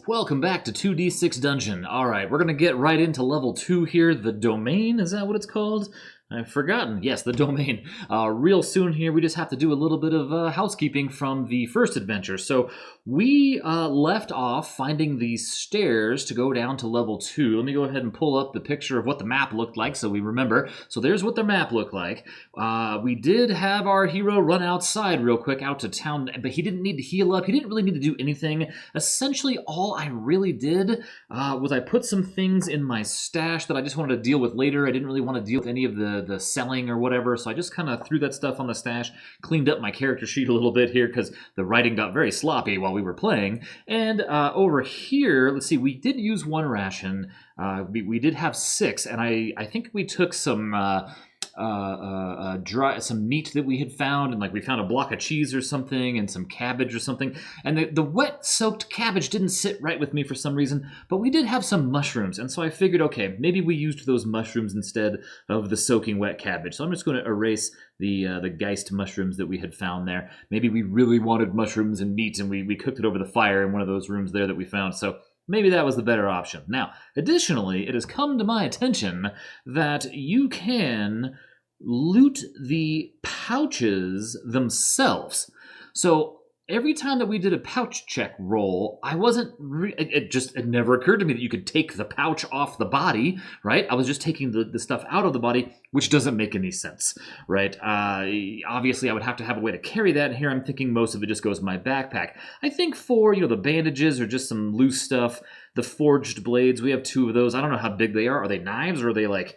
Welcome back to 2D6 Dungeon. Alright, we're going to get right into level 2 here. The Domain, is that what it's called? I've forgotten. Yes, the Domain. Real soon here, we just have to do a little bit of housekeeping from the first adventure. So we left off finding the stairs to go down to level 2. Let me go ahead and pull up the picture of what the map looked like so we remember. So there's what the map looked like. We did have our hero run outside real quick out to town, but he didn't need to heal up. He didn't really need to do anything. Essentially, all I really did was I put some things in my stash that I just wanted to deal with later. I didn't really want to deal with any of the selling or whatever, so I just kind of threw that stuff on the stash, cleaned up my character sheet a little bit here because the writing got very sloppy while we were playing. And over here, let's see, we did use one ration. We did have 6, and I think we took some some meat that we had found, and like we found a block of cheese or something and some cabbage or something, and the wet soaked cabbage didn't sit right with me for some reason, but we did have some mushrooms, and so I figured, okay, maybe we used those mushrooms instead of the soaking wet cabbage. So I'm just going to erase the Geist mushrooms that we had found there. Maybe we really wanted mushrooms and meat, and we cooked it over the fire in one of those rooms there that we found. So maybe that was the better option. Now, additionally, it has come to my attention that you can loot the pouches themselves. So every time that we did a pouch check roll, I wasn't, it never occurred to me that you could take the pouch off the body, right? I was just taking the stuff out of the body, which doesn't make any sense, right? Obviously, I would have to have a way to carry that, and here I'm thinking most of it just goes in my backpack. I think for, the bandages or just some loose stuff, the forged blades, we have 2 of those. I don't know how big they are. Are they knives, or are they like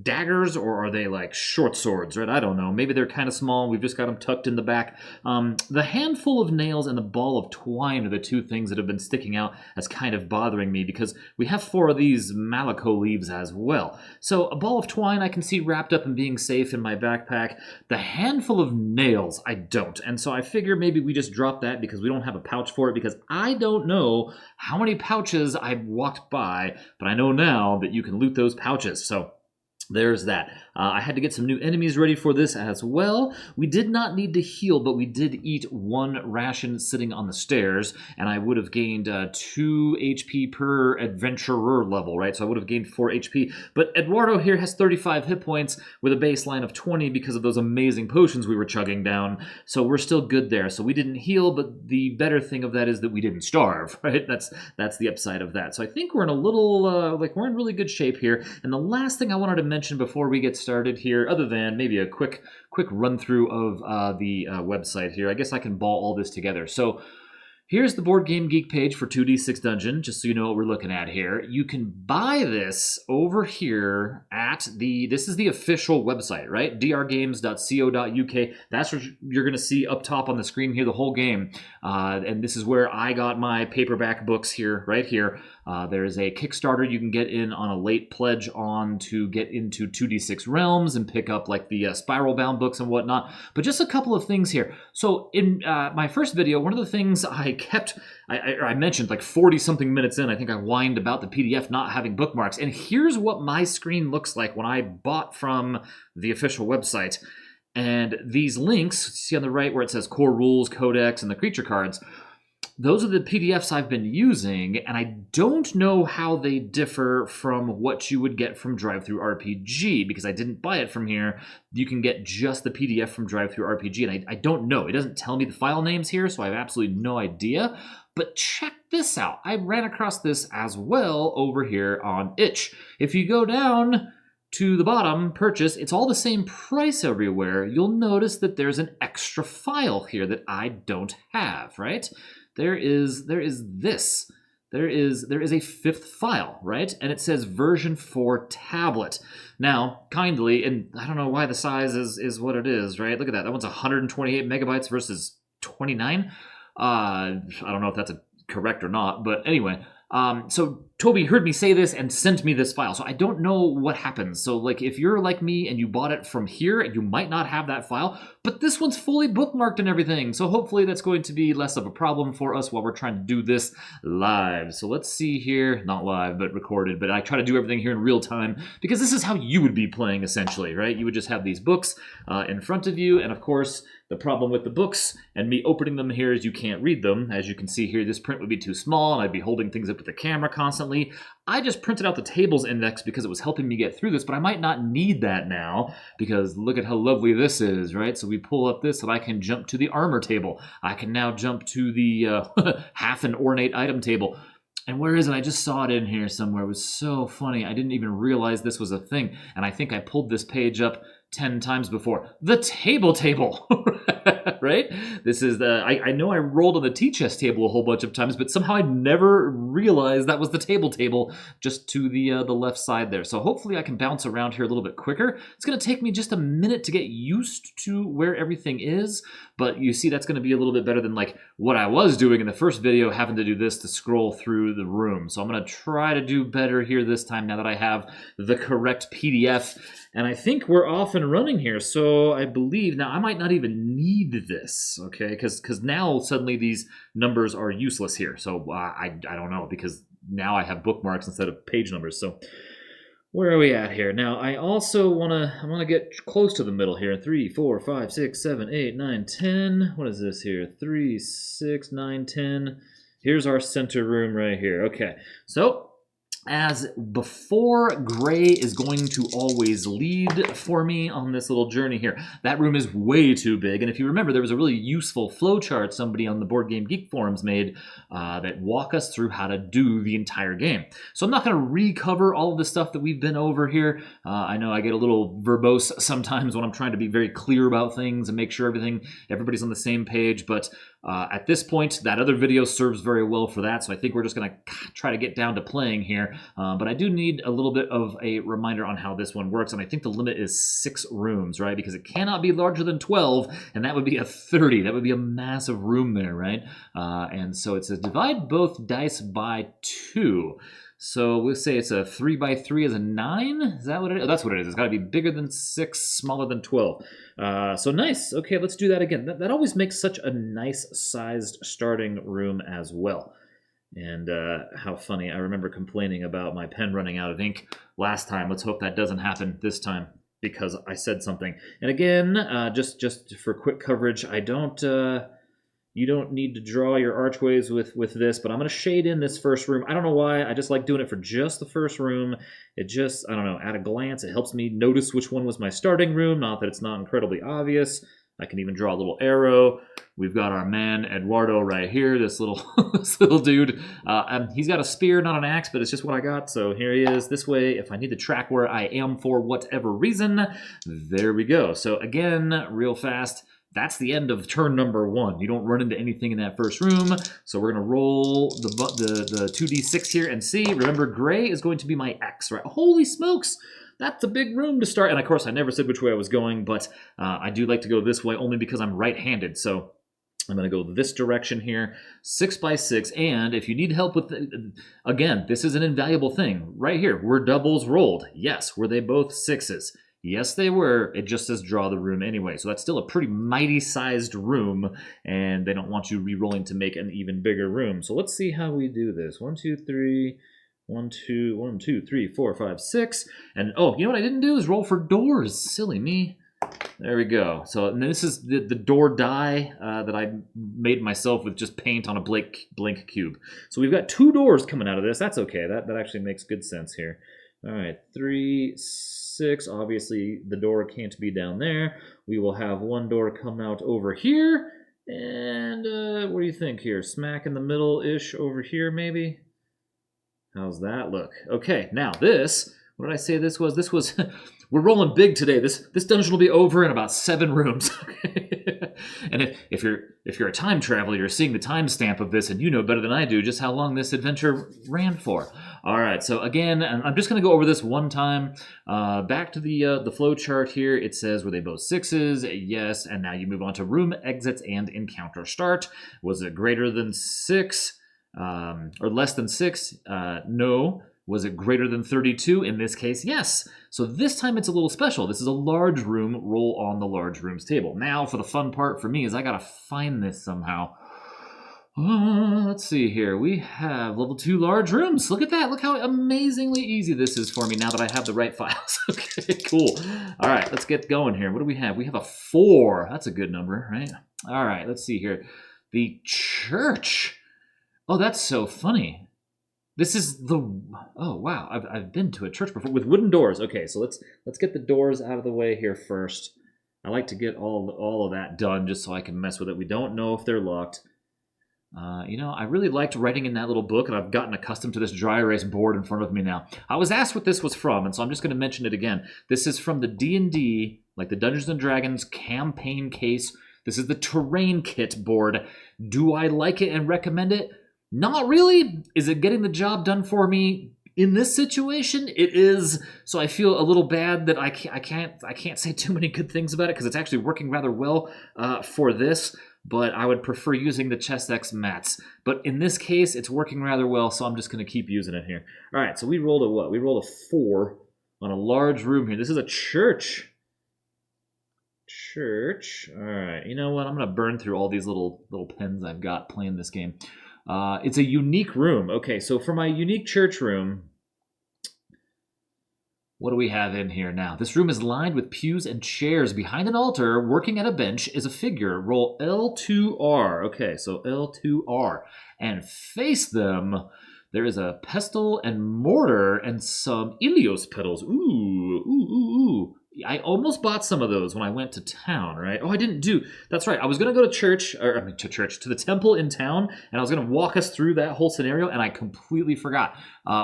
daggers, or are they like short swords, right? I don't know. Maybe they're kind of small. We've just got them tucked in the back. The handful of nails and the ball of twine are the 2 things that have been sticking out as kind of bothering me, because we have 4 of these Malico leaves as well. So a ball of twine I can see wrapped up and being safe in my backpack. The handful of nails I don't, and so I figure maybe we just drop that because we don't have a pouch for it, because I don't know how many pouches I walked by, but I know now that you can loot those pouches. So there's that. I had to get some new enemies ready for this as well. We did not need to heal, but we did eat 1 ration sitting on the stairs, and I would have gained 2 HP per adventurer level, right? So I would have gained 4 HP. But Eduardo here has 35 hit points with a baseline of 20 because of those amazing potions we were chugging down. So we're still good there. So we didn't heal, but the better thing of that is that we didn't starve, right? That's the upside of that. So I think we're in a little, we're in really good shape here. And the last thing I wanted to mention before we get started here, other than maybe a quick run through of the website here, I guess I can ball all this together. So here's the Board Game Geek page for 2D6 Dungeon, just so you know what we're looking at here. You can buy this over here at this is the official website, right? drgames.co.uk. That's what you're going to see up top on the screen here, the whole game. And this is where I got my paperback books here, right here. There's a Kickstarter you can get in on a late pledge on to get into 2D6 Realms and pick up like the spiral bound books and whatnot. But just a couple of things here. So in my first video, one of the things I mentioned like 40 something minutes in, I think I whined about the PDF not having bookmarks. And here's what my screen looks like when I bought from the official website. And these links, see on the right where it says core rules, codex, and the creature cards, those are the PDFs I've been using, and I don't know how they differ from what you would get from DriveThruRPG, because I didn't buy it from here. You can get just the PDF from DriveThruRPG, and I don't know. It doesn't tell me the file names here, so I have absolutely no idea. But check this out. I ran across this as well over here on itch. If you go down to the bottom, purchase, it's all the same price everywhere. You'll notice that there's an extra file here that I don't have, right? There is this. There is a 5th file, right? And it says version 4 tablet. Now, kindly, and I don't know why the size is what it is, right? Look at that. That one's 128 megabytes versus 29. I don't know if that's correct or not, but anyway. So Toby heard me say this and sent me this file, so I don't know what happens. So, like, if you're like me and you bought it from here, you might not have that file, but this one's fully bookmarked and everything, so hopefully that's going to be less of a problem for us while we're trying to do this live. So let's see here, not live, but recorded, but I try to do everything here in real time, because this is how you would be playing, essentially, right? You would just have these books in front of you, and of course, the problem with the books and me opening them here is you can't read them. As you can see here, this print would be too small and I'd be holding things up with the camera constantly. I just printed out the tables index because it was helping me get through this, but I might not need that now because look at how lovely this is, right? So we pull up this and I can jump to the armor table. I can now jump to the half an ornate item table. And where is it? I just saw it in here somewhere. It was so funny. I didn't even realize this was a thing. And I think I pulled this page up 10 times before. The table, right? This is the, I know I rolled on the tea chest table a whole bunch of times, but somehow I never realized that was the table just to the left side there. So hopefully I can bounce around here a little bit quicker. It's going to take me just a minute to get used to where everything is, but you see that's going to be a little bit better than like what I was doing in the first video, having to do this to scroll through the room. So I'm going to try to do better here this time now that I have the correct PDF. And I think we're off and running here, so I believe, now I might not even need this, okay, because now suddenly these numbers are useless here, so I don't know, because now I have bookmarks instead of page numbers, so where are we at here? Now, I also want to get close to the middle here. 3, 4, 5, 6, 7, 8, 9, 10. What is this here? 3, 6, 9, 10. Here's our center room right here. Okay, so as before, gray is going to always lead for me on this little journey here. That room is way too big, and if you remember, there was a really useful flowchart somebody on the Board Game Geek forums made that walk us through how to do the entire game. So I'm not going to recover all of the stuff that we've been over here. I know I get a little verbose sometimes when I'm trying to be very clear about things and make sure everybody's on the same page, but at this point, that other video serves very well for that, so I think we're just going to try to get down to playing here. But I do need a little bit of a reminder on how this one works, and I think the limit is 6 rooms, right? Because it cannot be larger than 12, and that would be a 30. That would be a massive room there, right? And so it says divide both dice by 2. So we'll say it's a 3 by 3 is a 9? Is that what it is? Oh, that's what it is. It's got to be bigger than 6, smaller than 12. So nice. Okay, let's do that again. That always makes such a nice sized starting room as well. And how funny. I remember complaining about my pen running out of ink last time. Let's hope that doesn't happen this time because I said something. And again, just for quick coverage, you don't need to draw your archways with this, but I'm going to shade in this first room. I don't know why. I just like doing it for just the first room. It just, I don't know, at a glance, it helps me notice which one was my starting room. Not that it's not incredibly obvious. I can even draw a little arrow. We've got our man, Eduardo, right here, this little this little dude. He's got a spear, not an axe, but it's just what I got. So here he is. This way, if I need to track where I am for whatever reason, there we go. So again, real fast, that's the end of turn number 1. You don't run into anything in that first room. So we're going to roll the 2d6 here and see. Remember, gray is going to be my X, right? Holy smokes! That's a big room to start. And of course, I never said which way I was going, but I do like to go this way only because I'm right-handed. So I'm going to go this direction here, 6 by 6. And if you need help with, again, this is an invaluable thing. Right here, were doubles rolled? Yes. Were they both 6s? Yes, they were. It just says draw the room anyway. So that's still a pretty mighty-sized room, and they don't want you re-rolling to make an even bigger room. So let's see how we do this. 1, 2, 3... 1, 2, 3, 4, 5, 6. And oh, you know what I didn't do is roll for doors. Silly me. There we go. So and this is the door die that I made myself with just paint on a blank cube. So we've got 2 doors coming out of this. That's okay. That actually makes good sense here. All right, 3, 6. Obviously, the door can't be down there. We will have 1 door come out over here. And what do you think here? Smack in the middle-ish over here, maybe? How's that look? Okay, now this, what did I say this was? This was, we're rolling big today. This dungeon will be over in about 7 rooms. And if you're a time traveler, you're seeing the timestamp of this, and you know better than I do just how long this adventure ran for. All right, so again, I'm just going to go over this one time. Back to the flow chart here. It says, were they both 6s? Yes, and now you move on to room exits and encounter start. Was it greater than 6? or less than 6? No. Was it greater than 32? In this case, yes. So this time it's a little special. This is a large room. Roll on the large room's table. Now for the fun part for me is I gotta find this somehow. Let's see here. We have level 2 large rooms. Look at that. Look how amazingly easy this is for me now that I have the right files. Okay, cool. All right, let's get going here. What do we have? We have a 4. That's a good number, right? All right, let's see here. The church. Oh, that's so funny. This is the, oh wow, I've been to a church before with wooden doors. Okay, so let's get the doors out of the way here first. I like to get all of that done just so I can mess with it. We don't know if they're locked. I really liked writing in that little book, and I've gotten accustomed to this dry erase board in front of me now. I was asked what this was from, and so I'm just going to mention it again. This is from the D&D, like the Dungeons & Dragons campaign case. This is the terrain kit board. Do I like it and recommend it? Not really. Is it getting the job done for me? In this situation, it is. So I feel a little bad that I can't say too many good things about it because it's actually working rather well for this. But I would prefer using the Chest X mats. But in this case, it's working rather well, so I'm just going to keep using it here. All right, so we rolled a what? We rolled a 4 on a large room here. This is a church. Church. All right, you know what? I'm going to burn through all these little pens I've got playing this game. It's a unique room. Okay, so for my unique church room, what do we have in here now? This room is lined with pews and chairs. Behind an altar, working at a bench, is a figure. Roll L2R. Okay, so L2R. And face them, there is a pestle and mortar and some Ilios petals. Ooh, ooh, ooh, ooh. I almost bought some of those when I went to town, right? Oh, I didn't do. That's right. I was going to go to church, to the temple in town, and I was going to walk us through that whole scenario, and I completely forgot.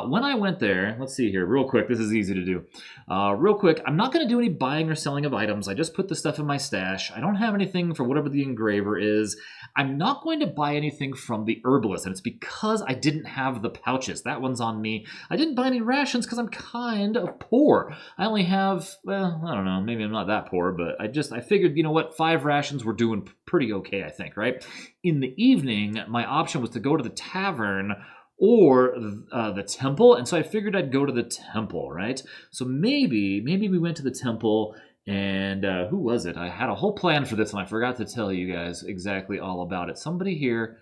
When I went there, let's see here, real quick. This is easy to do. Real quick, I'm not going to do any buying or selling of items. I just put the stuff in my stash. I don't have anything for whatever the engraver is. I'm not going to buy anything from the herbalist, and it's because I didn't have the pouches. That one's on me. I didn't buy any rations because I'm kind of poor. I only have, well, I don't know, maybe I'm not that poor, but I figured, you know what, 5 rations were doing pretty okay, I think, right? In the evening, my option was to go to the tavern or the temple, and so I figured I'd go to the temple, right? So maybe we went to the temple, and who was it? I had a whole plan for this, and I forgot to tell you guys exactly all about it. Somebody here.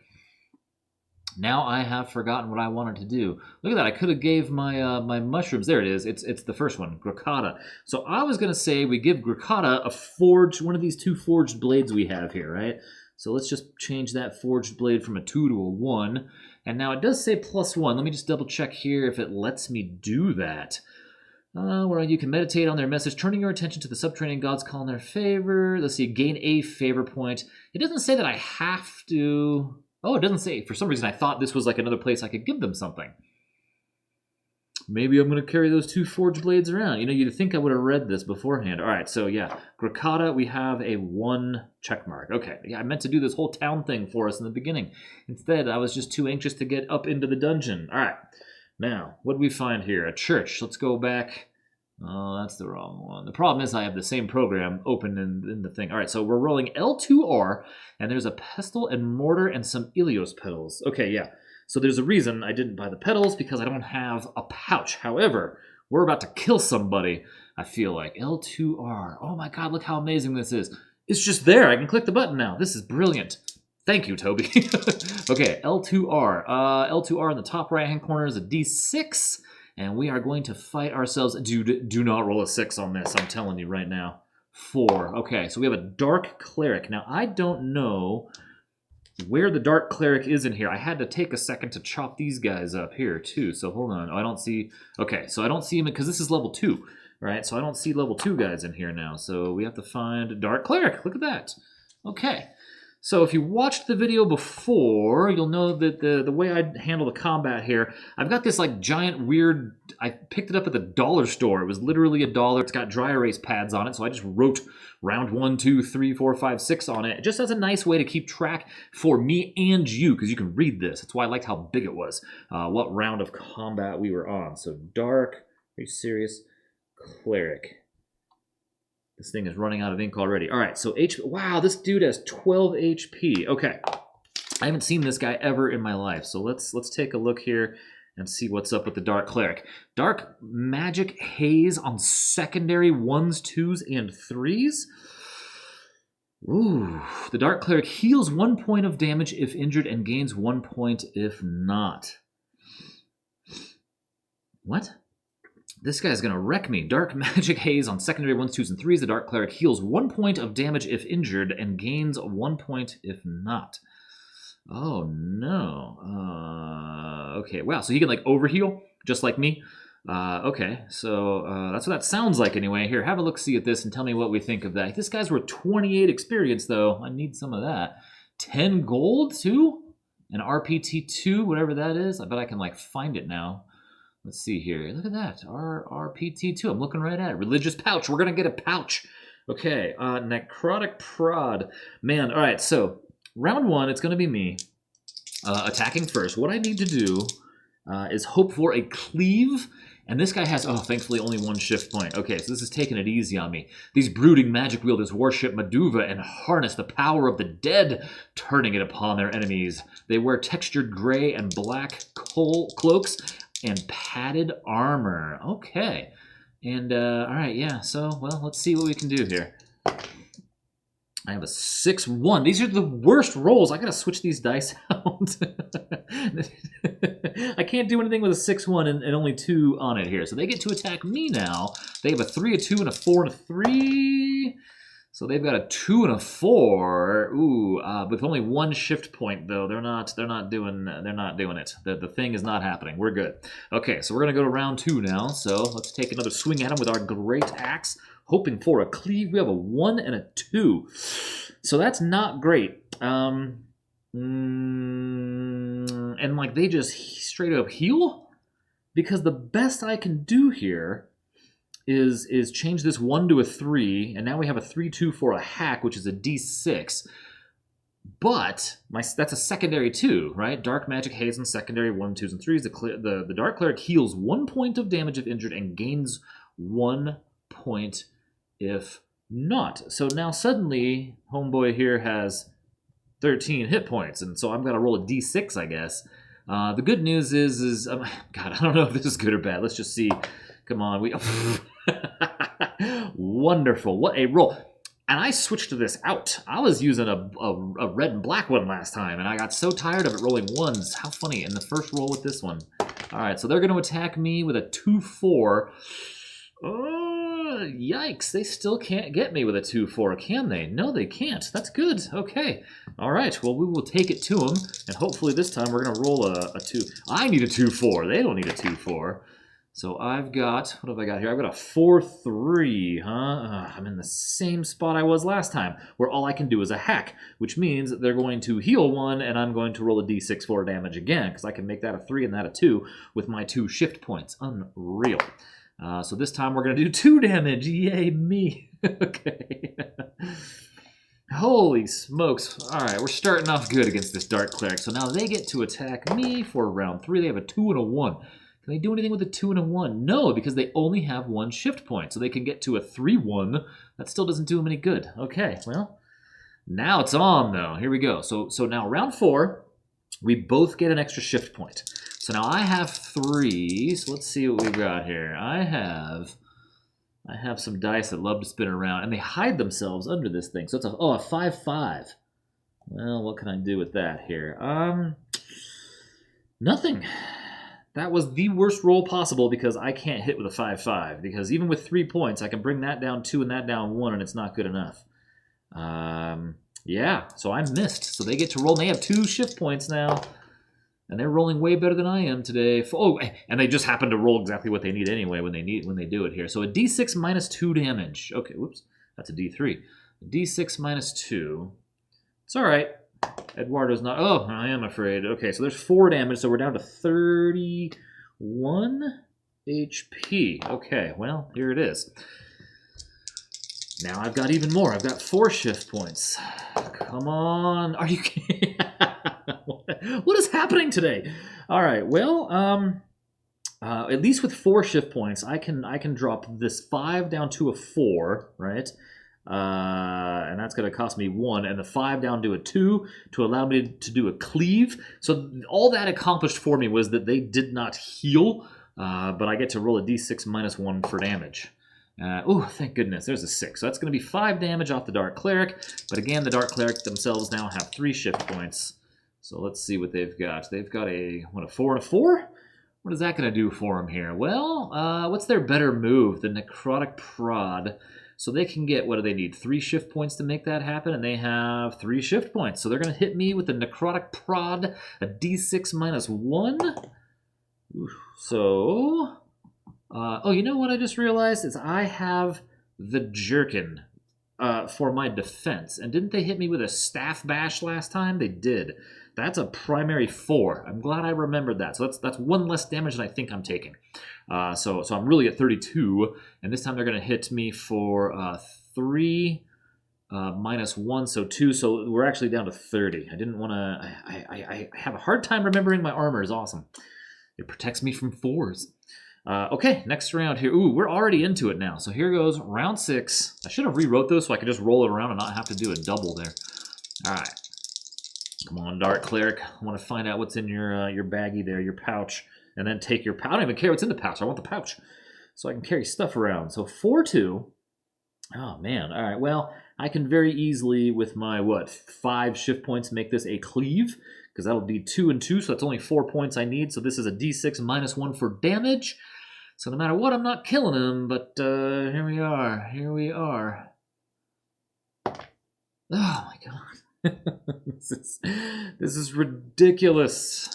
Now I have forgotten what I wanted to do. Look at that. I could have gave my my mushrooms. There it is. It's the first one, Gracata. So I was going to say we give Gracata one of these 2 forged blades we have here, right? So let's just change that forged blade from a 2 to a 1. And now it does say +1. Let me just double check here if it lets me do that. Where you can meditate on their message, turning your attention to the subterranean gods call in their favor. Let's see, gain a favor point. It doesn't say that I have to... Oh, it doesn't say. For some reason, I thought this was like another place I could give them something. Maybe I'm going to carry those 2 forged blades around. You know, you'd think I would have read this beforehand. All right, so yeah, Gracata, we have a 1 check mark. Okay, yeah, I meant to do this whole town thing for us in the beginning. Instead, I was just too anxious to get up into the dungeon. All right, now, what do we find here? A church. Let's go back. Oh, that's the wrong one. The problem is I have the same program open in the thing. All right, so we're rolling L2R, and there's a pestle and mortar and some Ilios petals. Okay, yeah. So there's a reason I didn't buy the petals, because I don't have a pouch. However, we're about to kill somebody, I feel like. L2R. Oh my god, look how amazing this is. It's just there. I can click the button now. This is brilliant. Thank you, Toby. Okay, L2R. L2R in the top right-hand corner is a D6. And we are going to fight ourselves. Dude, do not roll a 6 on this. I'm telling you right now. 4. Okay, so we have a Dark Cleric. Now, I don't know where the Dark Cleric is in here. I had to take a second to chop these guys up here, too. So, hold on. Oh, I don't see... Okay, so I don't see him because this is level 2, right? So, I don't see level 2 guys in here now. So, we have to find Dark Cleric. Look at that. Okay. So if you watched the video before, you'll know that the way I handle the combat here, I've got this like giant weird, I picked it up at the dollar store. It was literally $1. It's got dry erase pads on it, so I just wrote round 1, 2, 3, 4, 5, 6 on it, just as a nice way to keep track for me and you, because you can read this. That's why I liked how big it was, what round of combat we were on. So Dark, are you serious? Cleric. This thing is running out of ink already. All right, so wow, this dude has 12 HP. Okay. I haven't seen this guy ever in my life. So let's take a look here and see what's up with the Dark Cleric. Dark Magic Haze on secondary 1s, 2s, and 3s. Ooh, the Dark Cleric heals 1 point of damage if injured and gains 1 point if not. What? This guy's gonna wreck me. Dark Magic Haze on secondary 1s, 2s, and 3s. The Dark Cleric heals 1 point of damage if injured and gains 1 point if not. Oh no. Okay, wow, so he can like overheal, just like me. Okay, so that's what that sounds like anyway. Here, have a look-see at this and tell me what we think of that. This guy's worth 28 experience, though. I need some of that. 10 gold, too? An RPT 2, whatever that is. I bet I can, like, find it now. Let's see here. Look at that. RPT 2. I'm looking right at it. Religious pouch. We're going to get a pouch. Okay, necrotic prod. Man, all right, so round 1, it's going to be me attacking first. What I need to do is hope for a cleave. And this guy has, oh, thankfully only 1 shift point. Okay, so this is taking it easy on me. These brooding magic wielders worship Maduva and harness the power of the dead, turning it upon their enemies. They wear textured gray and black cloaks and padded armor. Okay. And, all right, yeah, so, well, let's see what we can do here. I have a 6-1. These are the worst rolls. I gotta switch these dice out. I can't do anything with a 6-1 and only 2 on it here. So they get to attack me now. They have a 3, a 2, and a 4, and a 3. So they've got a 2 and a 4. Ooh, with only 1 shift point though. They're not doing it. The thing is not happening. We're good. Okay, so we're gonna go to round 2 now. So let's take another swing at him with our great axe. Hoping for a cleave. We have a 1 and a 2. So that's not great. And like they just straight up heal? Because the best I can do here is change this 1 to a 3. And now we have a 3-2 for a hack, which is a D6. But that's a secondary 2, right? Dark Magic Haze on secondary 1, 2s, and 3s. The Dark Cleric heals 1 point of damage if injured and gains 1 point if not. So now suddenly, homeboy here has 13 hit points, and so I'm going to roll a d6, I guess. The good news is God, I don't know if this is good or bad. Let's just see. Come on. Wonderful. What a roll. And I switched this out. I was using a red and black one last time, and I got so tired of it rolling 1s. How funny. In the first roll with this one. All right, so they're going to attack me with a 2-4. Yikes, they still can't get me with a 2-4, can they? No, they can't. That's good. Okay. All right, well, we will take it to them, and hopefully this time we're going to roll a 2. I need a 2-4. They don't need a 2-4. So I've got, what have I got here? I've got a 4-3, huh? I'm in the same spot I was last time, where all I can do is a hack, which means they're going to heal 1, and I'm going to roll a d6 for damage again, because I can make that a 3 and that a 2 with my 2 shift points. Unreal. So this time we're going to do 2 damage. Yay, me. Okay. Holy smokes. All right, we're starting off good against this Dark Cleric. So now they get to attack me for round 3. They have a 2 and a 1. Can they do anything with a 2 and a 1? No, because they only have 1 shift point. So they can get to a 3-1. That still doesn't do them any good. Okay, well, now it's on, though. Here we go. So now round 4, we both get an extra shift point. So now I have 3, so let's see what we've got here. I have some dice that love to spin around, and they hide themselves under this thing. So it's a 5-5. Well, what can I do with that here? Nothing. That was the worst roll possible because I can't hit with a 5-5. Because even with 3 points, I can bring that down 2 and that down 1, and it's not good enough. Yeah, so I missed. So they get to roll, and they have 2 shift points now. And they're rolling way better than I am today. Oh, and they just happen to roll exactly what they need anyway when they do it here. So a d6 minus 2 damage. Okay, whoops, that's a d3. A d6 minus 2. It's all right. Eduardo's not. Oh, I am afraid. Okay, so there's 4 damage, so we're down to 31 HP. Okay, well, here it is. Now I've got even more. I've got 4 shift points. Come on. Are you kidding? What is happening today? All right. Well, at least with 4 shift points, I can drop this 5 down to a 4, right? And that's going to cost me 1, and the 5 down to a 2 to allow me to do a cleave. So all that accomplished for me was that they did not heal, but I get to roll a d6 minus 1 for damage. Oh, thank goodness, there's a 6. So that's going to be 5 damage off the Dark Cleric, but again, the Dark Cleric themselves now have 3 shift points. So let's see what they've got. They've got a 4 and a 4? What is that going to do for them here? Well, what's their better move? The Necrotic Prod. So they can get, what do they need? 3 shift points to make that happen, and they have 3 shift points. So they're going to hit me with the Necrotic Prod, a d6 minus 1. So, oh, you know what I just realized? Is I have the Jerkin for my defense. And didn't they hit me with a Staff Bash last time? They did. That's a primary 4. I'm glad I remembered that. So that's 1 less damage than I think I'm taking. So I'm really at 32, and this time they're going to hit me for 3 minus 1, so 2. So we're actually down to 30. I didn't want to. I have a hard time remembering my armor is awesome. It protects me from 4s. Okay, next round here. Ooh, we're already into it now. So here goes round 6. I should have rewrote those so I could just roll it around and not have to do a double there. All right. Come on, Dark Cleric. I want to find out what's in your baggie there, your pouch, and then take your pouch. I don't even care what's in the pouch. I want the pouch so I can carry stuff around. So 4-2. Oh, man. All right, well, I can very easily, with my, 5 shift points, make this a cleave, because that'll be 2 and 2, so that's only 4 points I need. So this is a d6 minus 1 for damage. So no matter what, I'm not killing him, but here we are. Here we are. Oh, my God. This is ridiculous.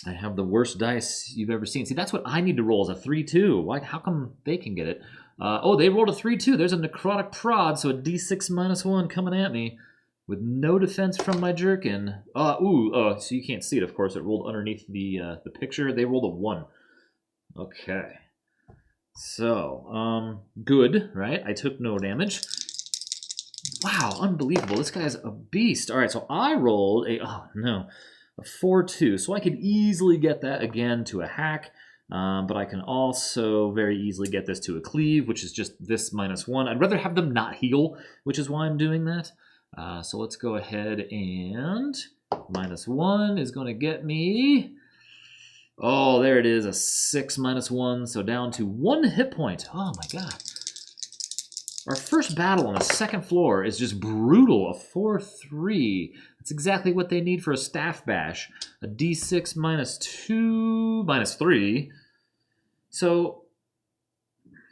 I have the worst dice you've ever seen. See, that's what I need to roll, is a 3-2. Why? How come they can get it? Oh, they rolled a 3-2. There's a Necrotic Prod, so a d6 minus 1 coming at me with no defense from my Jerkin. So you can't see it, of course. It rolled underneath the picture. They rolled a 1. Okay. So, good, right? I took no damage. Wow, unbelievable. This guy's a beast. All right, so I rolled a 4-2. So I could easily get that again to a hack, but I can also very easily get this to a cleave, which is just this minus 1. I'd rather have them not heal, which is why I'm doing that. So let's go ahead and minus 1 is going to get me... Oh, there it is, a 6 minus 1, so down to 1 hit point. Oh my God. Our first battle on the second floor is just brutal, a 4-3. That's exactly what they need for a Staff Bash. A d6 minus 2, minus 3. So,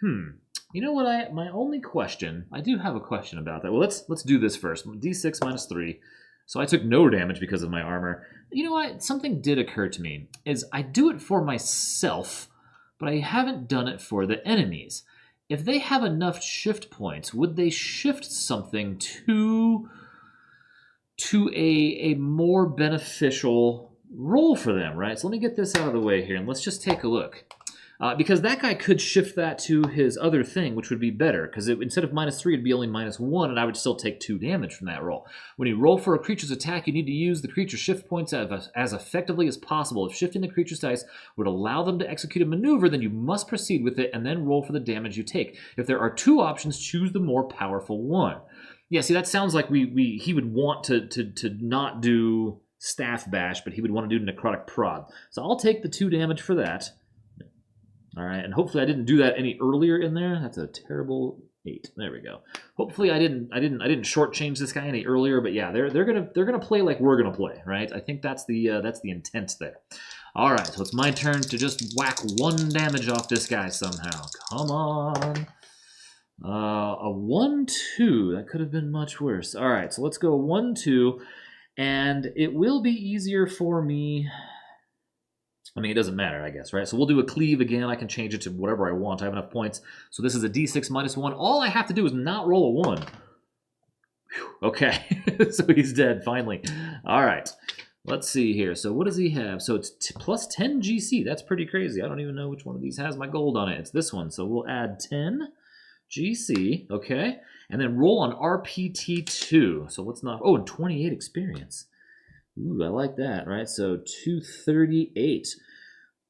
you know what, my only question, I do have a question about that. Well, let's do this first. d6 minus 3. So I took no damage because of my armor. You know what, something did occur to me, is I do it for myself, but I haven't done it for the enemies. If they have enough shift points, would they shift something to a more beneficial role for them, right? So let me get this out of the way here, and let's just take a look. Because that guy could shift that to his other thing, which would be better, because instead of minus 3, it'd be only minus 1, and I would still take 2 damage from that roll. When you roll for a creature's attack, you need to use the creature's shift points as effectively as possible. If shifting the creature's dice would allow them to execute a maneuver, then you must proceed with it and then roll for the damage you take. If there are 2 options, choose the more powerful one. Yeah, see, that sounds like he would want to not do Staff Bash, but he would want to do Necrotic Prod. So I'll take the 2 damage for that. All right, and hopefully I didn't do that any earlier in there. That's a terrible 8. There we go. Hopefully I didn't shortchange this guy any earlier. But yeah, they're gonna play like we're gonna play, right? I think that's the intent there. All right, so it's my turn to just whack 1 damage off this guy somehow. Come on. A 1-2. That could have been much worse. All right, so let's go 1-2, and it will be easier for me. I mean, it doesn't matter, I guess, right? So we'll do a cleave again. I can change it to whatever I want. I have enough points. So this is a d6 minus 1. All I have to do is not roll a 1. Whew. Okay, so he's dead, finally. All right, let's see here. So what does he have? So it's plus 10 GC. That's pretty crazy. I don't even know which one of these has my gold on it. It's this one. So we'll add 10 GC, okay? And then roll on RPT2. So let's not... Oh, and 28 experience. Ooh, I like that, right? So 238.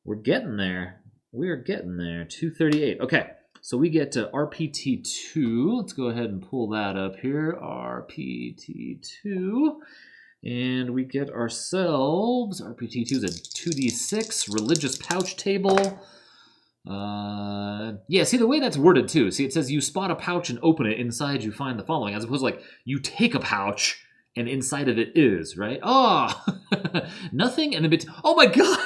We're getting there. We're getting there. 238. Okay. So we get to RPT2. Let's go ahead and pull that up here. RPT2. And we get ourselves, RPT2 is a 2d6 religious pouch table. Yeah, see the way that's worded too. See, it says you spot a pouch and open it. Inside you find the following, as opposed to like you take a pouch and inside of it is, right? Oh, nothing and a bit. Oh my god!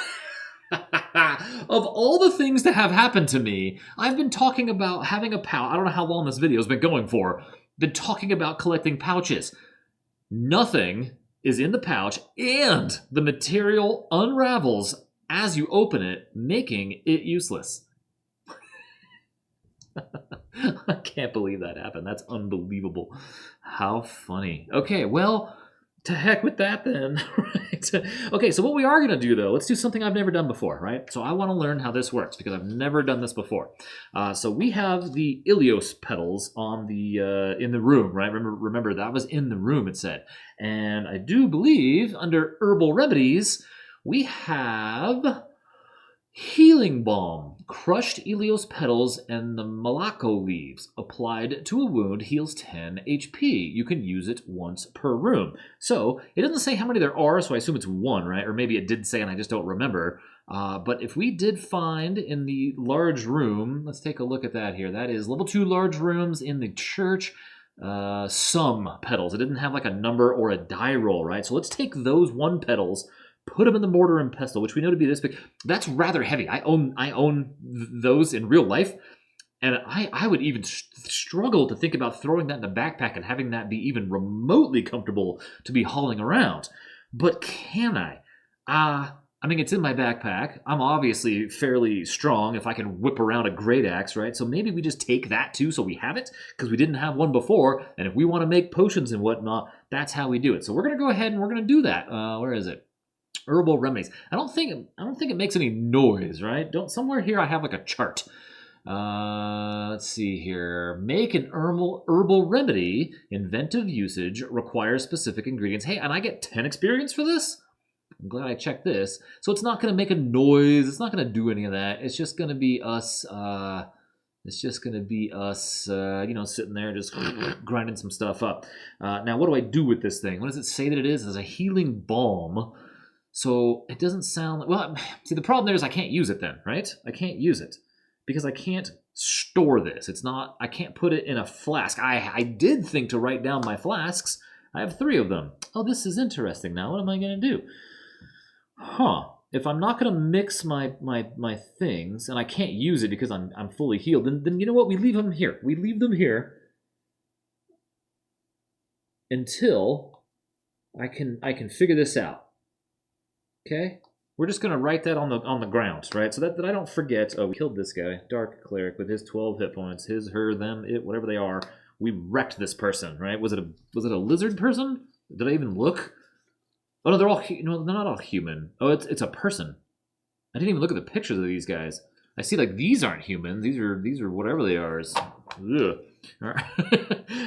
Of all the things that have happened to me, I've been talking about having a pouch. I don't know how long this video has been going for. Been talking about collecting pouches. Nothing is in the pouch, and the material unravels as you open it, making it useless. I can't believe that happened. That's unbelievable. How funny. Okay, well, to heck with that then. Right? Okay, so what we are going to do, though, let's do something I've never done before, right? So I want to learn how this works because I've never done this before. So we have the Ilios petals on the in the room, right? Remember, that was in the room, it said. And I do believe under herbal remedies, we have healing balm. Crushed Ilios petals and the Malacco leaves applied to a wound heals 10 HP. You can use it once per room. So it doesn't say how many there are, so I assume it's one, right? Or maybe it did say and I just don't remember. But if we did find in the large room, let's take a look at that here. That is level 2 large rooms in the church. Some petals. It didn't have like a number or a die roll, right? So let's take those 1 petals, put them in the mortar and pestle, which we know to be this big. That's rather heavy. I own those in real life, and I would even struggle to think about throwing that in the backpack and having that be even remotely comfortable to be hauling around. But can I? I mean, it's in my backpack. I'm obviously fairly strong if I can whip around a great axe, right? So maybe we just take that too so we have it, because we didn't have one before, and if we want to make potions and whatnot, that's how we do it. So we're going to go ahead and we're going to do that. Where is it? Herbal remedies. I don't think it makes any noise, right? Somewhere here I have like a chart. Let's see here. Make an herbal remedy. Inventive usage requires specific ingredients. Hey, and I get 10 experience for this? I'm glad I checked this. So it's not going to make a noise. It's not going to do any of that. It's just going to be us. You know, sitting there just grinding some stuff up. Now, what do I do with this thing? What does it say that it is? It's a healing balm. So it doesn't sound like, well, see, the problem there is I can't use it then, right? I can't use it because I can't store this. I can't put it in a flask. I did think to write down my flasks. I have 3 of them. Oh, this is interesting. Now, what am I going to do? If I'm not going to mix my things and I can't use it because I'm fully healed, then you know what? We leave them here. We leave them here until I can figure this out. Okay, we're just gonna write that on the ground, right? So that I don't forget. Oh, we killed this guy, Dark Cleric, with his 12 hit points. His, her, them, it, whatever they are. We wrecked this person, right? Was it a lizard person? Did I even look? Oh no, they're not all human. Oh, it's a person. I didn't even look at the pictures of these guys. I see like these aren't human. These are whatever they are. Ugh. All right.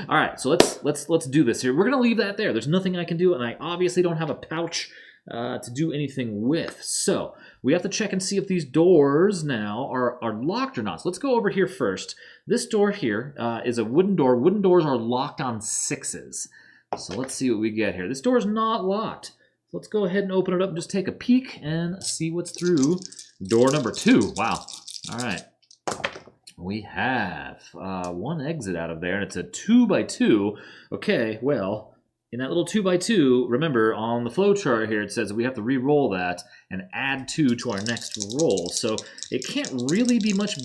All right. So let's do this here. We're gonna leave that there. There's nothing I can do, and I obviously don't have a pouch to do anything with. So we have to check and see if these doors now are locked or not. So let's go over here first. This door here is a wooden door. Wooden doors are locked on 6s. So let's see what we get here. This door is not locked. So let's go ahead and open it up and just take a peek and see what's through door number 2. Wow. All right. We have 1 exit out of there, and it's a 2x2. Okay, well, in that little 2x2, remember on the flow chart here, it says we have to re-roll that and add 2 to our next roll. So it can't really be much.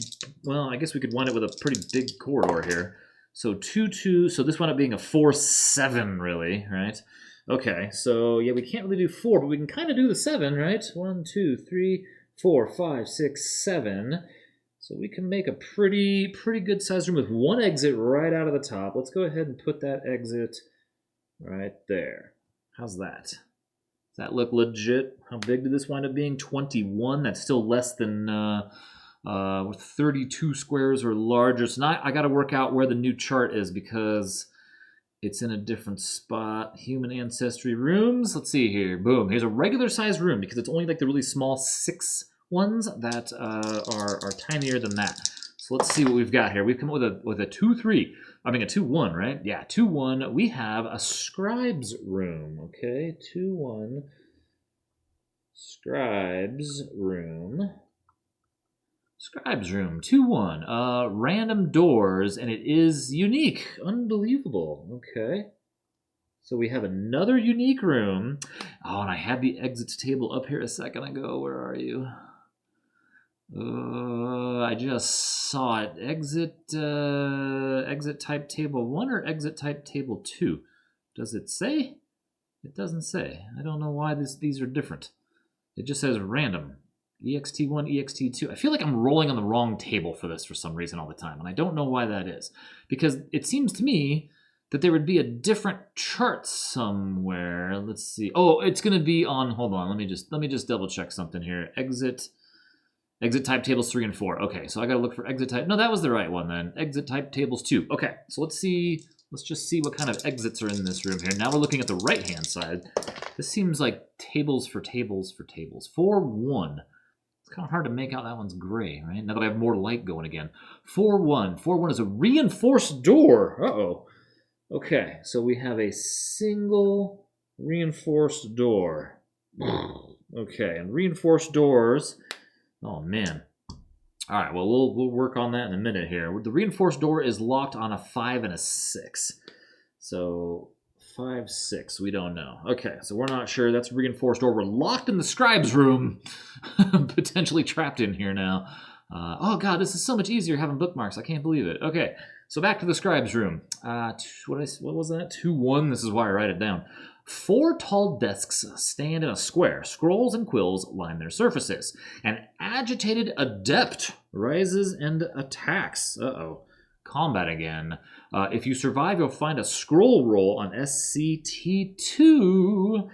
Well, I guess we could wind it with a pretty big corridor here. So 2, 2. So this wound up being a 4, 7, really, right? Okay, so yeah, we can't really do 4, but we can kind of do the 7, right? 1, 2, 3, 4, 5, 6, 7. So we can make a pretty good sized room with 1 exit right out of the top. Let's go ahead and put that exit right there. How's that? Does that look legit? How big did this wind up being? 21. That's still less than 32 squares or larger. So now I got to work out where the new chart is because it's in a different spot. Human ancestry rooms. Let's see here. Boom. Here's a regular size room because it's only like the really small 6 ones that are tinier than that. So let's see what we've got here. We've come up with a 2-3. I mean a 2-1, right? Yeah, 2-1. We have a scribe's room. Okay, 2-1. Scribe's room. Scribe's room, 2-1. Random doors, and it is unique. Unbelievable. Okay. So we have another unique room. Oh, and I had the exits table up here a second ago. Where are you? I just saw it. Exit type table 1 or exit type table 2? Does it say? It doesn't say. I don't know why these are different. It just says random. EXT1, EXT2. I feel like I'm rolling on the wrong table for this for some reason all the time, and I don't know why that is. Because it seems to me that there would be a different chart somewhere. Let's see. Oh, it's going to be on, hold on, let me just double check something here. Exit type tables 3 and 4. Okay, so I got to look for exit type. No, that was the right one then. Exit type tables 2. Okay, so let's just see what kind of exits are in this room here. Now we're looking at the right-hand side. This seems like tables for tables for tables. 4-1. It's kind of hard to make out that one's gray, right? Now that I have more light going again. 4-1. 4-1 is a reinforced door. Uh-oh. Okay, so we have a single reinforced door. Okay, and reinforced doors. Oh, man. All right, well, we'll work on that in a minute here. The reinforced door is locked on a 5 and a 6. So 5, 6, we don't know. Okay, so we're not sure. That's a reinforced door. We're locked in the scribe's room. Potentially trapped in here now. Oh, God, this is so much easier having bookmarks. I can't believe it. Okay, so back to the scribe's room. What was that? 2-1. This is why I write it down. 4 tall desks stand in a square. Scrolls and quills line their surfaces. An agitated adept rises and attacks. Uh-oh. Combat again. If you survive, you'll find a scroll roll on SCT2.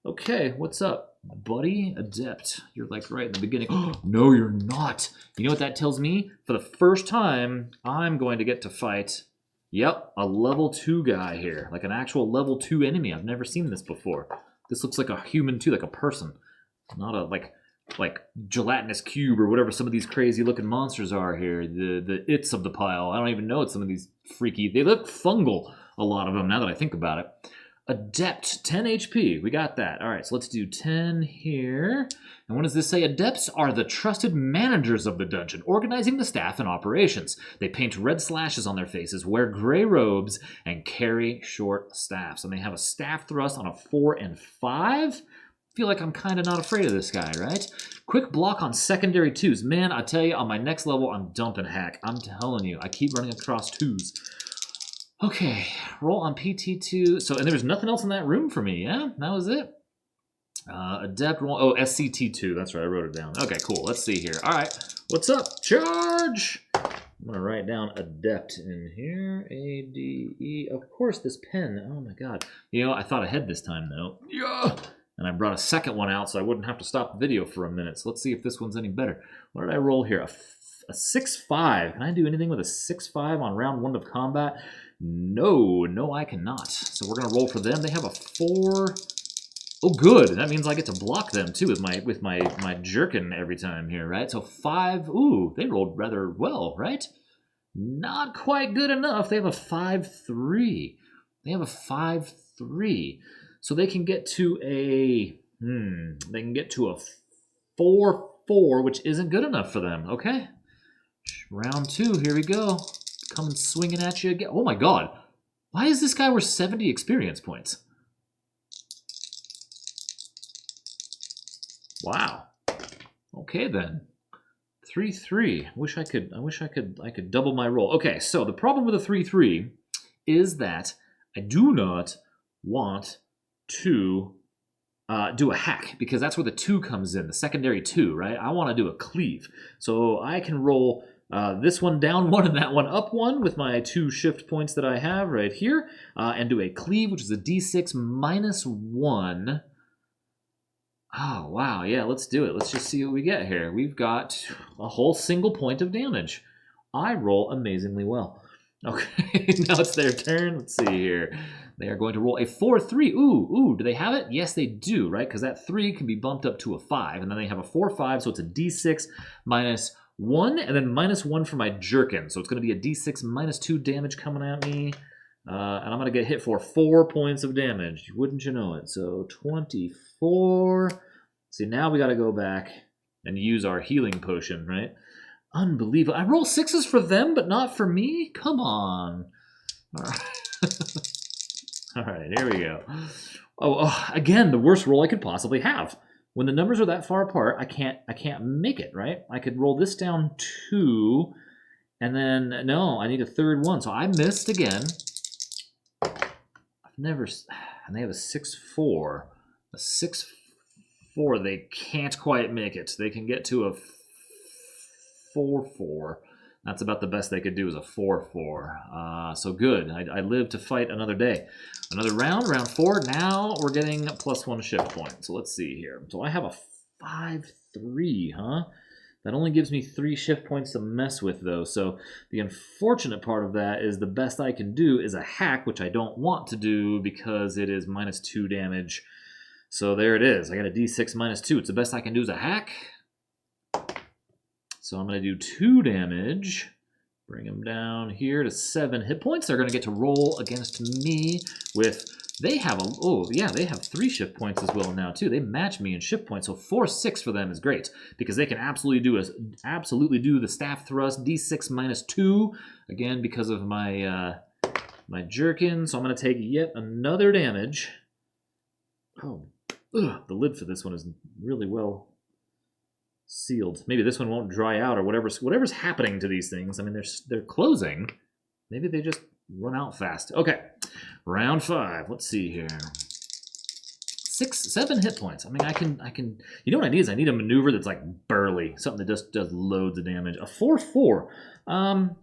Okay, what's up, buddy? Adept. You're like right in the beginning. No, you're not. You know what that tells me? For the first time, I'm going to get to fight, yep, a level 2 guy here. Like an actual level 2 enemy. I've never seen this before. This looks like a human too, like a person. Not a, like gelatinous cube or whatever some of these crazy looking monsters are here. The its of the pile. I don't even know what some of these freaky, they look fungal, a lot of them, now that I think about it. Adept, 10 HP. We got that. All right, so let's do 10 here. And what does this say? Adepts are the trusted managers of the dungeon, organizing the staff and operations. They paint red slashes on their faces, wear gray robes, and carry short staffs. And they have a staff thrust on a 4 and 5. Feel like I'm kind of not afraid of this guy, right? Quick block on secondary 2s. Man, I tell you, on my next level, I'm dumping hack. I'm telling you, I keep running across 2s. Okay, roll on PT2. So, and there was nothing else in that room for me, yeah? That was it. Adept roll. Oh, SCT2. That's right, I wrote it down. Okay, cool. Let's see here. All right, what's up? Charge! I'm going to write down Adept in here. A-D-E. Of course, this pen. Oh, my God. You know, I thought ahead this time, though. Yeah! And I brought a second one out so I wouldn't have to stop the video for a minute. So let's see if this one's any better. What did I roll here? A 6-5. Can I do anything with a 6-5 on round 1 of combat? No, I cannot. So we're going to roll for them. They have a 4. Oh, good. That means I get to block them, too, with my jerkin every time here, right? So 5. Ooh, they rolled rather well, right? Not quite good enough. They have a 5-3. They have a 5-3. So they can get to a 4-4, which isn't good enough for them. Okay. Round 2, here we go. Coming swinging at you again. Oh my God. Why is this guy worth 70 experience points? Wow. Okay then. 3-3. Wish I could double my roll. Okay, so the problem with a 3-3 is that I do not want to do a hack, because that's where the 2 comes in, the secondary 2, right? I want to do a cleave. So I can roll this one down 1 and that one up 1 with my 2 shift points that I have right here, and do a cleave, which is a d6 minus 1. Oh, wow. Yeah, let's do it. Let's just see what we get here. We've got a whole single point of damage. I roll amazingly well. Okay, now it's their turn. Let's see here. They are going to roll a 4-3. Ooh, do they have it? Yes, they do, right? Because that 3 can be bumped up to a 5, and then they have a 4-5, so it's a d6 minus 1 and then -1 for my jerkin. So it's going to be a d6 -2 damage coming at me. And I'm going to get hit for 4 points of damage. Wouldn't you know it? So 24. See, now we got to go back and use our healing potion, right? Unbelievable. I roll 6s for them, but not for me? Come on. All right. All right, here we go. Oh, again, the worst roll I could possibly have. When the numbers are that far apart, I can't make it, right? I could roll this down 2, and then, no, I need a third one. So I missed again. And they have a 6-4. A 6-4, they can't quite make it. They can get to a 4-4. That's about the best they could do is a 4-4. So good. I live to fight another day. Another round, round 4. Now we're getting +1 shift point. So let's see here. So I have a 5-3, huh? That only gives me 3 shift points to mess with, though. So the unfortunate part of that is the best I can do is a hack, which I don't want to do because it is -2 damage. So there it is. I got a d6 -2. It's the best I can do is a hack. So I'm going to do 2 damage. Bring them down here to 7 hit points. They're going to get to roll against me with... They have they have 3 shift points as well now too. They match me in shift points, so 4-6 for them is great because they can absolutely do the staff thrust d6 -2 again because of my my jerkin. So I'm going to take yet another damage. Oh, the lid for this one is really well sealed. Maybe this one won't dry out or whatever's happening to these things. I mean, they're closing. Maybe they just run out fast. Okay, round 5. Let's see here. 7 hit points. I mean, I can. You know what I need is I need a maneuver that's like burly, something that just does loads of damage. A 4-4.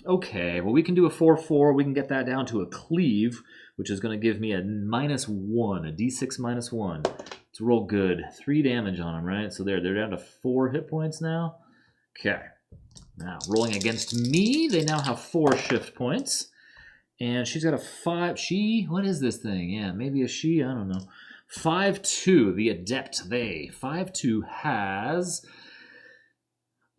Okay. Well, we can do a 4-4. We can get that down to a cleave, which is going to give me a -1, a d6 -1. Let's roll good. 3 damage on them, right? So they're down to 4 hit points now. Okay. Now rolling against me, they now have 4 shift points. And she's got a 5. What is this thing? Yeah, maybe a she. I don't know. 5-2, the adept. 5-2 has...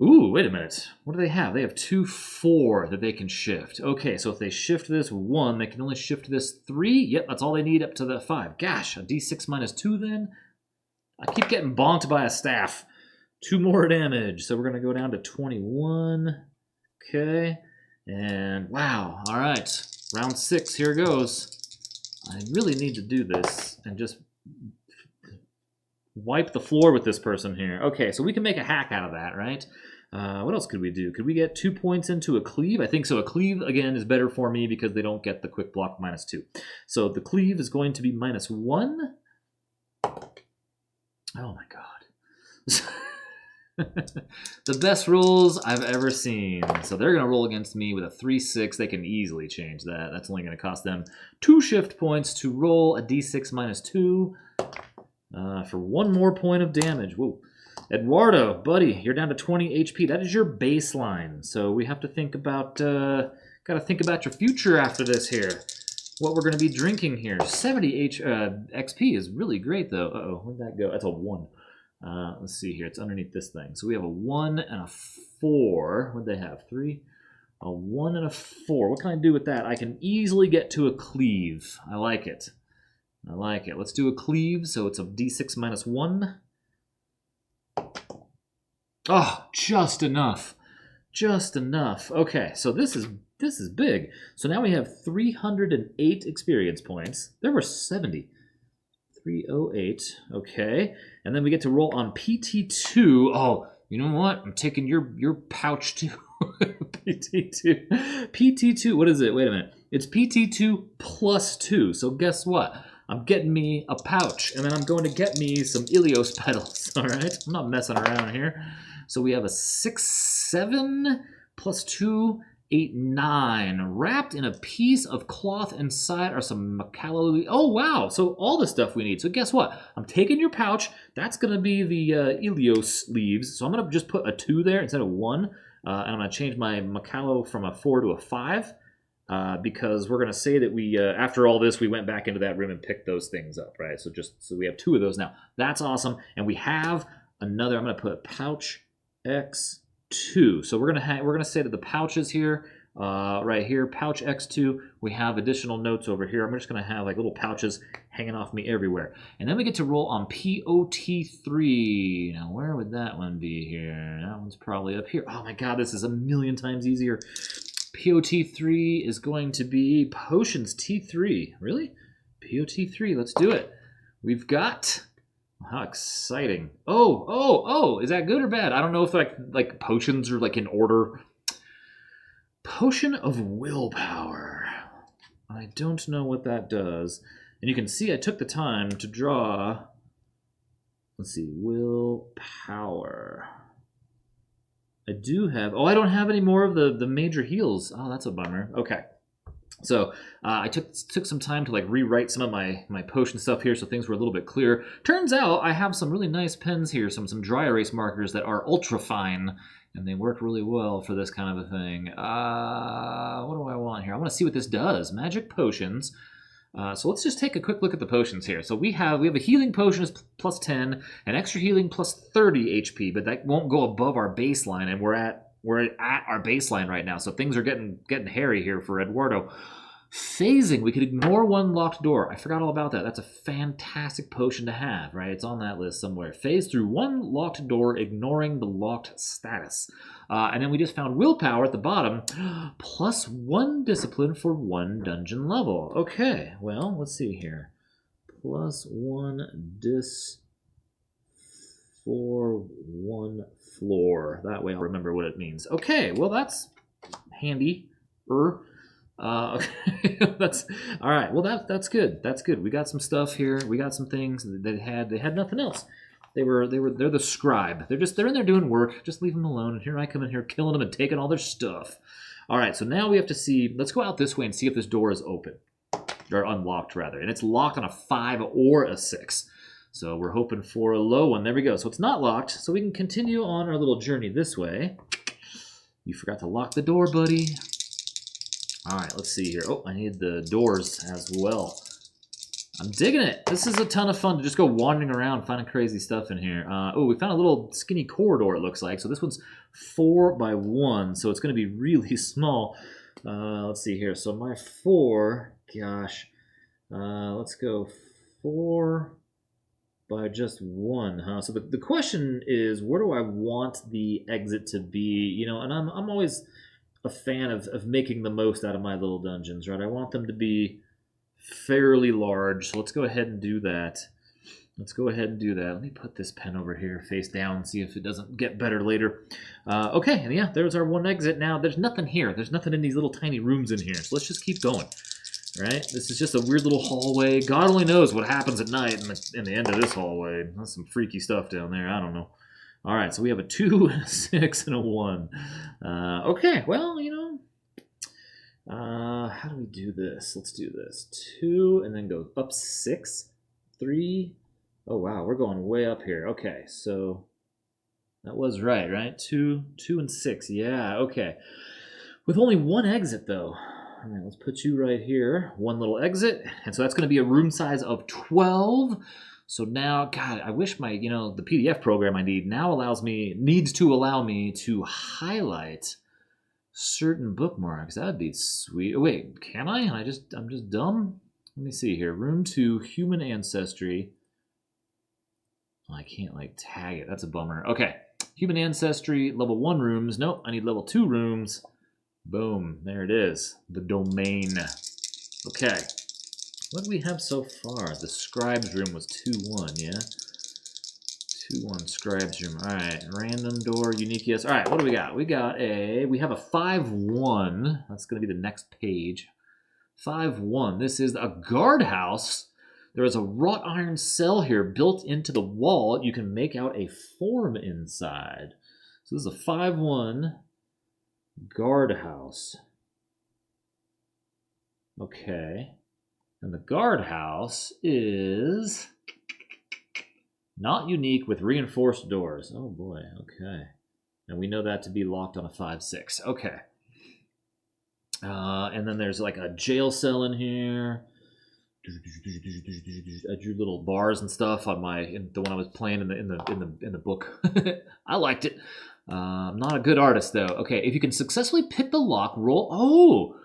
Ooh, wait a minute. What do they have? They have 2-4 that they can shift. Okay, so if they shift this 1, they can only shift this 3. Yep, that's all they need up to the 5. Gosh, a d6 -2 then? I keep getting bonked by a staff. 2 more damage. So we're going to go down to 21. Okay. And wow. All right. Round 6. Here goes. I really need to do this and just wipe the floor with this person here. Okay, so we can make a hack out of that, right? What else could we do? Could we get 2 points into a cleave? I think so. A cleave, again, is better for me because they don't get the quick block -2. So the cleave is going to be -1. Oh my god. The best rolls I've ever seen. So they're going to roll against me with a 3-6. They can easily change that. That's only going to cost them 2 shift points to roll a d6 -2 for 1 more point of damage. Whoa. Eduardo, buddy, you're down to 20 HP. That is your baseline. So we have to think about, got to think about your future after this here. What we're going to be drinking here. 70 XP is really great, though. Uh-oh, where'd that go? That's a 1. Let's see here. It's underneath this thing. So we have a 1 and a 4. What'd they have? 3? A 1 and a 4. What can I do with that? I can easily get to a cleave. I like it. I like it. Let's do a cleave. So it's a d6 -1. Oh, just enough. Just enough. Okay, so this is big. So now we have 308 experience points. There were 70. 308. Okay. And then we get to roll on PT2. Oh, you know what? I'm taking your pouch too. PT2. PT2. What is it? Wait a minute. It's PT2 +2. So guess what? I'm getting me a pouch. And then I'm going to get me some Ilios petals. All right? I'm not messing around here. So we have a 6-7 +2, 8-9. Wrapped in a piece of cloth inside are some macalo. Oh, wow. So all the stuff we need. So guess what? I'm taking your pouch. That's going to be the Ilios leaves. So I'm going to just put a 2 there instead of 1. And I'm going to change my macalo from a 4 to a 5. Because we're going to say that we, after all this, we went back into that room and picked those things up, right? So we have 2 of those now. That's awesome. And we have another, I'm going to put pouch X 2. So we're gonna say that the pouches here, right here, pouch X2, we have additional notes over here. I'm just gonna have like little pouches hanging off me everywhere. And then we get to roll on POT3. Now where would that one be here? That one's probably up here. Oh my god, this is a million times easier. POT3 is going to be potions T3. Really? POT3, let's do it. We've got... How exciting. Oh, is that good or bad? I don't know if like potions are like in order. Potion of willpower. I don't know what that does. And you can see I took the time to draw, let's see, willpower. I do have, I don't have any more of the major heals. Oh, that's a bummer. Okay. So I took some time to like rewrite some of my potion stuff here so things were a little bit clearer. Turns out I have some really nice pens here, some dry erase markers that are ultra fine, and they work really well for this kind of a thing. What do I want here? I want to see what this does. Magic potions. So let's just take a quick look at the potions here. So we have a healing potion is plus 10, an extra healing plus 30 HP, but that won't go above our baseline, and we're at our baseline right now, so things are getting hairy here for Eduardo. Phasing, we could ignore one locked door. I forgot all about that. That's a fantastic potion to have, right? It's on that list somewhere. Phase through one locked door, ignoring the locked status. And then we just found willpower at the bottom, plus 1 discipline for 1 dungeon level. Okay, well, let's see here. Plus 1 dis for 1 floor. That way I'll remember what it means. Okay, well that's handy. Okay, that's all right. Well, that's good. That's good. We got some stuff here. We got some things. They had nothing else. They're the scribe. They're in there doing work. Just leave them alone. And here I come in here killing them and taking all their stuff. All right. So now we have to see. Let's go out this way and see if this door is open or unlocked rather. And it's locked on a 5 or a 6. So we're hoping for a low one. There we go. So it's not locked. So we can continue on our little journey this way. You forgot to lock the door, buddy. All right, let's see here. Oh, I need the doors as well. I'm digging it. This is a ton of fun to just go wandering around, finding crazy stuff in here. We found a little skinny corridor, it looks like. So this one's 4 by 1, so it's going to be really small. Let's see here. So my 4, gosh. Let's go 4 by just 1, huh? So the question is, where do I want the exit to be? You know, and I'm always a fan of making the most out of my little dungeons, right? I want them to be fairly large, so let's go ahead and do that. Let me put this pen over here face down, see if it doesn't get better later. Okay, and yeah, there's our 1 exit. Now, there's nothing here. There's nothing in these little tiny rooms in here, so let's just keep going. Right? This is just a weird little hallway. God only knows what happens at night in the end of this hallway. That's some freaky stuff down there. I don't know. All right, so we have a 2, a 6, and a 1. Okay, well, you know, how do we do this? Let's do this. 2, and then go up 6, 3. Oh, wow, we're going way up here. Okay, so that was right? 2, 2, and 6. Yeah, okay. With only 1 exit, though. All right, let's put you right here. 1 little exit, and so that's going to be a room size of 12. So now, God, I wish the PDF program I need now needs to allow me to highlight certain bookmarks. That'd be sweet. Oh, wait, can I? I'm just dumb. Let me see here. Room 2, human ancestry. I can't tag it. That's a bummer. Okay, human ancestry, level 1 rooms. Nope, I need level 2 rooms. Boom, there it is. The domain. Okay. What do we have so far? The scribe's room was 2-1, yeah? 2-1 scribe's room. All right, random door, unique, yes. All right, what do we got? We have a 5-1. That's going to be the next page. 5-1. This is a guardhouse. There is a wrought iron cell here built into the wall. You can make out a form inside. So this is a 5-1 guardhouse. Okay. And the guardhouse is not unique with reinforced doors. Oh boy, okay. And we know that to be locked on a 5-6. Okay. And then there's like a jail cell in here. I drew little bars and stuff on the one I was playing in the book. I liked it. I'm not a good artist, though. Okay, if you can successfully pick the lock, roll... Oh!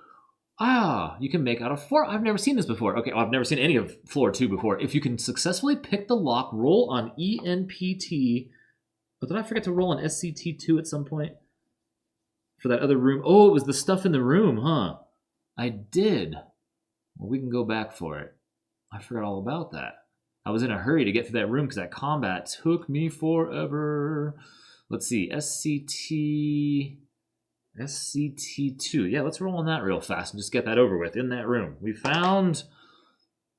You can make out of 4. I've never seen this before. Okay, I've never seen any of floor 2 before. If you can successfully pick the lock, roll on ENPT. But did I forget to roll on SCT2 at some point? For that other room. Oh, it was the stuff in the room, huh? I did. Well, we can go back for it. I forgot all about that. I was in a hurry to get through that room because that combat took me forever. Let's see, SCT2. Yeah, let's roll on that real fast and just get that over with in that room. We found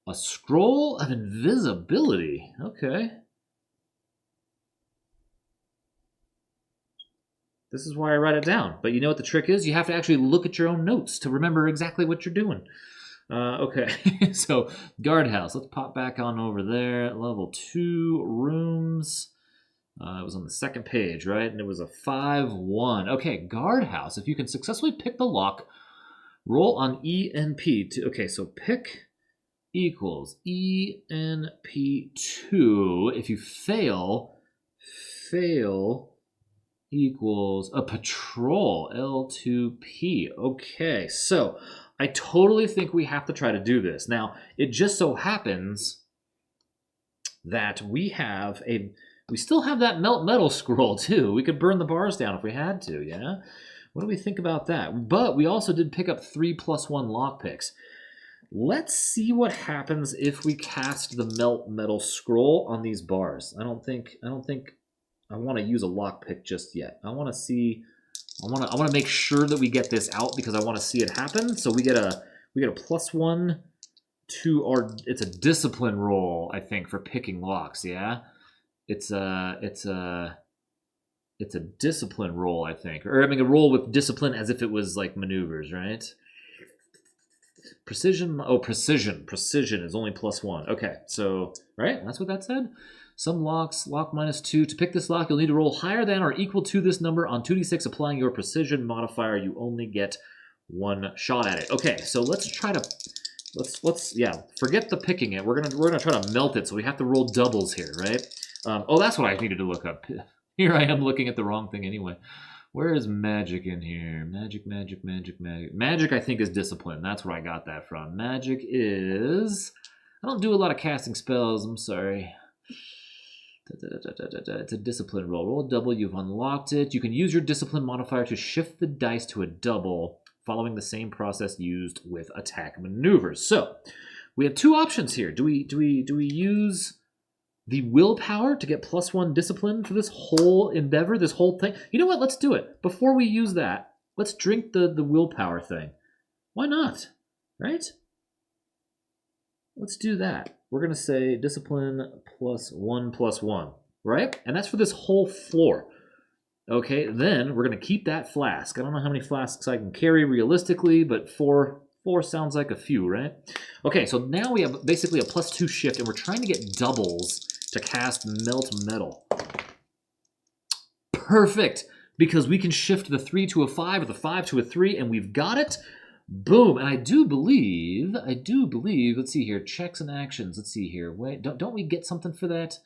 a scroll of invisibility. Okay. This is why I write it down. But you know what the trick is? You have to actually look at your own notes to remember exactly what you're doing. Okay, so guardhouse. Let's pop back on over there. Level 2 rooms. It was on the second page, right? And it was a 5-1. Okay, guardhouse. If you can successfully pick the lock, roll on ENP. Okay, so pick equals ENP2. If you fail equals a patrol, L2P. Okay, so I totally think we have to try to do this. Now, it just so happens that we still have that melt metal scroll too. We could burn the bars down if we had to, yeah? What do we think about that? But we also did pick up 3+1 lockpicks. Let's see what happens if we cast the melt metal scroll on these bars. I don't think I want to use a lockpick just yet. I want to make sure that we get this out because I want to see it happen. So we get a +1 to our. It's a discipline roll, I think, for picking locks. Yeah, it's a discipline roll, I think, or I mean a roll with discipline as if it was like maneuvers, right? Precision. Oh, precision. Precision is only +1. Okay, so right, that's what that said. Some locks, lock -2. To pick this lock, you'll need to roll higher than or equal to this number on 2d6. Applying your precision modifier, you only get 1 shot at it. Okay, so let's try to forget the picking it. We're gonna try to melt it. So we have to roll doubles here, right? Oh, that's what I needed to look up. Here I am looking at the wrong thing anyway. Where is magic in here? Magic. Magic, I think, is discipline. That's where I got that from. Magic is... I don't do a lot of casting spells. I'm sorry. It's a discipline roll. Roll a double. You've unlocked it. You can use your discipline modifier to shift the dice to a double, following the same process used with attack maneuvers. So we have 2 options here. Do we use the willpower to get +1 discipline for this whole endeavor, this whole thing? You know what? Let's do it. Before we use that, let's drink the willpower thing. Why not? Right? Let's do that. We're going to say discipline +1, right? And that's for this whole floor. Okay, then we're going to keep that flask. I don't know how many flasks I can carry realistically, but 4 sounds like a few, right? Okay, so now we have basically a +2 shift, and we're trying to get doubles to cast Melt Metal. Perfect, because we can shift the 3 to a 5 or the 5 to a 3, and we've got it. Boom, and I do believe, let's see here, checks and actions, let's see here. Wait, don't we get something for that?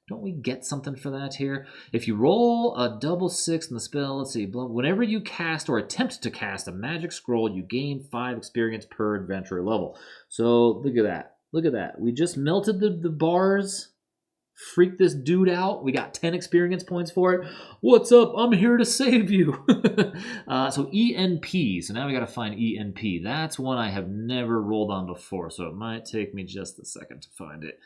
Don't we get something for that here? If you roll a double 6 in the spell, let's see, whenever you cast or attempt to cast a magic scroll, you gain 5 experience per adventure level. So look at that. Look at that. We just melted the bars, freaked this dude out. We got 10 experience points for it. What's up? I'm here to save you. So ENP. So now we got to find ENP. That's one I have never rolled on before, so it might take me just a second to find it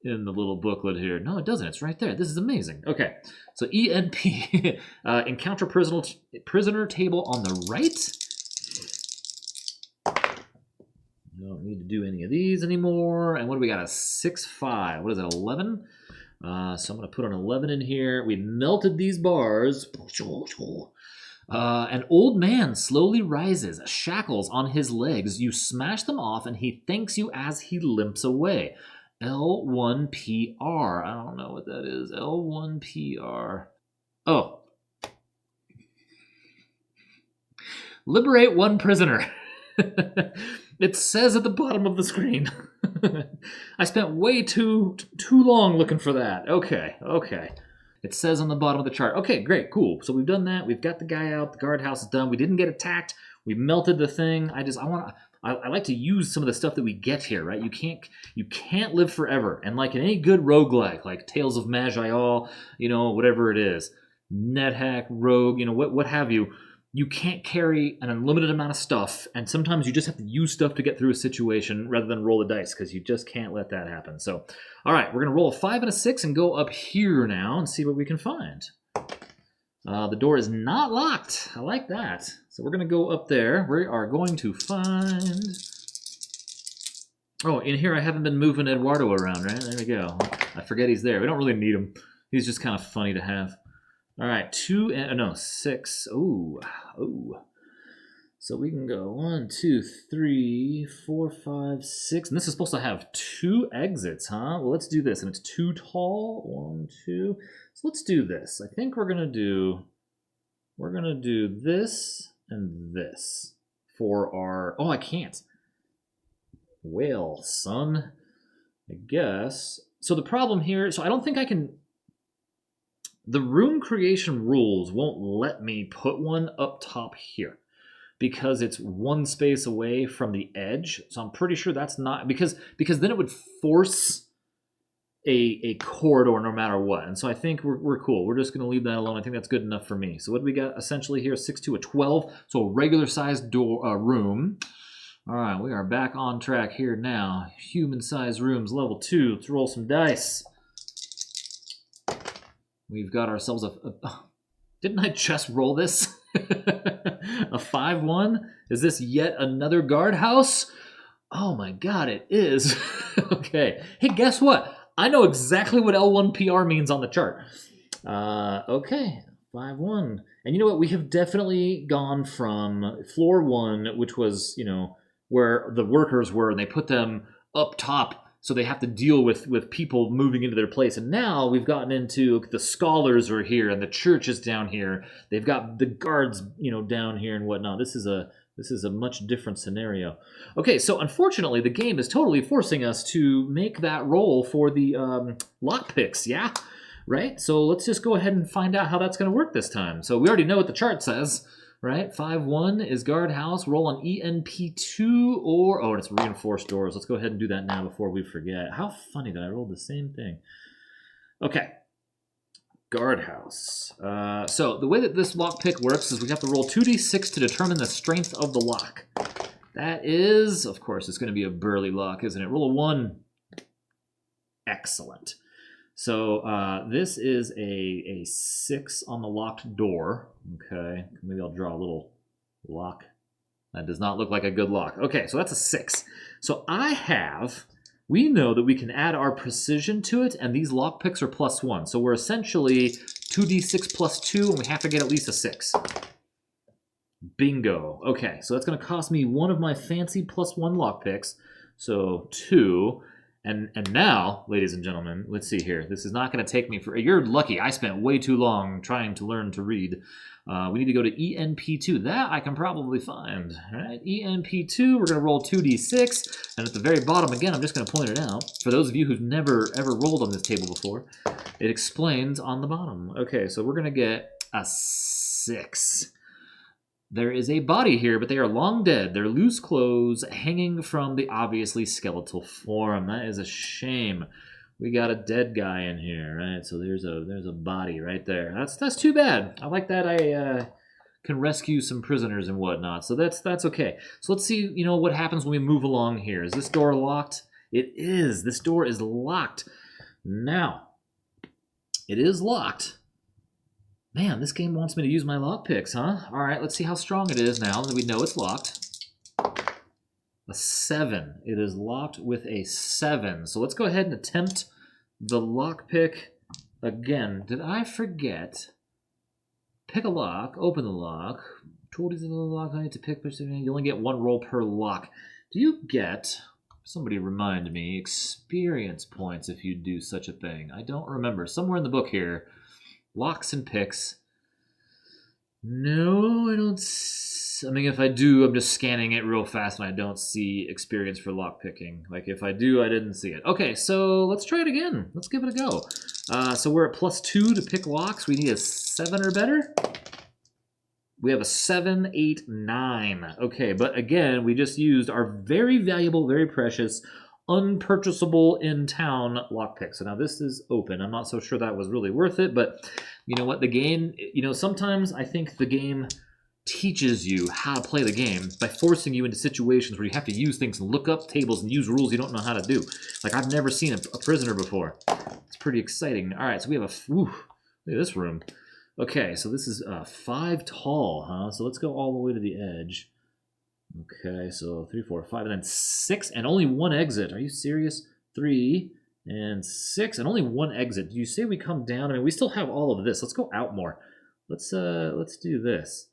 in the little booklet here. No, it doesn't. It's right there. This is amazing. Okay, so ENP. Encounter prisoner table on the right. Don't need to do any of these anymore. And what do we got? A 6-5. What is it, 11? So I'm going to put an 11 in here. We melted these bars. An old man slowly rises, shackles on his legs. You smash them off, and he thanks you as he limps away. L1PR. I don't know what that is. L1PR. Oh. Liberate 1 prisoner. It says at the bottom of the screen. I spent way too long looking for that. Okay. It says on the bottom of the chart. Okay, great, cool. So we've done that. We've got the guy out. The guardhouse is done. We didn't get attacked. We melted the thing. I like to use some of the stuff that we get here, right? You can't live forever. And like in any good roguelike, like Tales of Magi-All, whatever it is, NetHack, Rogue, what have you, you can't carry an unlimited amount of stuff, and sometimes you just have to use stuff to get through a situation rather than roll the dice, because you just can't let that happen. So, all right, we're going to roll a 5 and a 6 and go up here now and see what we can find. The door is not locked. I like that. So we're going to go up there. We are going to find... Oh, in here I haven't been moving Eduardo around, right? There we go. I forget he's there. We don't really need him. He's just kind of funny to have. All right, 6. Ooh. So we can go 1, 2, 3, 4, 5, 6. And this is supposed to have 2 exits, huh? Well, let's do this. And it's 2 tall. 1, 2. So let's do this. I think we're gonna do this and this for our... Oh, I can't. Well, son, I guess. So the problem here, so I don't think I can... The room creation rules won't let me put one up top here because it's 1 space away from the edge. So I'm pretty sure that's not... Because then it would force a corridor no matter what. And so I think we're cool. We're just going to leave that alone. I think that's good enough for me. So what do we got essentially here? 6 to a 12. So a regular sized door room. All right, we are back on track here now. Human-sized rooms, level 2. Let's roll some dice. We've got ourselves a didn't I just roll this? A 5-1? Is this yet another guardhouse? Oh my god, it is. Okay. Hey, guess what? I know exactly what L1PR means on the chart. Okay, 5-1. And you know what? We have definitely gone from floor 1, which was, where the workers were, and they put them up top, so they have to deal with people moving into their place. And now we've gotten into the scholars are here, and the church is down here. They've got the guards, down here and whatnot. This is a much different scenario. Okay, so unfortunately, the game is totally forcing us to make that roll for the lockpicks, yeah? Right? So let's just go ahead and find out how that's going to work this time. So we already know what the chart says. Right, 5-1 is guardhouse. Roll on ENP2 or... Oh, it's reinforced doors. Let's go ahead and do that now before we forget. How funny that I rolled the same thing. Okay, guardhouse. So the way that this lockpick works is we have to roll 2d6 to determine the strength of the lock. That is, of course, it's going to be a burly lock, isn't it? Roll a 1. Excellent. So this is a 6 on the locked door. Okay, maybe I'll draw a little lock. That does not look like a good lock. Okay, so that's a 6. So we know that we can add our precision to it, and these lock picks are +1. So we're essentially 2d6 plus 2, and we have to get at least a 6. Bingo. Okay, so that's going to cost me one of my fancy +1 lock picks. So 2. And now, ladies and gentlemen, let's see here. This is not going to take me for... You're lucky. I spent way too long trying to learn to read. We need to go to ENP2. That I can probably find. All right, ENP2, we're going to roll 2d6. And at the very bottom, again, I'm just going to point it out. For those of you who've never, ever rolled on this table before, it explains on the bottom. Okay, so we're going to get a 6. There is a body here, but they are long dead. They're loose clothes hanging from the obviously skeletal form. That is a shame. We got a dead guy in here, right? So there's a body right there. That's too bad. I like that I can rescue some prisoners and whatnot. So that's okay. So let's see, what happens when we move along here. Is this door locked? It is. This door is locked. Now, it is locked. Man, this game wants me to use my lockpicks, huh? All right, let's see how strong it is now that we know it's locked. A 7. It is locked with a 7. So let's go ahead and attempt the lockpick again. Did I forget? Pick a lock, open the lock. Told you the lock I need to pick. You only get 1 roll per lock. Do you get... Somebody remind me. Experience points if you do such a thing. I don't remember. Somewhere in the book here... Locks and picks. No, I don't. I mean, if I do, I'm just scanning it real fast and I don't see experience for lock picking. Like, if I do, I didn't see it. Okay, so let's try it again. Let's give it a go. So we're at +2 to pick locks. We need a 7 or better. We have a 7, 8, 9. Okay, but again, we just used our very valuable, very precious, unpurchasable in town lockpick. So now this is open. I'm not so sure that was really worth it, but you know what? The game, sometimes I think the game teaches you how to play the game by forcing you into situations where you have to use things and look up tables and use rules you don't know how to do. Like I've never seen a prisoner before. It's pretty exciting. All right, so we have look at this room. Okay, so this is 5 tall, huh? So let's go all the way to the edge. Okay, so 3, 4, 5, and then 6, and only 1 exit. Are you serious? 3 and 6, and only 1 exit. Do you say we come down? I mean, we still have all of this. Let's go out more. Let's do this.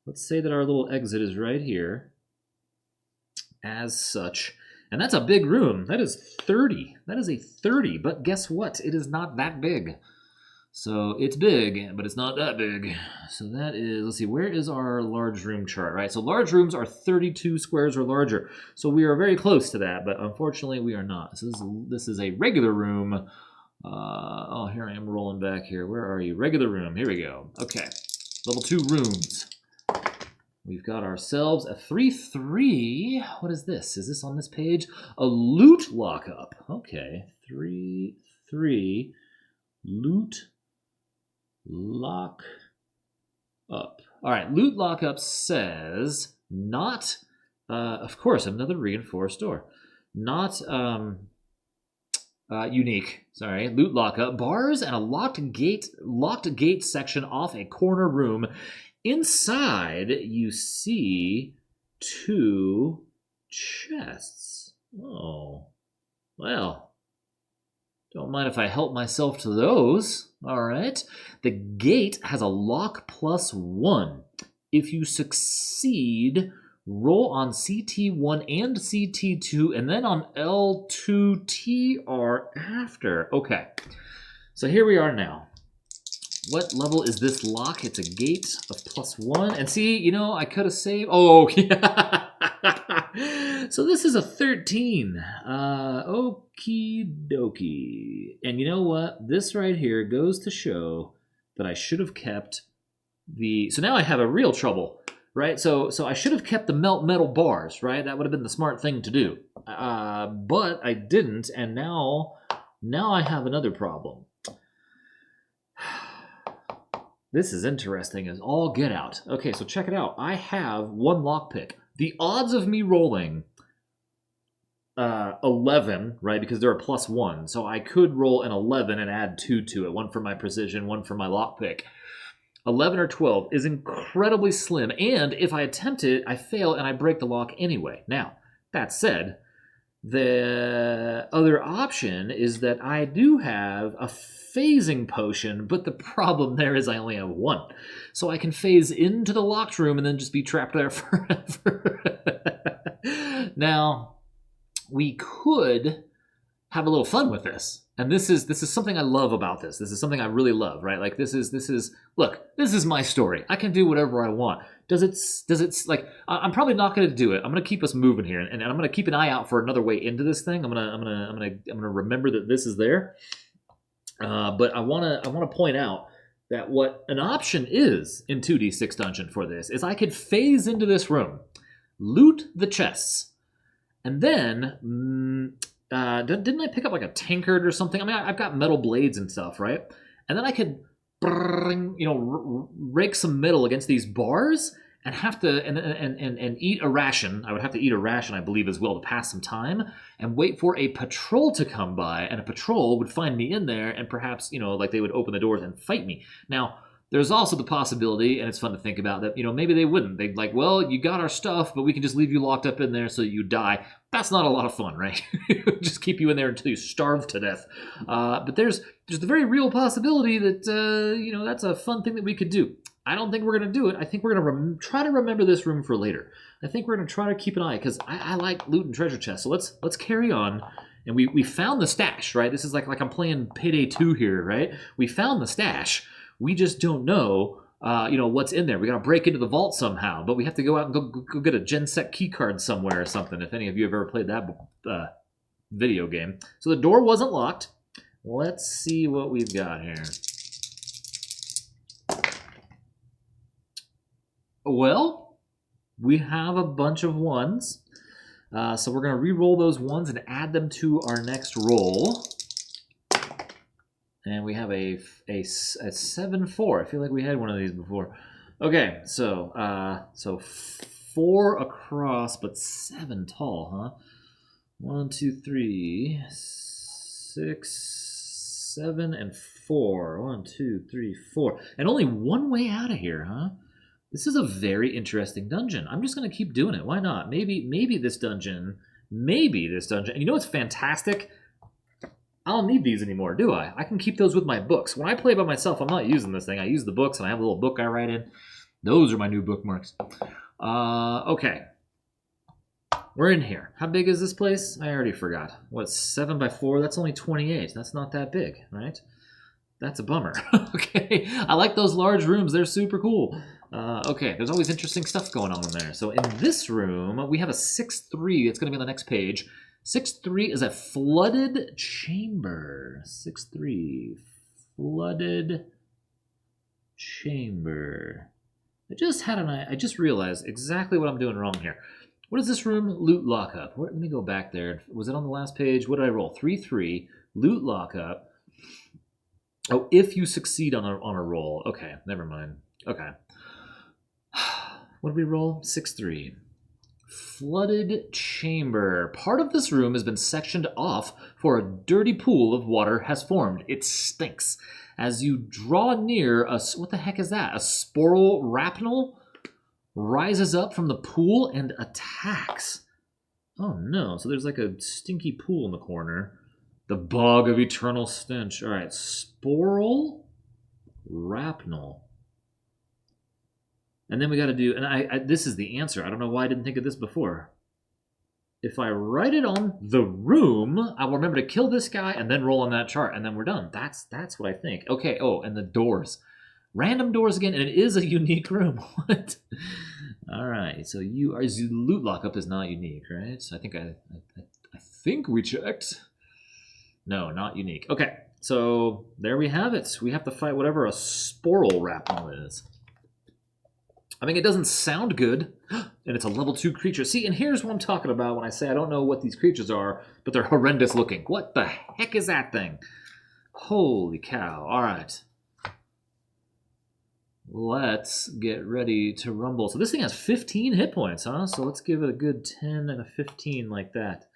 Let's say that our little exit is right here, as such. And that's a big room. That is 30. That is a 30. But guess what? It is not that big. So it's big, but it's not that big. So that is, let's see, where is our large room chart, right? So large rooms are 32 squares or larger. So we are very close to that, but unfortunately we are not. So this is a regular room. Oh, here I am rolling back here. Where are you? Regular room. Here we go. Okay. Level 2 rooms. We've got ourselves a 3-3. What is this? Is this on this page? A loot lockup. Okay. 3-3. Loot lock up. All right. Loot lockup says not, of course, another reinforced door. Not unique. Sorry. Loot lockup. Bars and a locked gate section off a corner room. Inside, you see 2 chests. Oh, well, don't mind if I help myself to those. All right. The gate has a lock +1. If you succeed, roll on CT1 and CT2, and then on L2TR after. Okay, so here we are now. What level is this lock? It's a gate of +1. And see, I could have saved. Oh, yeah. So this is a 13. Okie dokie. And you know what? This right here goes to show that I should have kept the... So now I have a real trouble, right? So I should have kept the melt metal bars, right? That would have been the smart thing to do. But I didn't, and now I have another problem. This is interesting as all get out. Okay, so check it out. I have 1 lockpick. The odds of me rolling 11, right, because they're a +1. So I could roll an 11 and add 2 to it. 1 for my precision, 1 for my lockpick. 11 or 12 is incredibly slim. And if I attempt it, I fail and I break the lock anyway. Now, that said, the other option is that I do have a phasing potion, but the problem there is I only have 1. So I can phase into the locked room and then just be trapped there forever. Now, we could have a little fun with this. And this is something I love about this. This is something I really love, right? Like this is look, this is my story. I can do whatever I want. Does it like I'm probably not going to do it. I'm going to keep us moving here, and I'm going to keep an eye out for another way into this thing. I'm going to remember that this is there. But I want to point out that what an option is in 2D6 Dungeon for this is I could phase into this room, loot the chests, and then didn't I pick up like a tankard or something? I mean, I've got metal blades and stuff, right? And then I could rake some metal against these bars and have to and eat a ration. I would have to eat a ration, I believe, as well to pass some time and wait for a patrol to come by, and a patrol would find me in there and perhaps, like they would open the doors and fight me. Now, there's also the possibility, and it's fun to think about, that, maybe they wouldn't. They'd like, well, you got our stuff, but we can just leave you locked up in there so that you die. That's not a lot of fun, right? Just keep you in there until you starve to death. But there's the very real possibility that, that's a fun thing that we could do. I don't think we're going to do it. I think we're going to try to remember this room for later. I think we're going to try to keep an eye, because I like loot and treasure chests. So let's carry on. And we found the stash, right? This is like I'm playing Payday 2 here, right? We found the stash. We just don't know, what's in there. We got to break into the vault somehow, but we have to go out and go get a GenSec key card somewhere or something, if any of you have ever played that video game. So the door wasn't locked. Let's see what we've got here. Well, we have a bunch of ones. So we're going to re-roll those ones and add them to our next roll. And we have a 7-4. I feel like we had one of these before. Okay, so 4 across, but 7 tall, huh? 1, 2, 3, 6, 7, and 4. 1, 2, 3, 4. And only one way out of here, huh? This is a very interesting dungeon. I'm just going to keep doing it. Why not? Maybe this dungeon. Maybe this dungeon. And you know what's fantastic? I don't need these anymore, do I? I can keep those with my books. When I play by myself, I'm not using this thing. I use the books, and I have a little book I write in. Those are my new bookmarks. Okay. We're in here. How big is this place? I already forgot. What, 7 by 4? That's only 28. That's not that big, right? That's a bummer. Okay. I like those large rooms. They're super cool. Okay, there's always interesting stuff going on in there. So in this room, we have a 6-3. It's going to be on the next page. 6-3 is a flooded chamber. 6-3, flooded chamber. I just realized exactly what I'm doing wrong here. What is this room? Loot lockup. Let me go back there. Was it on the last page? What did I roll? 3-3, loot lockup. Oh, if you succeed on a roll. Okay, never mind. Okay. What did we roll? 6-3. Flooded chamber. Part of this room has been sectioned off for a dirty pool of water has formed. It stinks. As you draw near, what the heck is that? A sporal rapnel rises up from the pool and attacks. Oh no, so there's like a stinky pool in the corner. The bog of eternal stench. All right, sporal rapnel. And then we got to do, and this is the answer. I don't know why I didn't think of this before. If I write it on the room, I will remember to kill this guy and then roll on that chart, and then we're done. That's what I think. Okay, oh, and the doors. Random doors again, and it is a unique room. What? All right, so loot lockup is not unique, right? So I think we checked. No, not unique. Okay, so there we have it. We have to fight whatever a sporal rapnel is. I mean, it doesn't sound good, and it's a level 2 creature. See, and here's what I'm talking about when I say I don't know what these creatures are, but they're horrendous looking. What the heck is that thing? Holy cow. All right. Let's get ready to rumble. So this thing has 15 hit points, huh? So let's give it a good 10 and a 15 like that.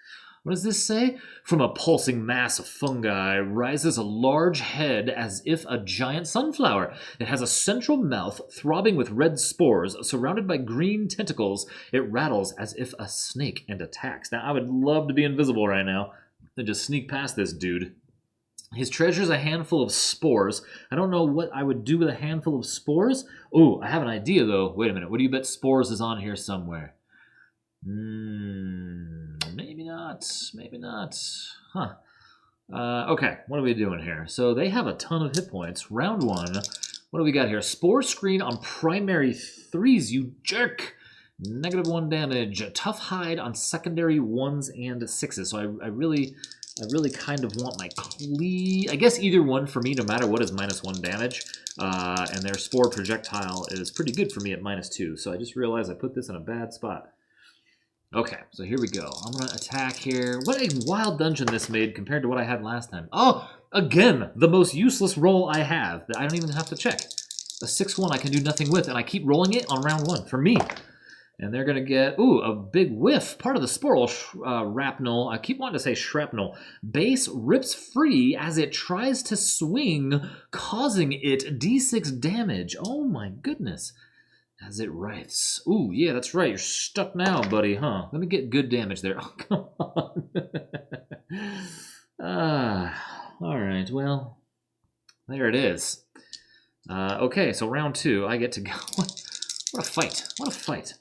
What does this say? From a pulsing mass of fungi rises a large head as if a giant sunflower. It has a central mouth throbbing with red spores. Surrounded by green tentacles, it rattles as if a snake and attacks. Now, I would love to be invisible right now and just sneak past this dude. His treasure is a handful of spores. I don't know what I would do with a handful of spores. Oh, I have an idea, though. Wait a minute. What do you bet spores is on here somewhere? Maybe not. Maybe not. Huh. Okay, what are we doing here? So they have a ton of hit points. Round 1. What do we got here? Spore screen on primary 3s, you jerk! -1 damage. Tough hide on secondary 1s and 6s. So I really kind of want my I guess either one for me, no matter what, is -1 damage. And their spore projectile is pretty good for me at -2. So I just realized I put this in a bad spot. Okay, so here we go. I'm going to attack here. What a wild dungeon this made compared to what I had last time. Oh, again, the most useless roll I have that I don't even have to check. A 6-1 I can do nothing with, and I keep rolling it on round 1 for me. And they're going to get, ooh, a big whiff. Part of the sporal rapnel. I keep wanting to say shrapnel. Base rips free as it tries to swing, causing it D6 damage. Oh my goodness. As it writhes. Ooh, yeah, that's right. You're stuck now, buddy, huh? Let me get good damage there. Oh, come on. All right, well, there it is. Okay, so round 2, I get to go. What a fight. What a fight.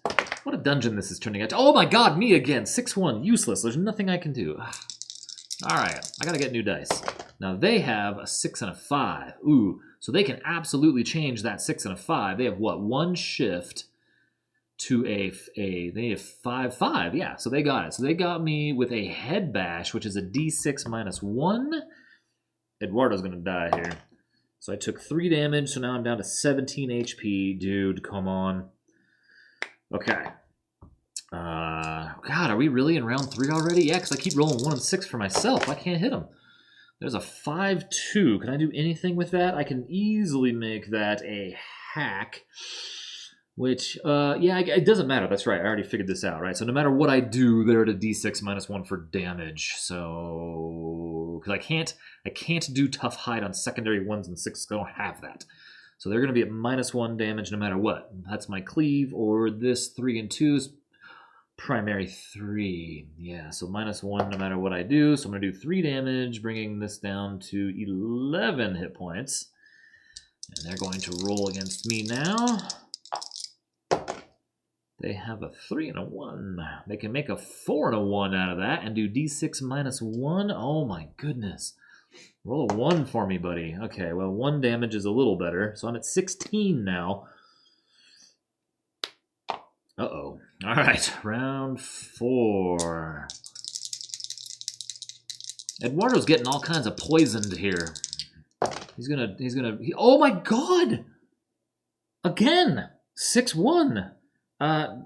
What a dungeon this is turning out. Oh my god, me again. 6-1, useless. There's nothing I can do. All right, I gotta get new dice. Now they have a 6 and a 5. Ooh, so they can absolutely change that 6 and a 5. They have what? 1 shift to they have 5-5. Yeah, so they got it. So they got me with a head bash, which is a D6 -1. Eduardo's going to die here. So I took 3 damage, so now I'm down to 17 HP. Dude, come on. Okay. God, are we really in round 3 already? Yeah, because I keep rolling 1 and 6 for myself. I can't hit him. There's a 5-2. Can I do anything with that? I can easily make that a hack. Which, yeah, it doesn't matter. That's right. I already figured this out, right? So no matter what I do, they're at a d6 minus 1 for damage. So, because I can't do tough hide on secondary 1s and 6s. I don't have that. So they're going to be at minus 1 damage no matter what. That's my cleave, or this 3 and 2s. Primary 3. Yeah, so minus 1 no matter what I do. So I'm going to do 3 damage, bringing this down to 11 hit points. And they're going to roll against me now. They have a 3 and a 1. They can make a 4 and a 1 out of that and do d6 minus 1. Oh my goodness. Roll a 1 for me, buddy. Okay, well, 1 damage is a little better. So I'm at 16 now. Uh-oh. All right, round 4. Eduardo's getting all kinds of poisoned here. Oh my god! Again! 6-1.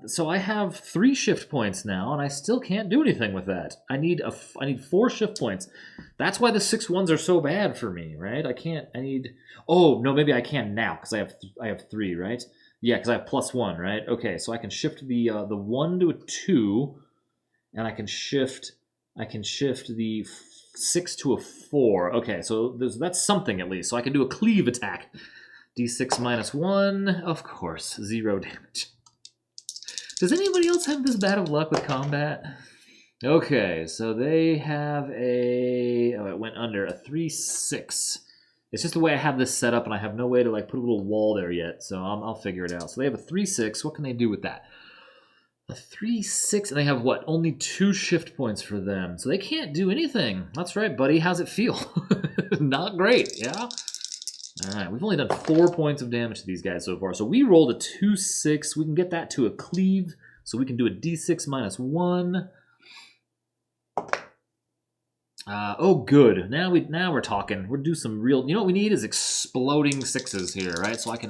So I have 3 shift points now, and I still can't do anything with that. I need 4 shift points. That's why the 6-1s are so bad for me, right? Oh, no, maybe I can now, because I have 3, right? Yeah, because I have +1, right? Okay, so I can shift the 1 to a 2, and I can shift the 6 to a 4. Okay, so that's something at least. So I can do a cleave attack. d6 minus 1, of course, 0 damage. Does anybody else have this bad of luck with combat? Okay, so they have it went under, a 3-6. It's just the way I have this set up, and I have no way to put a little wall there yet, so I'll figure it out. So they have a 3-6. What can they do with that? A 3-6, and they have what? Only 2 shift points for them, so they can't do anything. That's right, buddy. How's it feel? Not great, yeah? All right, we've only done 4 points of damage to these guys so far. So we rolled a 2-6. We can get that to a cleave, so we can do a d6 minus 1. Oh, good. Now we're talking. We'll do some real. You know what we need is exploding 6s here, right? So I can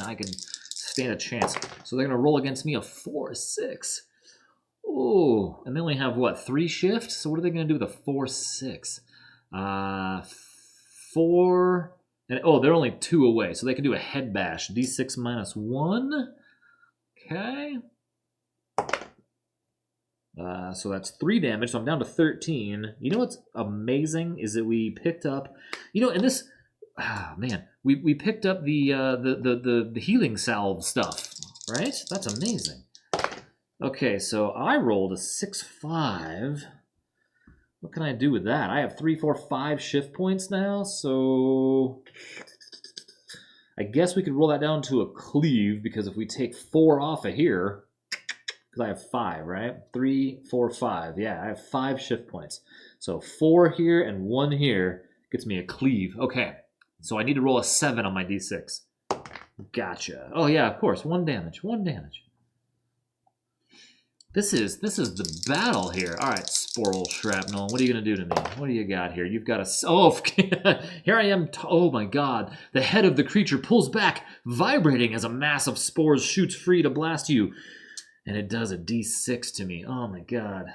stand a chance. So they're gonna roll against me a 4-6. Oh, and they only have what, 3 shifts? So what are they gonna do with a 4-6? 4. And they're only 2 away, so they can do a head bash. d6 minus 1. Okay. So that's 3 damage, so I'm down to 13. You know what's amazing is that we picked up, and this, man, we picked up the healing salve stuff, right? That's amazing. Okay, so I rolled a 6-5. What can I do with that? I have 3, 4, 5 shift points now, so I guess we could roll that down to a cleave, because if we take 4 off of here, because I have 5, right? 3, 4, 5. Yeah, I have 5 shift points. So 4 here and 1 here gets me a cleave. Okay, so I need to roll a 7 on my d6. Gotcha. Oh yeah, of course, 1 damage. 1 damage. This is the battle here. All right, Sporl Shrapnel. What are you gonna do to me? What do you got here? You've got here I am. Oh my god. The head of the creature pulls back, vibrating as a mass of spores shoots free to blast you. And it does a d6 to me. Oh my god.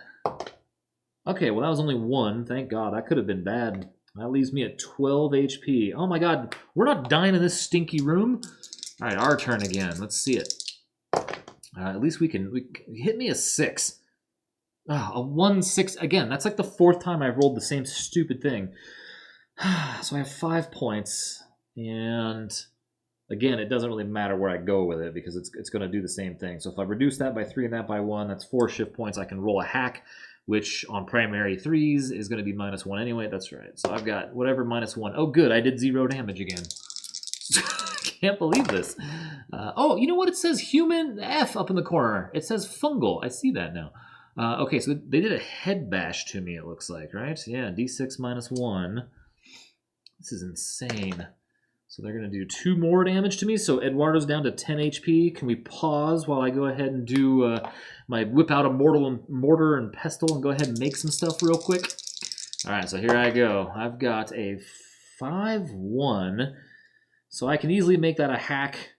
Okay, well that was only 1. Thank god. That could have been bad. That leaves me at 12 HP. Oh my god. We're not dying in this stinky room. All right, our turn again. Let's see it. At least we hit me a 6. Oh, a 1-6. Again, that's like the 4th time I've rolled the same stupid thing. So I have 5 points. And again, it doesn't really matter where I go with it, because it's going to do the same thing. So if I reduce that by 3 and that by 1, that's 4 shift points. I can roll a hack, which on primary 3s is going to be minus 1 anyway. That's right. So I've got whatever minus 1. Oh, good. I did 0 damage again. Can't believe this. Oh, you know what? It says human F up in the corner. It says fungal. I see that now. Okay, so they did a head bash to me, it looks like, right? Yeah, d6 minus 1. This is insane. So they're going to do 2 more damage to me. So Eduardo's down to 10 HP. Can we pause while I go ahead and do my whip out a mortar and pestle and go ahead and make some stuff real quick? All right, so here I go. I've got a 5-1. So I can easily make that a hack.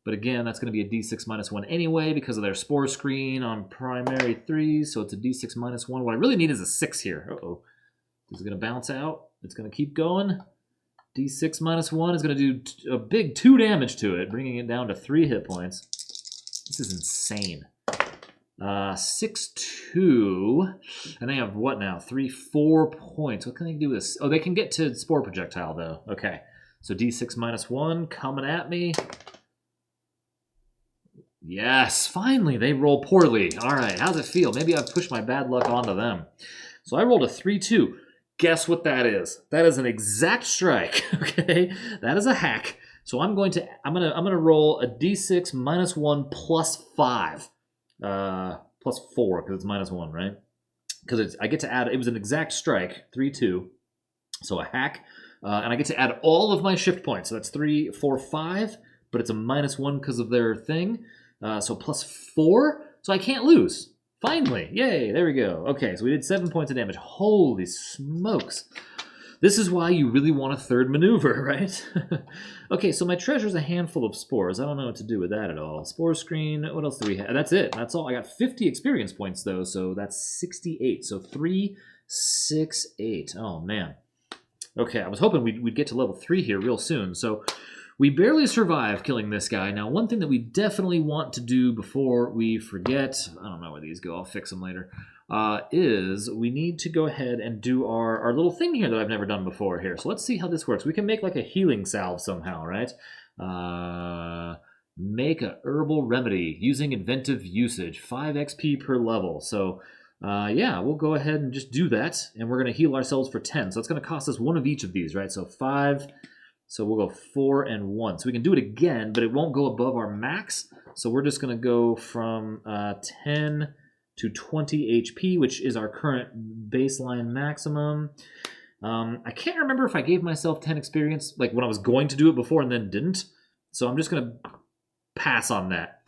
But again, that's going to be a d6 minus 1 anyway because of their spore screen on primary 3. So it's a d6 minus 1. What I really need is a 6 here. Uh-oh. Is it going to bounce out? It's going to keep going. d6 minus 1 is going to do a big 2 damage to it, bringing it down to 3 hit points. This is insane. 6-2. And they have what now? 4 points. What can they do with this? Oh, they can get to spore projectile, though. Okay. So d6 minus 1 coming at me. Yes, finally, they roll poorly. All right, how's it feel? Maybe I've pushed my bad luck onto them. So I rolled a 3-2. Guess what that is? That is an exact strike. Okay, that is a hack. So I'm gonna roll a d6 minus 1 plus 5, plus 4 because it's minus 1, right? Because I get to add. It was an exact strike, 3-2. So a hack, and I get to add all of my shift points. So that's 3, 4, 5. But it's a minus 1 because of their thing. So plus 4, so I can't lose. Finally, yay, there we go. Okay, so we did 7 points of damage. Holy smokes. This is why you really want a third maneuver, right? Okay, so my treasure's a handful of spores. I don't know what to do with that at all. Spore screen, what else do we have? That's it, that's all. I got 50 experience points though, so that's 68. So 3, 6, 8. Oh man. Okay, I was hoping we'd get to level 3 here real soon. So we barely survived killing this guy. Now, one thing that we definitely want to do before we forget, I don't know where these go, I'll fix them later, is we need to go ahead and do our little thing here that I've never done before here. So let's see how this works. We can make like a healing salve somehow, right? Make a herbal remedy using inventive usage, 5 XP per level. So yeah, we'll go ahead and just do that, and we're going to heal ourselves for 10. So it's going to cost us one of each of these, right? So 5... So we'll go 4 and 1. So we can do it again, but it won't go above our max. So we're just going to go from 10 to 20 HP, which is our current baseline maximum. I can't remember if I gave myself 10 experience, like when I was going to do it before and then didn't. So I'm just going to pass on that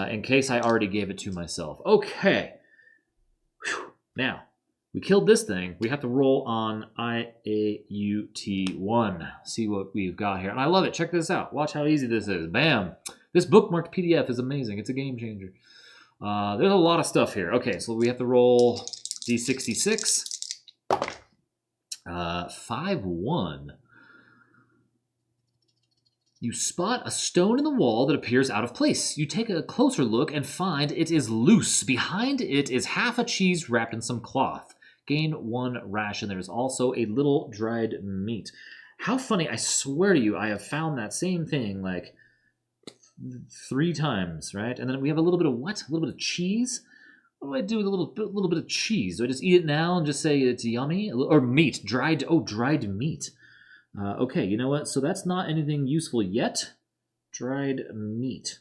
in case I already gave it to myself. Okay. Whew. Now, we killed this thing. We have to roll on IAUT1. See what we've got here. And I love it. Check this out. Watch how easy this is. Bam. This bookmarked PDF is amazing. It's a game changer. There's a lot of stuff here. Okay, so we have to roll D66. 5-1. You spot a stone in the wall that appears out of place. You take a closer look and find it is loose. Behind it is half a cheese wrapped in some cloth. Gain 1 ration. There is also a little dried meat. How funny. I swear to you, I have found that same thing like 3 times, right? And then we have a little bit of what? A little bit of cheese? What do I do with a little bit of cheese? Do I just eat it now and just say it's yummy? Or meat. Dried meat. Okay, you know what? So that's not anything useful yet. Dried meat.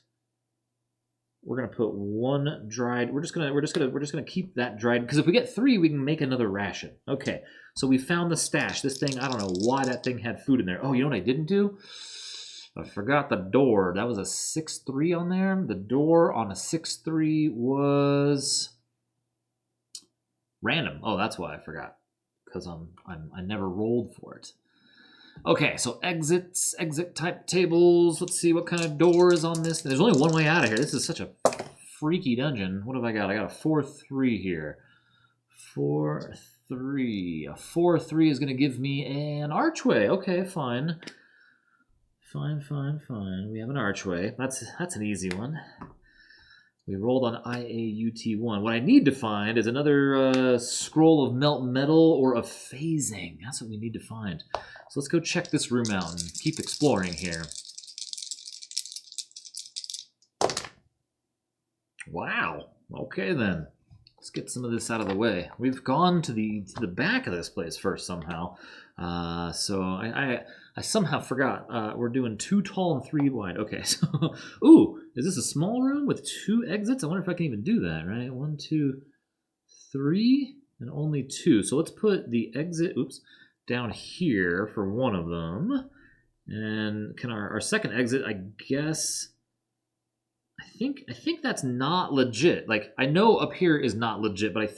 We're gonna put 1 dried. We're just gonna keep that dried because if we get 3, we can make another ration. Okay, so we found the stash. This thing, I don't know why that thing had food in there. Oh, you know what I didn't do? I forgot the door. That was a 6-3 on there. The door on a 6-3 was random. Oh, that's why I forgot because I never rolled for it. Okay, so exit type tables. Let's see what kind of door is on this. There's only one way out of here. This is such a freaky dungeon. What have I got? I got a 4-3 here. 4-3. A 4-3 is going to give me an archway. Okay, fine. Fine. We have an archway. That's an easy one. We rolled on IAUT1. What I need to find is another scroll of melt metal or of phasing. That's what we need to find. So let's go check this room out and keep exploring here. Wow. Okay then. Let's get some of this out of the way. We've gone to the back of this place first somehow. So I somehow forgot. We're doing 2 tall and 3 wide. Okay, so ooh, is this a small room with 2 exits? I wonder if I can even do that, right? 1, 2, 3, and only 2. So let's put the exit, down here for one of them. And can our second exit, I guess, I think that's not legit. Like, I know up here is not legit, but I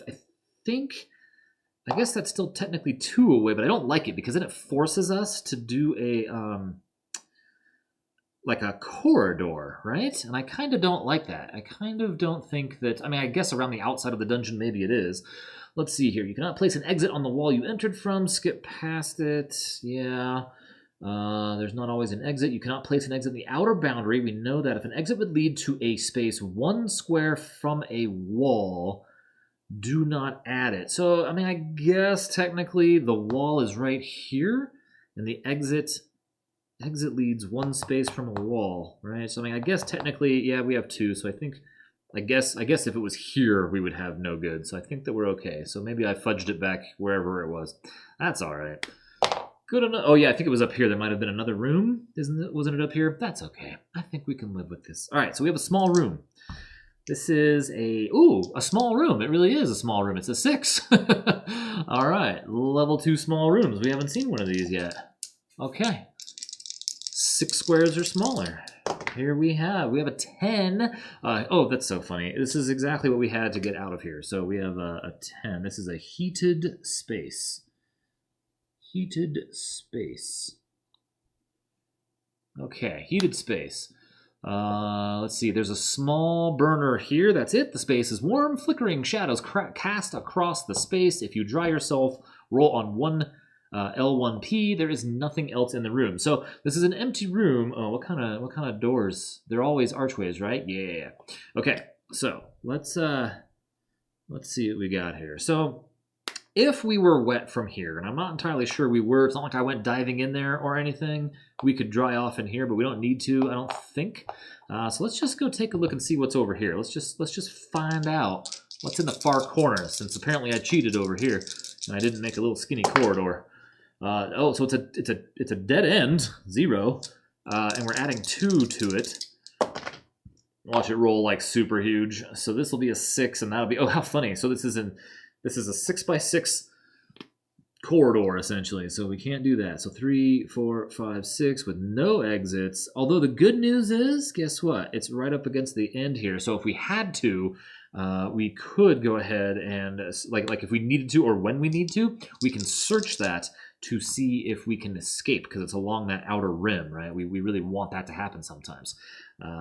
think I guess that's still technically 2 away, but I don't like it because then it forces us to do a like a corridor, right? And I kind of don't like that. I kind of don't think that. I mean, I guess around the outside of the dungeon, maybe it is. Let's see here. You cannot place an exit on the wall you entered from. Skip past it. Yeah. There's not always an exit. You cannot place an exit in the outer boundary. We know that if an exit would lead to a space 1 square from a wall, do not add it. So, I mean, I guess technically the wall is right here, and the exit leads 1 space from a wall, right? So, I mean, I guess technically, yeah, we have 2. So I guess if it was here, we would have no good. So I think that we're okay. So maybe I fudged it back wherever it was. That's all right. Good enough. Oh yeah, I think it was up here. There might have been another room, wasn't it up here? That's okay. I think we can live with this. All right, so we have a small room. This is a small room. It really is a small room. It's a 6. All right, level 2 small rooms. We haven't seen one of these yet. Okay, 6 squares or smaller. Here we have a 10. Oh, that's so funny. This is exactly what we had to get out of here. So we have a 10. This is a heated space. Heated space. Okay, heated space. Let's see. There's a small burner here. That's it. The space is warm. Flickering shadows cast across the space. If you dry yourself, roll on one L1P. There is nothing else in the room. So this is an empty room. Oh, what kind of doors? They're always archways, right? Yeah. Okay. So let's see what we got here. So if we were wet from here, and I'm not entirely sure we were, it's not like I went diving in there or anything. We could dry off in here, but we don't need to, I don't think. So let's just go take a look and see what's over here. Let's just find out what's in the far corner, since apparently I cheated over here and I didn't make a little skinny corridor. So it's a dead end, 0, and we're adding 2 to it. Watch it roll like super huge. So this will be a 6, and that'll be, oh, how funny. So this is a 6x6 corridor, essentially. So we can't do that. So 3, 4, 5, 6 with no exits. Although the good news is, guess what? It's right up against the end here. So if we had to, we could go ahead and, like if we needed to or when we need to, we can search that to see if we can escape, because it's along that outer rim, right? We really want that to happen sometimes.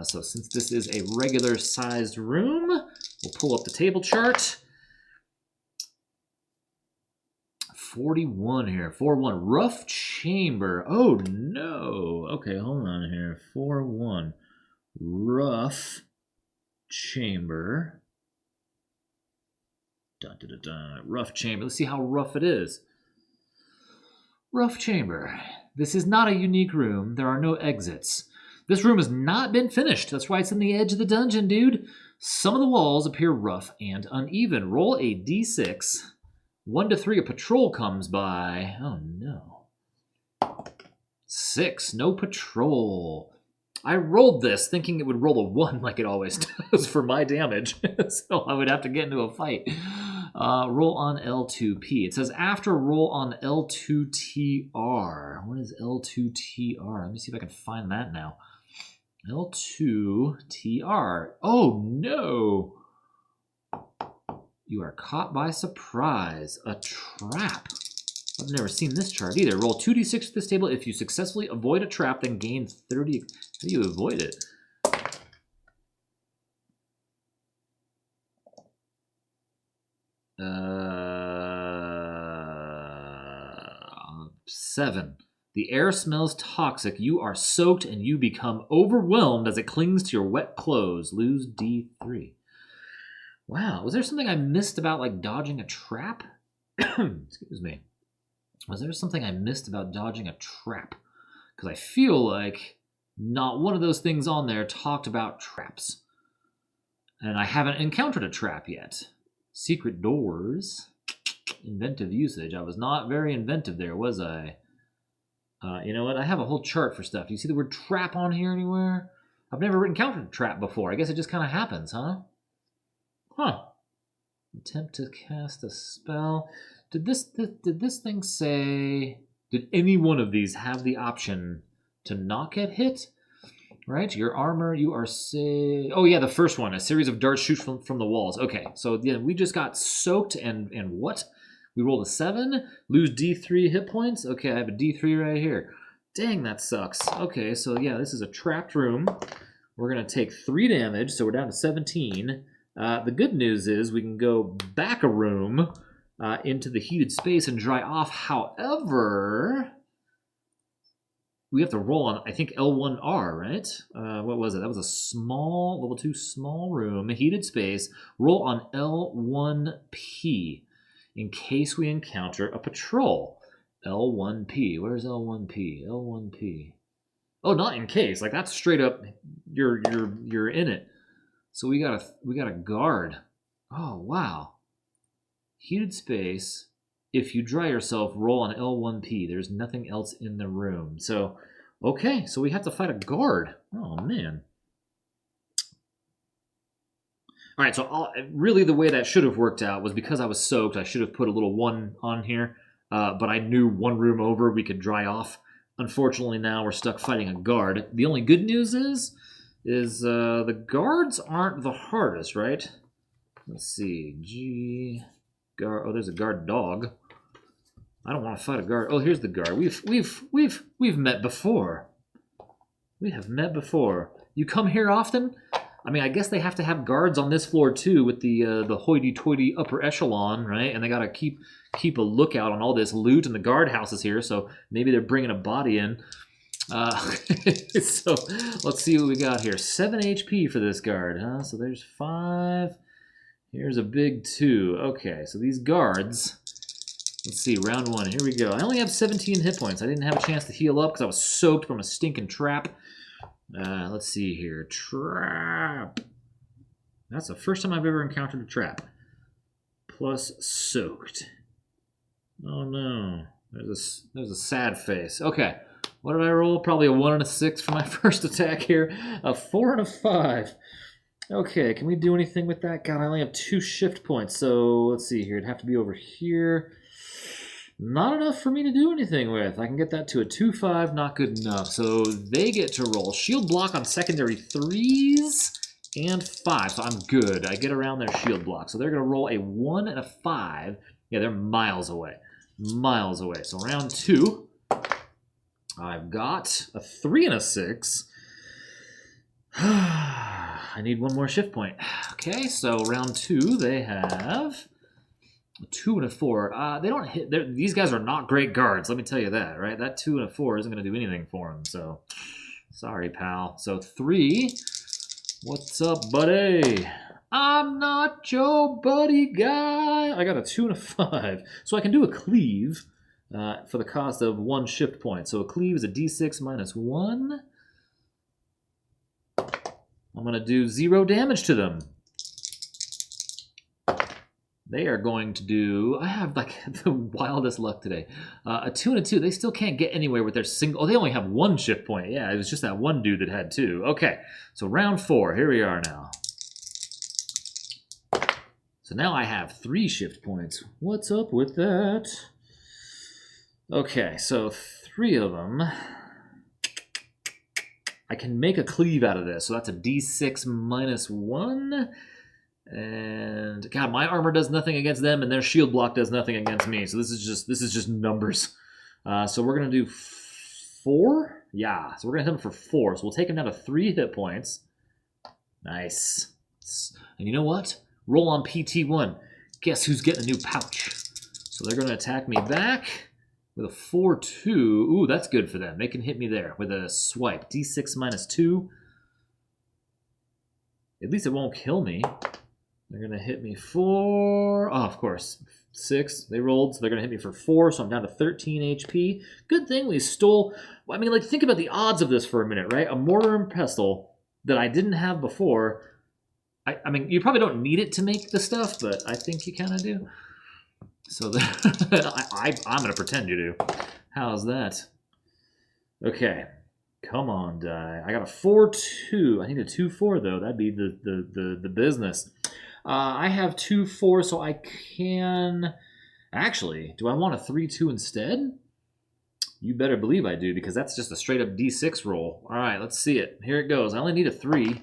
So since this is a regular sized room, we'll pull up the table chart. 41 here. 4-1. Rough chamber. Oh, no. Okay, hold on here. 4-1. Rough chamber. Dun, dun, dun, dun. Rough chamber. Let's see how rough it is. Rough chamber. This is not a unique room. There are no exits. This room has not been finished. That's why it's in the edge of the dungeon, dude. Some of the walls appear rough and uneven. Roll a d6. 1 to 3, a patrol comes by. Oh, no. 6, no patrol. I rolled this thinking it would roll a 1 like it always does for my damage. So I would have to get into a fight. Roll on L2P. It says after roll on L2TR. What is L2TR? Let me see if I can find that now. L2TR. Oh, no. You are caught by surprise. A trap. I've never seen this chart either. Roll 2d6 at this table. If you successfully avoid a trap, then gain 30. How do you avoid it? Seven. The air smells toxic. You are soaked and you become overwhelmed as it clings to your wet clothes. Lose D3. Wow, was there something I missed about, like, dodging a trap? Excuse me. Was there something I missed about dodging a trap? Because I feel like not one of those things on there talked about traps. And I haven't encountered a trap yet. Secret doors. Inventive usage. I was not very inventive there, was I? You know what? I have a whole chart for stuff. Do you see the word trap on here anywhere? I've never encountered a trap before. I guess it just kind of happens, huh? Huh. Attempt to cast a spell. Did this thing say... Did any one of these have the option to not get hit? Right? Your armor, you are Oh, yeah, the first one. A series of darts shoot from the walls. Okay, so yeah, we just got soaked and what? We rolled a 7, lose D3 hit points. Okay, I have a D3 right here. Dang, that sucks. Okay, so yeah, this is a trapped room. We're going to take 3 damage, so we're down to 17. The good news is we can go back a room into the heated space and dry off. However, we have to roll on, I think, L1R, right? What was it? That was a small, level 2 small room, heated space. Roll on L1P in case we encounter a patrol. L1P. Where's L1P? L1P. Oh, not in case. Like, that's straight up. You're in it. So we got a guard. Oh wow. Heated space. If you dry yourself, roll on L1P. There's nothing else in the room. So, okay. So we have to fight a guard. Oh man. All right. So really, the way that should have worked out was because I was soaked. I should have put a little 1 on here. But I knew 1 room over we could dry off. Unfortunately, now we're stuck fighting a guard. The only good news is the guards aren't the hardest, right? Let's see. Guard. Oh, there's a guard dog. I don't want to fight a guard. Oh, here's the guard. We've met before. We have met before. You come here often? I mean, I guess they have to have guards on this floor too, with the hoity-toity upper echelon, right? And they gotta keep a lookout on all this loot, and the guardhouse is here, so maybe they're bringing a body in. So let's see what we got here. 7 HP for this guard, huh? So there's 5. Here's a big 2. Okay, so these guards. Let's see, round 1. Here we go. I only have 17 hit points. I didn't have a chance to heal up because I was soaked from a stinking trap. Let's see here. Trap. That's the first time I've ever encountered a trap. Plus soaked. Oh no. There's a sad face. Okay. What did I roll? Probably a 1 and a 6 for my first attack here. A 4 and a 5. Okay, can we do anything with that? God, I only have 2 shift points. So let's see here. It'd have to be over here. Not enough for me to do anything with. I can get that to a 2-5, not good enough. So they get to roll shield block on secondary 3s and 5. So I'm good. I get around their shield block. So they're going to roll a 1 and a 5. Yeah, they're miles away. Miles away. So round 2, I've got a 3 and a 6. I need 1 more shift point. Okay, so round 2, they have a 2 and a 4. They don't hit. These guys are not great guards. Let me tell you that, right? That 2 and a 4 isn't going to do anything for them. So, sorry, pal. So 3. What's up, buddy? I'm not your buddy guy. I got a 2 and a 5. So I can do a cleave for the cost of 1 shift point. So a cleave is a d6 minus 1. I'm going to do 0 damage to them. They are going to do... I have like the wildest luck today. A 2 and a 2. They still can't get anywhere with their single... Oh, they only have 1 shift point. Yeah, it was just that one dude that had 2. Okay, so round 4. Here we are now. So now I have 3 shift points. What's up with that? Okay, so 3 of them. I can make a cleave out of this. So that's a d6 minus 1. And God, my armor does nothing against them, and their shield block does nothing against me. So this is just numbers. So we're gonna do 4. Yeah. So we're gonna hit him for 4. So we'll take him down to 3 hit points. Nice. And you know what? Roll on PT1. Guess who's getting a new pouch? So they're gonna attack me back with a 4-2. Ooh, that's good for them. They can hit me there with a swipe. D6 minus 2. At least it won't kill me. They're going to hit me for... Oh, of course. 6. They rolled, so they're going to hit me for 4, so I'm down to 13 HP. Good thing we stole... I mean, like, think about the odds of this for a minute, right? A mortar and pestle that I didn't have before. I mean, you probably don't need it to make the stuff, but I think you kind of do. So I'm going to pretend you do. How's that? Okay. Come on, die. I got a 4-2. I need a 2-4, though. That'd be the business. I have 2-4, so I can... Actually, do I want a 3-2 instead? You better believe I do, because that's just a straight-up D6 roll. All right, let's see it. Here it goes. I only need a 3.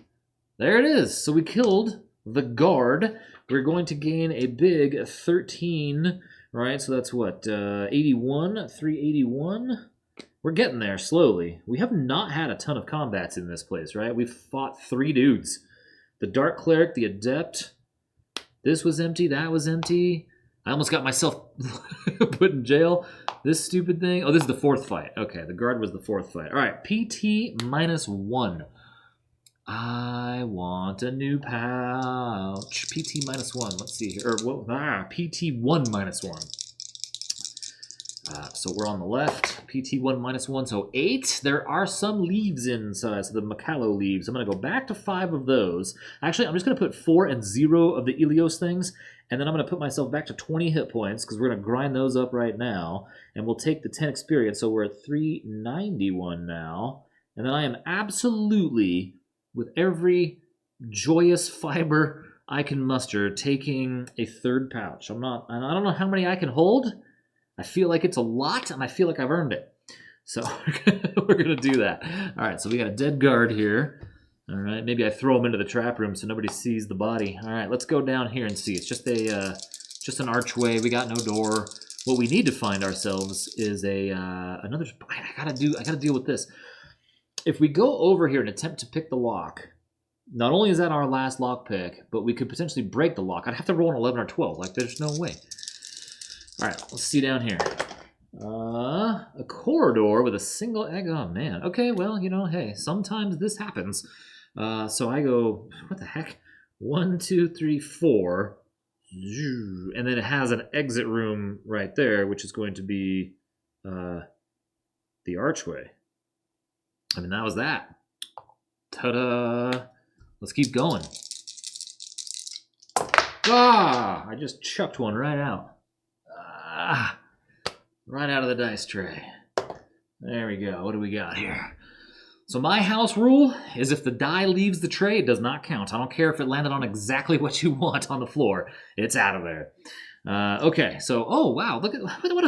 There it is. So we killed the guard. We're going to gain a big 13 right? So that's what, 81, 381. We're getting there slowly. We have not had a ton of combats in this place, right? We've fought 3 dudes. The Dark Cleric, the Adept. This was empty, that was empty. I almost got myself put in jail. This stupid thing. Oh, this is the 4th fight. Okay, the guard was the 4th fight. All right, PT -1. I want a new pouch. PT -1. Let's see here. Or PT1 -1. So we're on the left. PT1 -1. So 8. There are some leaves inside. So the Macallo leaves. I'm going to go back to 5 of those. Actually, I'm just going to put 4 and 0 of the Ilios things. And then I'm going to put myself back to 20 hit points because we're going to grind those up right now. And we'll take the 10 experience. So we're at 391 now. And then I am absolutely, with every joyous fiber I can muster, taking a 3rd pouch. I don't know how many I can hold. I feel like it's a lot, and I feel like I've earned it. So we're going to do that. All right, so we got a dead guard here. All right, maybe I throw him into the trap room so nobody sees the body. All right, let's go down here and see. It's just just an archway. We got no door. What we need to find ourselves is another. I gotta deal with this. If we go over here and attempt to pick the lock, not only is that our last lock pick, but we could potentially break the lock. I'd have to roll an 11 or 12. Like, there's no way. All right, let's see down here. A corridor with a single egg. Oh, man. Okay, well, you know, hey, sometimes this happens. So I go, what the heck? 1, 2, 3, 4. And then it has an exit room right there, which is going to be the archway. I mean, that was that. Ta-da! Let's keep going. Ah! I just chucked one right out. Right out of the dice tray. There we go. What do we got here? So my house rule is if the die leaves the tray, it does not count. I don't care if it landed on exactly what you want on the floor. It's out of there. Okay, so oh wow, look at what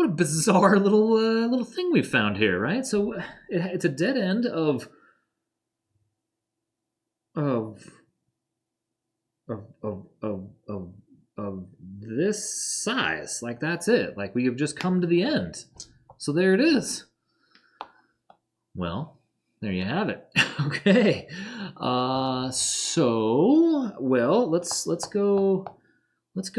a bizarre little thing we found here, right? So it's a dead end of this size. Like, that's it. Like, we have just come to the end. So there it is. Well, there you have it. Okay. So, well, let's go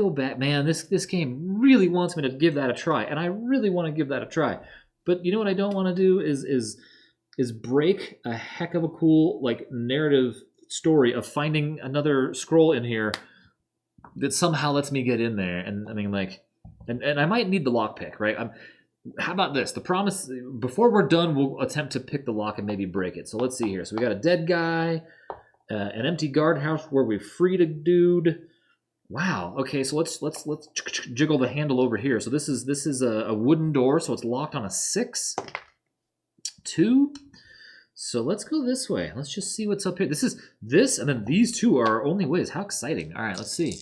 back. Man, this game really wants me to give that a try, and I really want to give that a try. But you know what I don't want to do is break a heck of a cool, like, narrative story of finding another scroll in here that somehow lets me get in there. And I mean, like, and I might need the lockpick, right? How about this? The promise, before we're done, we'll attempt to pick the lock and maybe break it. So let's see here. So we got a dead guy, an empty guardhouse where we freed a dude. Wow. Okay, so let's jiggle the handle over here. So this is a wooden door, so it's locked on a 6. 2. So let's go this way. Let's just see what's up here. This, and then these two are our only ways. How exciting. All right, let's see.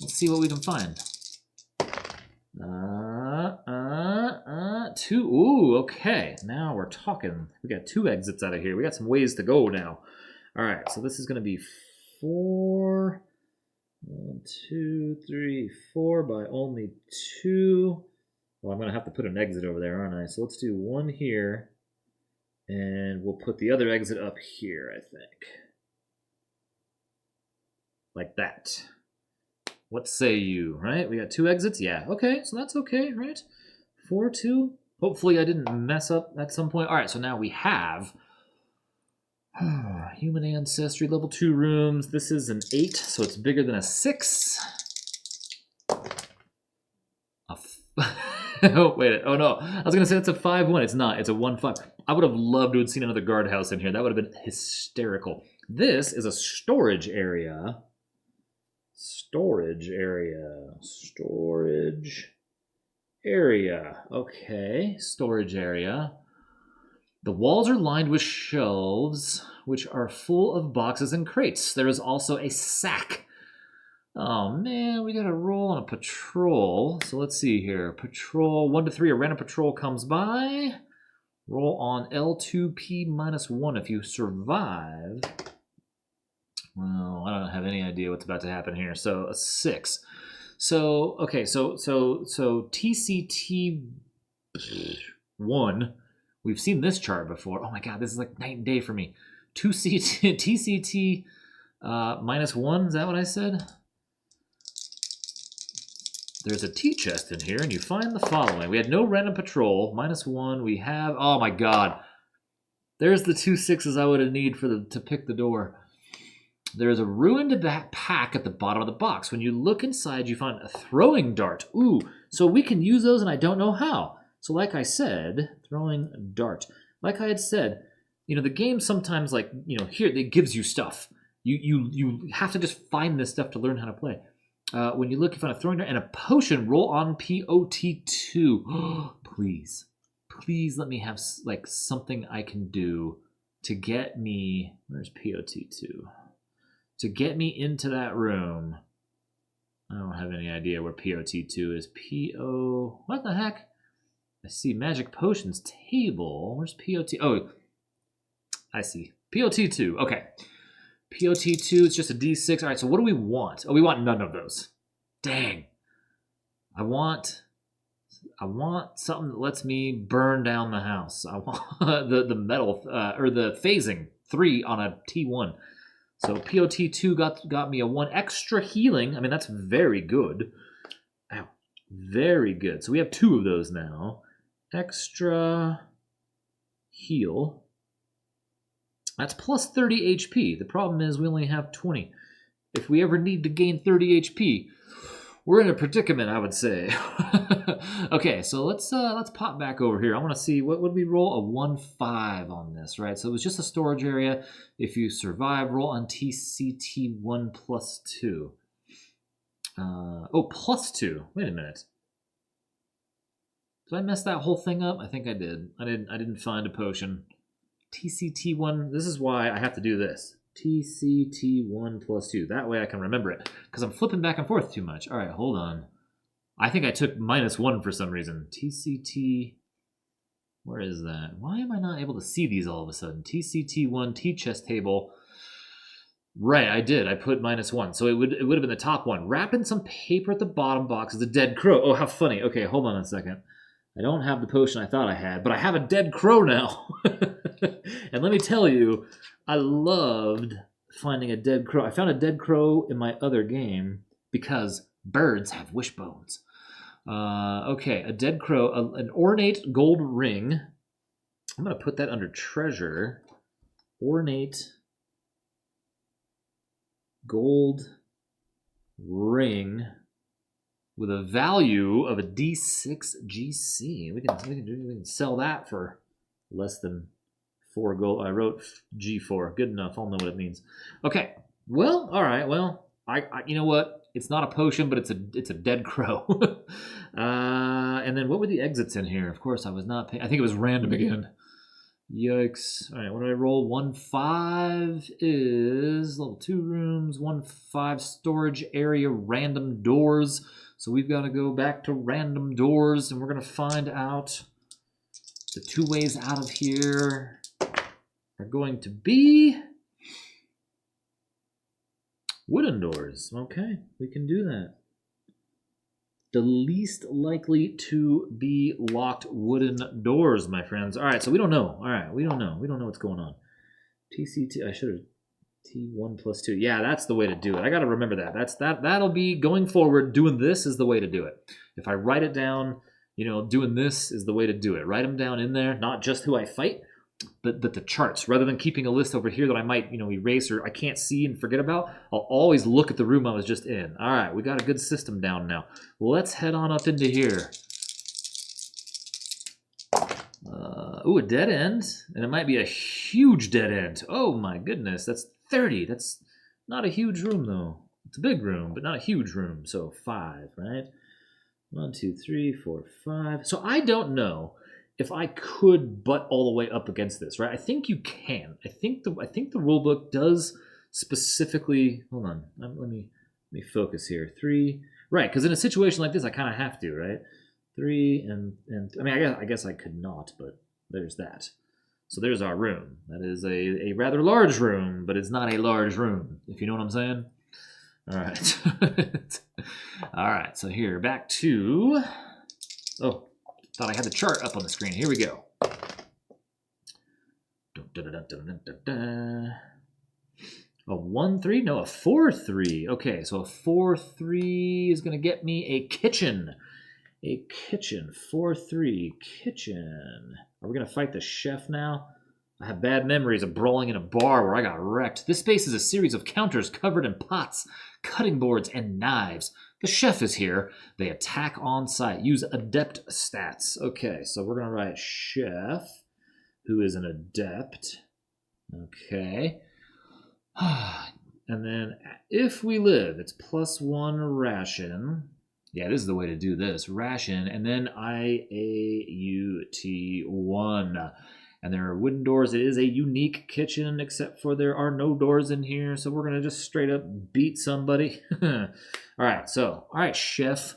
Let's see what we can find. 2. Ooh, okay. Now we're talking. We got 2 exits out of here. We got some ways to go now. All right, so this is going to be 4. 1, 2, 3, 4 by only 2. Well, I'm going to have to put an exit over there, aren't I? So let's do 1 here. And we'll put the other exit up here, I think. Like that. What say you, right? We got 2 exits? Yeah, okay, so that's okay, right? 4, 2. Hopefully I didn't mess up at some point. All right, so now we have human ancestry, level 2 rooms. This is an 8, so it's bigger than a 6. Oh, wait. Oh, no. I was going to say that's a 5-1. It's not. It's a 1-5. I would have loved to have seen another guardhouse in here. That would have been hysterical. This is a storage area. Storage area. Okay. Storage area. The walls are lined with shelves, which are full of boxes and crates. There is also a sack. Oh, man, we got to roll on a patrol. So let's see here. Patrol 1 to 3. A random patrol comes by. Roll on L2P -1 if you survive. Well, I don't have any idea what's about to happen here. So a 6. So okay, so TCT one. We've seen this chart before. Oh my god, this is like night and day for me. TCT -1. Is that what I said? There's a T chest in here, and you find the following. We had no random patrol. -1. We have. Oh my god. There's the 2 6s I would have need to pick the door. There's a ruined pack at the bottom of the box. When you look inside, you find a throwing dart. Ooh, so we can use those, and I don't know how. So like I said, throwing dart. Like I had said, the game sometimes, like, here, it gives you stuff. You have to just find this stuff to learn how to play. When you look, you find a throwing dart and a potion. Roll on POT2. Please. Please let me have, like, something I can do to get me... Where's POT2? To get me into that room. I don't have any idea where POT2 is. What the heck? I see magic potions table. Where's POT? Oh, I see. POT2. Okay. POT2, it's just a D6. All right, so what do we want? Oh, we want none of those. Dang. I want something that lets me burn down the house. I want the metal, or the phasing 3 on a T1. So POT2 got me a 1 extra healing. I mean, that's very good. Ow. Very good. So we have 2 of those now. Extra heal. That's plus 30 HP. The problem is we only have 20. If we ever need to gain 30 HP, we're in a predicament, I would say. Okay, so let's pop back over here. I want to see, what would we roll? A 1-5 on this, right? So it was just a storage area. If you survive, roll on TCT1 plus 2. Plus 2. Wait a minute. Did I mess that whole thing up? I think I did. I didn't find a potion. TCT1. This is why I have to do this. TCT1 plus 2. That way I can remember it. Because I'm flipping back and forth too much. All right, hold on. I think I took -1 for some reason. TCT... Where is that? Why am I not able to see these all of a sudden? TCT1, T chest table. Right, I did. I put -1. So it would have been the top one. Wrap in some paper at the bottom box is a dead crow. Oh, how funny. Okay, hold on a second. I don't have the potion I thought I had, but I have a dead crow now. And let me tell you, I loved finding a dead crow. I found a dead crow in my other game because birds have wishbones. Okay, a dead crow, an ornate gold ring. I'm going to put that under treasure. Ornate gold ring with a value of a D6 GC. We can sell that for less than 4 gold. I wrote G4. Good enough. I'll know what it means. Okay. Well, all right. Well, I you know what? It's not a potion, but it's a dead crow. And then what were the exits in here? Of course, I was not paying. I think it was random again. Yikes. All right, what did I roll? 1-5 is level 2 rooms. 1-5 storage area, random doors. So we've got to go back to random doors, and we're going to find out the 2 ways out of here are going to be wooden doors. Okay, we can do that. The least likely to be locked wooden doors, my friends. All right, so we don't know. All right, we don't know. We don't know what's going on. TCT, I should have T1 plus 2. Yeah, that's the way to do it. I got to remember that. That'll be going forward. Doing this is the way to do it. If I write it down, doing this is the way to do it. Write them down in there, not just who I fight, but the charts. Rather than keeping a list over here that I might, erase or I can't see and forget about, I'll always look at the room I was just in. All right, we got a good system down now. Let's head on up into here. Ooh, a dead end, and it might be a huge dead end. Oh my goodness, that's 30. That's not a huge room though. It's a big room, but not a huge room. So 5, right? 1, 2, 3, 4, 5. So I don't know if I could butt all the way up against this, right? I think you can. I think the rule book does specifically. Hold on, let me focus here. 3, right? Because in a situation like this, I kind of have to, right? 3 and I mean, I guess I could not, but there's that. So there's our room. That is a rather large room, but it's not a large room, if you know what I'm saying. All right. All right, so here, back to... Oh, thought I had the chart up on the screen. Here we go. A 1-3? No, a 4-3. Okay, so a 4-3 is going to get me a kitchen. A kitchen. 4-3. Kitchen. Are we going to fight the chef now? I have bad memories of brawling in a bar where I got wrecked. This space is a series of counters covered in pots, cutting boards, and knives. The chef is here. They attack on sight. Use adept stats. Okay, so we're going to write chef, who is an adept. Okay. And then if we live, it's +1 ration. Yeah, this is the way to do this. Ration, and then IAUT1. And there are wooden doors. It is a unique kitchen, except for there are no doors in here. So we're going to just straight up beat somebody. All right, chef.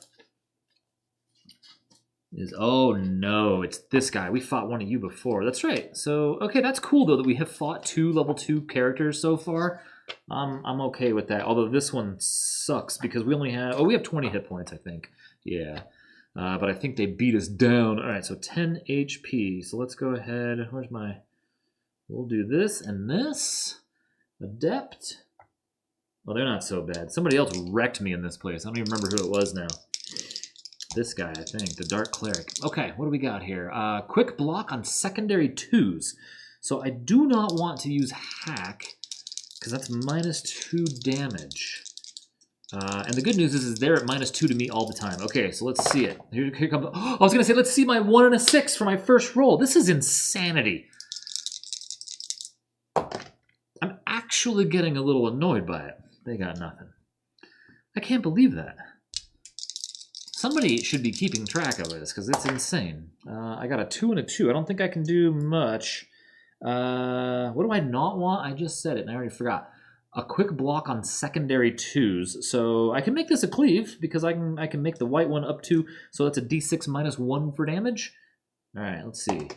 Oh no, it's this guy. We fought one of you before. That's right. So, okay, that's cool, though, that we have fought 2 level 2 characters so far. I'm okay with that. Although this one sucks because we only have... Oh, we have 20 hit points, I think. Yeah. But I think they beat us down. All right, so 10 HP. So let's go ahead. Where's my... We'll do this and this. Adept. Well, they're not so bad. Somebody else wrecked me in this place. I don't even remember who it was now. This guy, I think. The Dark Cleric. Okay, what do we got here? Quick block on secondary 2s. So I do not want to use Hack, because that's -2 damage. And the good news is they're at -2 to me all the time. Okay, so let's see it. Here comes... Oh, I was going to say, let's see my 1 and a 6 for my first roll. This is insanity. I'm actually getting a little annoyed by it. They got nothing. I can't believe that. Somebody should be keeping track of this, because it's insane. I got a 2 and a 2. I don't think I can do much. What do I not want? I just said it, and I already forgot. A quick block on secondary 2s. So I can make this a cleave, because I can make the white one up to, so that's a d6 -1 for damage. All right, let's see.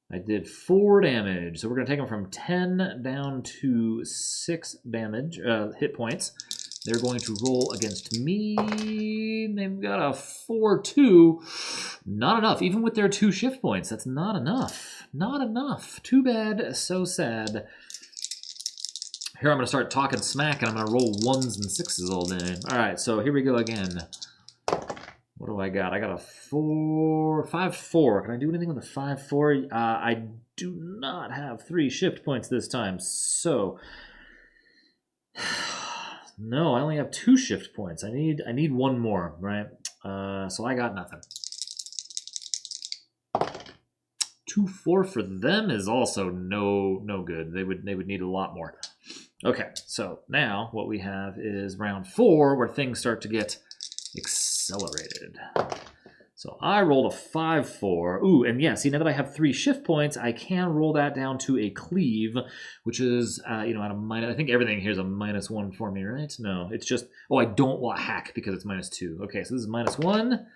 I did 4 damage, so we're going to take them from 10 down to 6 damage, hit points. They're going to roll against me. They've got a 4-2. Not enough, even with their 2 shift points. That's not enough. Not enough. Too bad, so sad. Here I'm going to start talking smack, and I'm going to roll 1s and 6s all day. All right, so here we go again. What do I got? I got a 5-4. Can I do anything with a 5-4? I do not have 3 shift points this time, so... No, I only have 2 shift points. I need 1 more, right? So I got nothing. 2-4 for them is also no good. They would need a lot more. Okay, so now what we have is round 4 where things start to get accelerated. So I rolled a 5-4. Ooh, and yeah, see, now that I have 3 shift points, I can roll that down to a cleave, which is, at a minus... I think everything here is a -1 for me, right? No, it's just... Oh, I don't want hack because it's -2. Okay, so this is -1.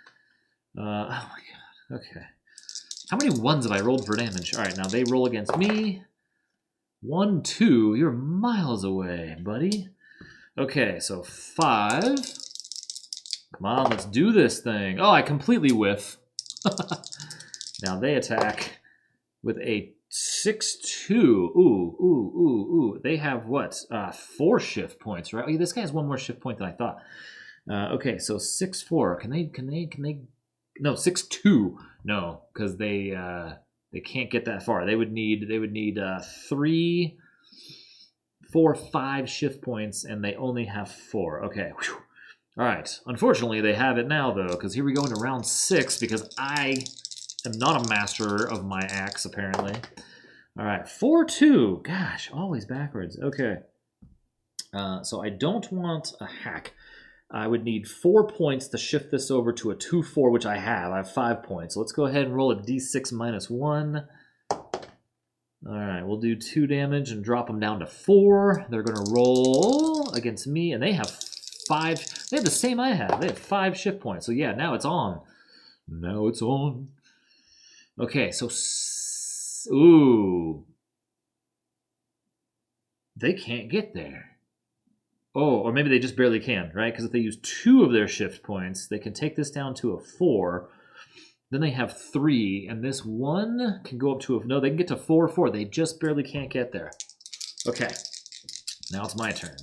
Oh my god, okay. How many 1s have I rolled for damage? All right, now they roll against me. 1, 2, you're miles away, buddy. Okay, so 5... Come on, let's do this thing. Oh, I completely whiff. Now they attack with a 6-2. Ooh. They have what? 4 shift points, right? Oh, yeah, this guy has 1 more shift point than I thought. Okay, so 6-4. Can they? No, 6-2. No, because they can't get that far. They would need 3, 4, 5 shift points, and they only have 4. Okay. Whew. All right. Unfortunately, they have it now, though, because here we go into round 6, because I am not a master of my axe, apparently. All right. 4-2. Gosh, always backwards. Okay. So I don't want a hack. I would need 4 points to shift this over to a 2-4, which I have. I have 5 points. So let's go ahead and roll a d6 -1. All right. We'll do 2 damage and drop them down to 4. They're going to roll against me, and they have 5. They have the same I have. They have 5 shift points. So yeah, now it's on. Now it's on. Okay, so... Ooh. They can't get there. Oh, or maybe they just barely can, right? Because if they use 2 of their shift points, they can take this down to a 4. Then they have 3, and this 1 can go up to a... No, they can get to 4, 4. They just barely can't get there. Okay, now it's my turn.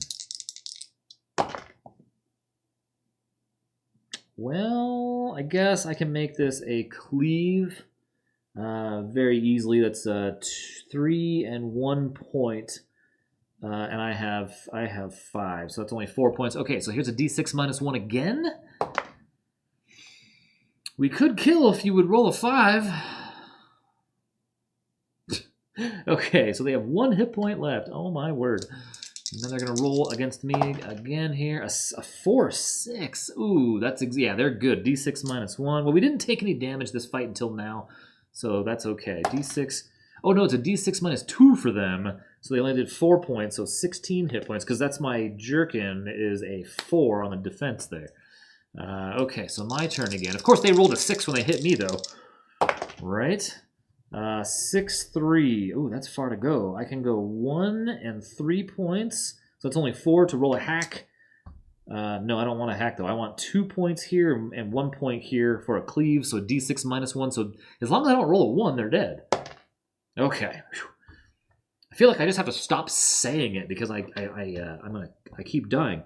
Well, I guess I can make this a cleave very easily. That's 3 and 1 point. And I have 5, so that's only 4 points. Okay, so here's a d6 minus 1 again. We could kill if you would roll a 5. Okay, so they have 1 hit point left. Oh my word. And then they're going to roll against me again here. A 4, 6. Ooh, that's... Yeah, they're good. d6 minus 1. Well, we didn't take any damage this fight until now, so that's okay. d6... Oh, no, it's a d6 minus 2 for them. So they only did 4 points, so 16 hit points, because that's my jerkin is a 4 on the defense there. Okay, so my turn again. Of course, they rolled a 6 when they hit me, though. Right? 6, 3. Ooh, that's far to go. I can go 1 and 3 points. So it's only 4 to roll a hack. No, I don't want a hack, though. I want 2 points here and 1 point here for a cleave, so d6 minus 1. So as long as I don't roll a 1, they're dead. Okay. Whew. I feel like I just have to stop saying it because I keep dying.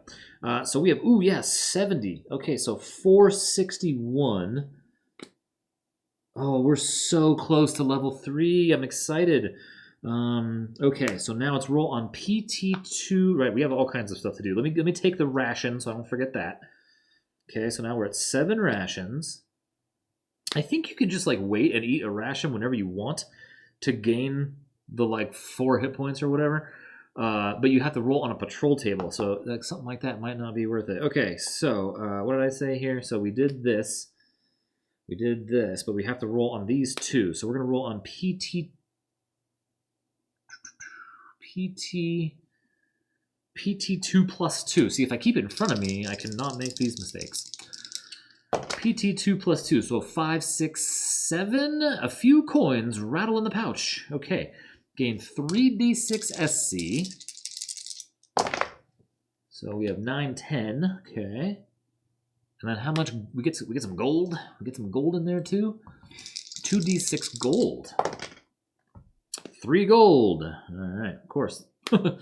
So we have 70. Okay, so 461. Oh, we're so close to level 3. I'm excited. Okay, so now it's roll on PT2. Right, we have all kinds of stuff to do. Let me take the ration so I don't forget that. Okay, so now we're at 7 rations. I think you can just like wait and eat a ration whenever you want to gain the like 4 hit points or whatever. But you have to roll on a patrol table, so like something like that might not be worth it. Okay, so what did I say here? So we did this. We did this, but we have to roll on these 2. So we're going to roll on PT2 plus 2. See, if I keep it in front of me, I cannot make these mistakes. PT2 plus 2, so 5, 6, 7. A few coins rattle in the pouch. Okay, gain 3d6 SC. So we have 9, 10. Okay. And then how much we get some gold? We get some gold in there too. 2d6 gold. 3 gold. All right, of course. I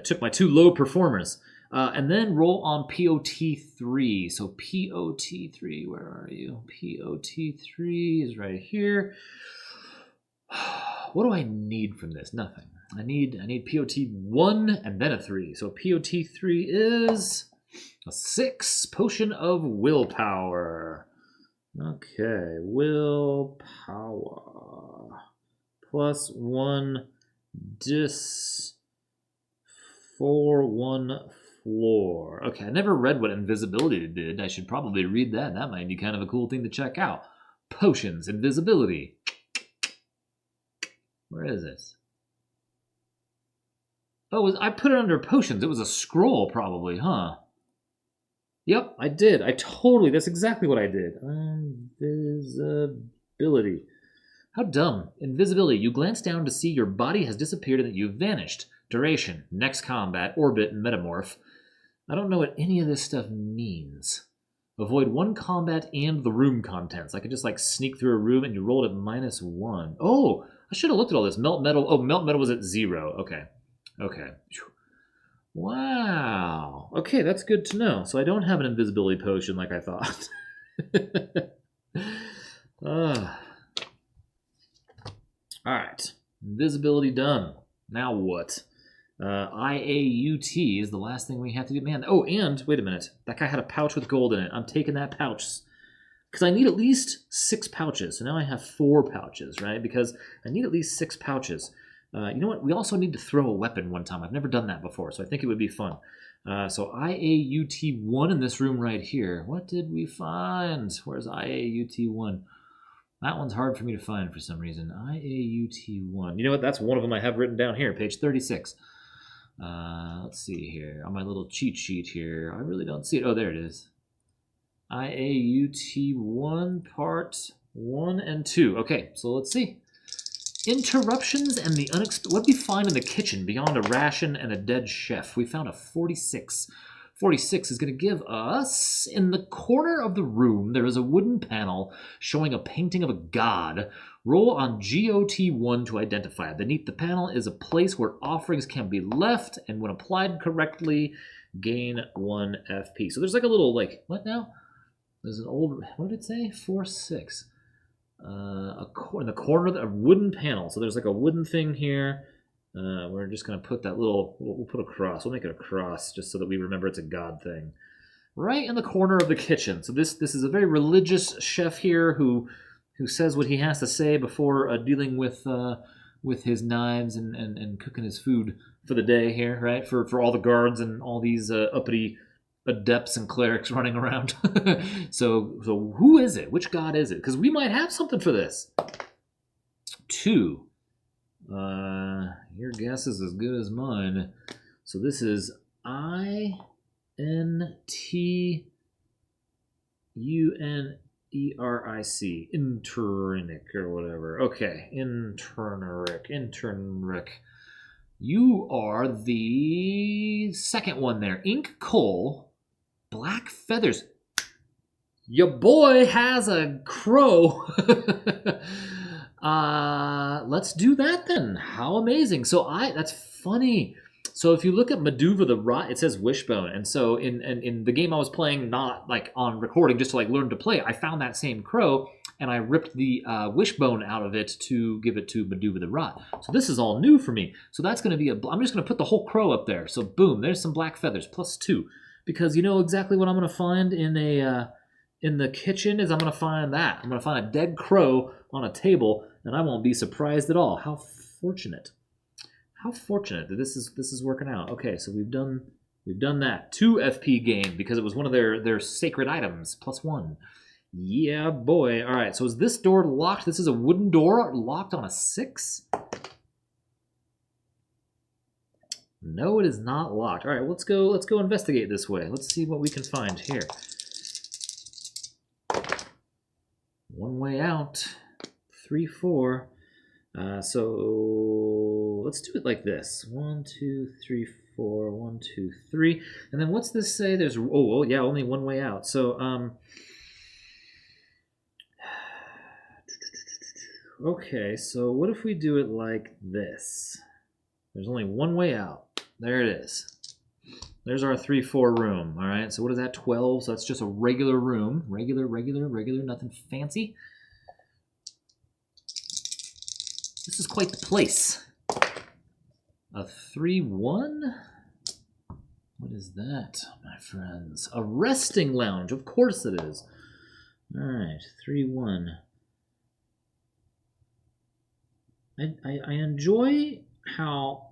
took my 2 low performers. And then roll on POT3. So POT3, where are you? POT3 is right here. What do I need from this? Nothing. I need POT1 and then a 3. So POT3 is a 6 potion of willpower. Okay, willpower. Plus 1 dis for 1 floor. Okay, I never read what invisibility did. I should probably read that. That might be kind of a cool thing to check out. Potions, invisibility. Where is it? Oh, I put it under potions. It was a scroll probably, huh? Yep, I did. That's exactly what I did. Invisibility. How dumb. Invisibility. You glance down to see your body has disappeared and that you've vanished. Duration. Next combat. Orbit. Metamorph. I don't know what any of this stuff means. Avoid 1 combat and the room contents. I could just like sneak through a room and you rolled at -1. Oh, I should have looked at all this. Melt metal. Oh, melt metal was at 0. Okay. Okay. Wow. Okay, that's good to know. So I don't have an invisibility potion like I thought. Alright. Invisibility done. Now what? IAUT is the last thing we have to do. Man, oh, and wait a minute. That guy had a pouch with gold in it. I'm taking that pouch. Because I need at least 6 pouches. So now I have 4 pouches, right? Because I need at least 6 pouches. You know what? We also need to throw a weapon one time. I've never done that before, so I think it would be fun. So IAUT1 in this room right here. What did we find? Where's IAUT1? That one's hard for me to find for some reason. IAUT1. You know what? That's one of them I have written down here, page 36. Let's see here. On my little cheat sheet here. I really don't see it. Oh, there it is. IAUT1 part 1 and 2. Okay, so let's see. Interruptions and the unexpected. What did we find in the kitchen beyond a ration and a dead chef? We found a 46. 46 is going to give us, in the corner of the room, there is a wooden panel showing a painting of a god. Roll on GOT1 to identify it. Beneath the panel is a place where offerings can be left, and when applied correctly, gain 1 FP. So there's like a little, like, what now? There's an old, what did it say? 4-6. In the corner of a wooden panel. So there's like a wooden thing here. We're just going to put that little, we'll put a cross. We'll make it a cross just so that we remember it's a god thing. Right in the corner of the kitchen. So this is a very religious chef here who says what he has to say before dealing with his knives and cooking his food for the day here, right? For all the guards and all these uppity adepts and clerics running around. So who is it? Which god is it? Because we might have something for this. 2. Your guess is as good as mine. So this is INTUNERIC Interneric or whatever. Okay, Interneric. You are the second one there. Ink coal, black feathers. Your boy has a crow. Let's do that then. How amazing. So that's funny. So if you look at Maduva the Rot, it says Wishbone. And so in the game I was playing, not like on recording, just to like learn to play, I found that same crow and I ripped the Wishbone out of it to give it to Maduva the Rot. So this is all new for me. So that's going to be I'm just going to put the whole crow up there. So boom, there's some black feathers, +2. Because you know exactly what I'm going to find in the kitchen is I'm going to find that. I'm going to find a dead crow on a table, and I won't be surprised at all. How fortunate. How fortunate that this is working out. Okay, so we've done that. 2 FP game because it was one of their sacred items, +1. Yeah, boy. All right, so is this door locked? This is a wooden door locked on a 6? No, it is not locked. All right, let's go investigate this way. Let's see what we can find here. One way out. 3, 4. So let's do it like this. 1, 2, 3, 4. 1, 2, 3. And then what's this say? There's yeah, only one way out. So okay, so what if we do it like this? There's only one way out. There it is. There's our 3, 4 room. All right, so what is that? 12. So that's just a regular room. Regular, nothing fancy. This is quite the place. A 3, 1? What is that, my friends? A resting lounge. Of course it is. All right, 3, 1. I enjoy how,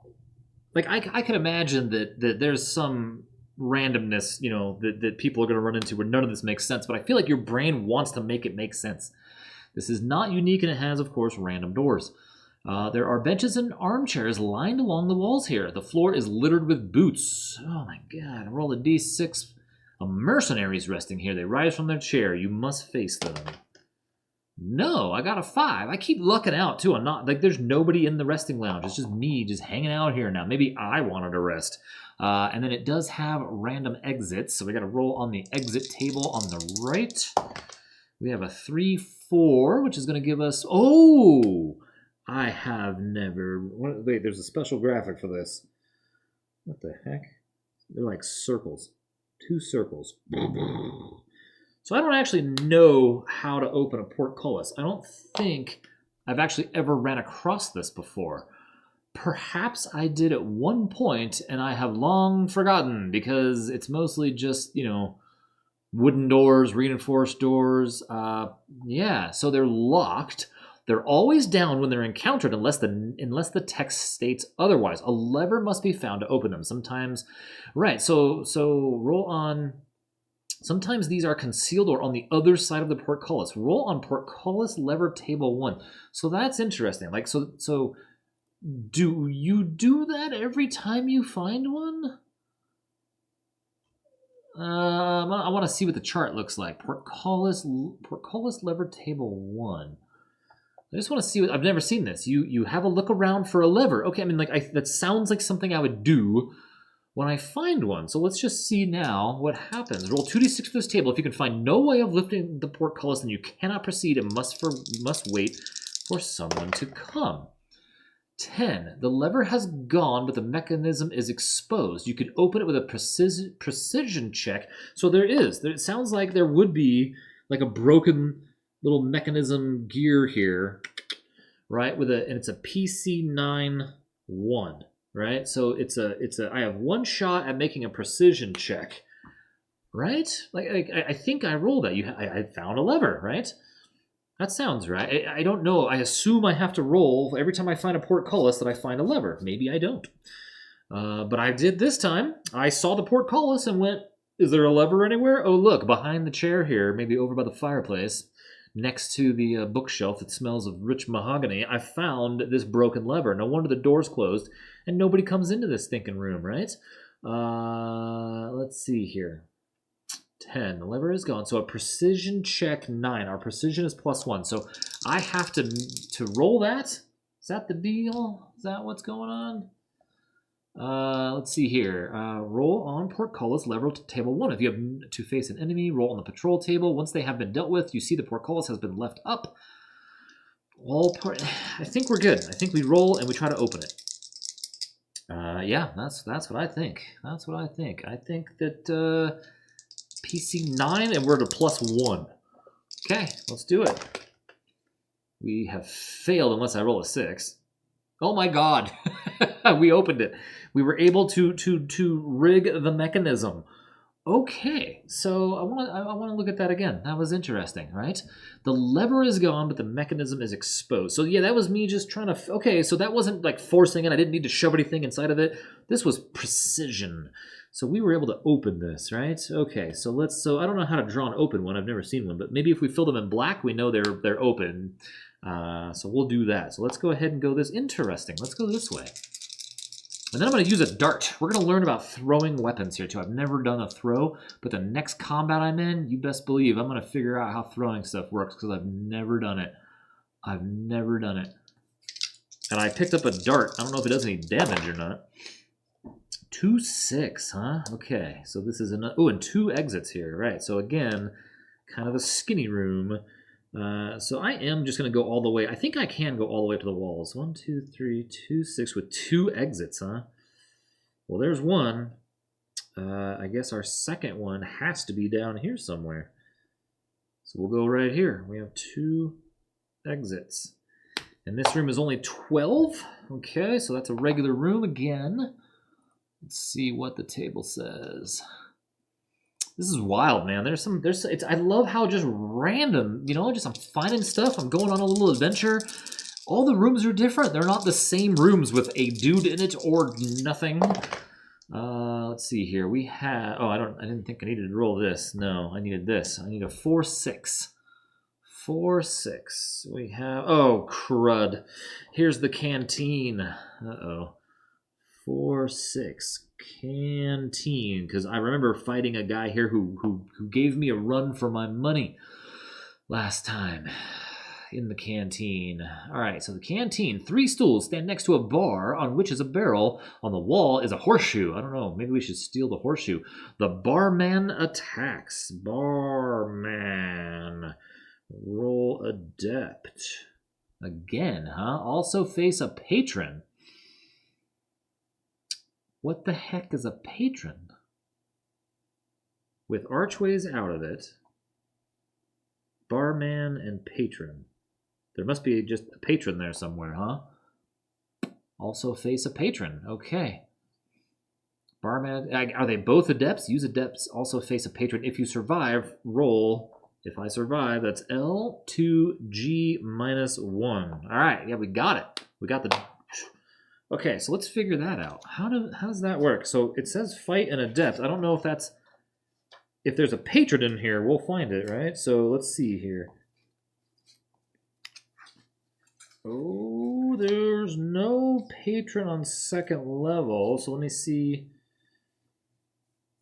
like, I could imagine that there's some randomness, you know, that people are going to run into where none of this makes sense, but I feel like your brain wants to make it make sense. This is not unique, and it has, of course, random doors. There are benches and armchairs lined along the walls here. The floor is littered with boots. Oh my god. Roll a d6. A mercenary's resting here. They rise from their chair. You must face them. No, I got a 5. I keep lucking out, too. I'm not, like, there's nobody in the resting lounge. It's just me just hanging out here now. Maybe I wanted to rest. And then it does have random exits, so we got to roll on the exit table on the right. We have a 3, 4, which is going to give us... Oh! I have never... Wait, there's a special graphic for this. What the heck? They're like circles. 2 circles. So I don't actually know how to open a portcullis. I don't think I've actually ever ran across this before. Perhaps I did at one point, and I have long forgotten, because it's mostly just, you know, wooden doors, reinforced doors. Yeah, so they're locked. They're always down when they're encountered unless the text states otherwise. A lever must be found to open them. Sometimes, right, so roll on... Sometimes these are concealed or on the other side of the portcullis. Roll on portcullis lever table 1. So that's interesting. Like, so do you do that every time you find one? I want to see what the chart looks like. Portcullis lever table 1. I just want to see what I've never seen this. You have a look around for a lever. Okay, I mean that sounds like something I would do when I find one. So let's just see now what happens. Roll 2d6 for this table. If you can find no way of lifting the portcullis, then you cannot proceed and must wait for someone to come. 10. The lever has gone, but the mechanism is exposed. You could open it with a precision check. So it sounds like there would be like a broken little mechanism gear here, right? And it's a PC9-1, right? So I have one shot at making a precision check, right? Like I think I rolled that. I found a lever, right? That sounds right. I don't know. I assume I have to roll every time I find a portcullis that I find a lever. Maybe I don't. But I did this time. I saw the portcullis and went, is there a lever anywhere? Oh, look, behind the chair here, maybe over by the fireplace, next to the bookshelf that smells of rich mahogany, I found this broken lever. No wonder the door's closed and nobody comes into this stinking room, right? Let's see here. 10. The lever is gone. So a precision check 9. Our precision is +1. So I have to roll that. Is that the deal? Is that what's going on? Let's see here. Roll on portcullis, lever to table 1. If you have to face an enemy, roll on the patrol table. Once they have been dealt with, you see the portcullis has been left up. I think we're good. I think we roll and we try to open it. Yeah, that's what I think. That's what I think. I think that PC9 and we're at a +1. Okay, let's do it. We have failed unless I roll a 6. Oh my god. We opened it. We were able to rig the mechanism. Okay, so I want to look at that again. That was interesting, right? The lever is gone, but the mechanism is exposed. So yeah, that was me just trying to... Okay, so that wasn't like forcing it. I didn't need to shove anything inside of it. This was precision. So we were able to open this, right? Okay, so I don't know how to draw an open one. I've never seen one, but maybe if we fill them in black, we know they're open. So we'll do that. So let's go ahead and go this. Interesting. Let's go this way. And then I'm going to use a dart. We're going to learn about throwing weapons here, too. I've never done a throw, but the next combat I'm in, you best believe I'm going to figure out how throwing stuff works because I've never done it. I've never done it. And I picked up a dart. I don't know if it does any damage or not. 2-6, huh? Okay, so this is and 2 exits here, right? So again, kind of a skinny room. So I am just going to go all the way. I think I can go all the way up to the walls. 1, 2, 3, 2, 6 with 2 exits, huh? Well, there's one. I guess our second one has to be down here somewhere. So we'll go right here. We have 2 exits. And this room is only 12. Okay, so that's a regular room again. Let's see what the table says. This is wild, man. I love how just random, just I'm finding stuff. I'm going on a little adventure. All the rooms are different. They're not the same rooms with a dude in it or nothing. Let's see here. We have, I didn't think I needed to roll this. No, I needed this. I need a 4-6. 4-6. We have, oh, crud. Here's the canteen. Uh-oh. 4-6. Canteen, because I remember fighting a guy here who gave me a run for my money last time in the canteen. All right, so the canteen, 3 stools stand next to a bar on which is a barrel. On the wall is a horseshoe. I don't know, maybe we should steal the horseshoe. The barman attacks. Barman. Roll adept. Again, huh? Also face a patron. What the heck is a patron? With archways out of it, barman and patron. There must be just a patron there somewhere, huh? Also face a patron. Okay. Barman. Are they both adepts? Use adepts. Also face a patron. If you survive, roll. If I survive, that's L2G -1. All right. Yeah, we got it. We got the... Okay, so let's figure that out. How does that work? So it says fight an adept. I don't know if that's... If there's a patron in here, we'll find it, right? So let's see here. Oh, there's no patron on 2nd level. So let me see.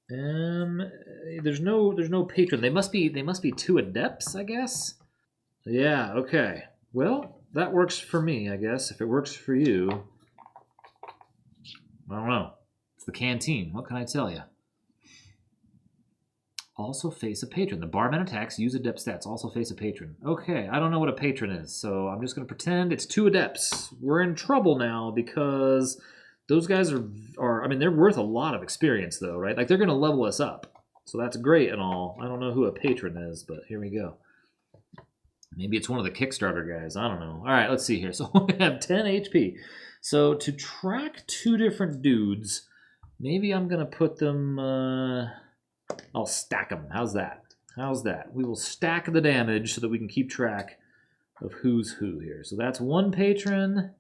There's no patron. They must be 2 adepts, I guess. Yeah. Okay. Well, that works for me, I guess. If it works for you, I don't know. It's the canteen. What can I tell you? Also face a patron. The barman attacks, use adept stats. Also face a patron. Okay, I don't know what a patron is, so I'm just going to pretend it's 2 adepts. We're in trouble now because those guys are I mean, they're worth a lot of experience, though, right? Like, they're going to level us up. So that's great and all. I don't know who a patron is, but here we go. Maybe it's one of the Kickstarter guys. I don't know. All right, let's see here. So we have 10 HP. So to track 2 different dudes, maybe I'm going to put them... I'll stack them. How's that? How's that? We will stack the damage so that we can keep track of who's who here. So that's 1 patron,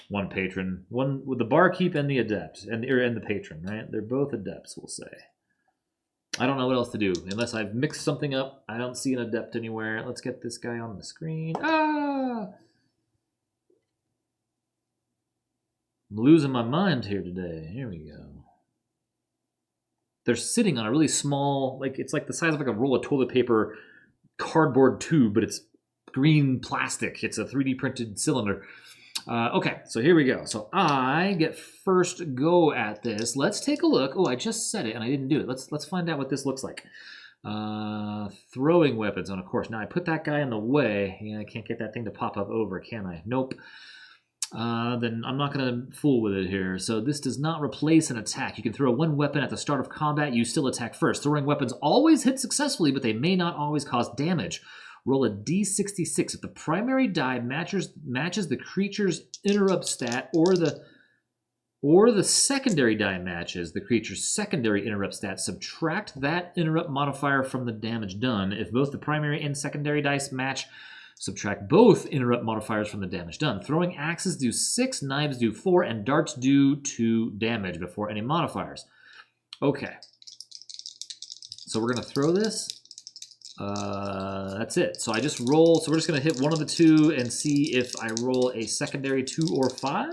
1 patron, 1 with the barkeep and the adept, and the patron, right? They're both adepts, we'll say. I don't know what else to do. Unless I've mixed something up, I don't see an adept anywhere. Let's get this guy on the screen. Ah! I'm losing my mind here today. Here we go. They're sitting on a really small, like, it's like the size of like a roll of toilet paper cardboard tube, but it's green plastic. It's a 3D printed cylinder. Okay, so here we go. So I get first go at this. Let's take a look. Oh, I just said it and I didn't do it. Let's find out what this looks like. Throwing weapons on, of course. Now I put that guy in the way. Yeah, I can't get that thing to pop up over, can I? Nope. Then I'm not going to fool with it here. So this does not replace an attack. You can throw 1 weapon at the start of combat. You still attack first. Throwing weapons always hit successfully, but they may not always cause damage. Roll a d66. If the primary die matches the creature's interrupt stat, or the secondary die matches the creature's secondary interrupt stat, subtract that interrupt modifier from the damage done. If both the primary and secondary dice match, subtract both interrupt modifiers from the damage done. Throwing axes do 6, knives do 4, and darts do 2 damage before any modifiers. Okay. So we're going to throw this. That's it. So I just roll. So we're just going to hit one of the 2 and see if I roll a secondary 2 or 5.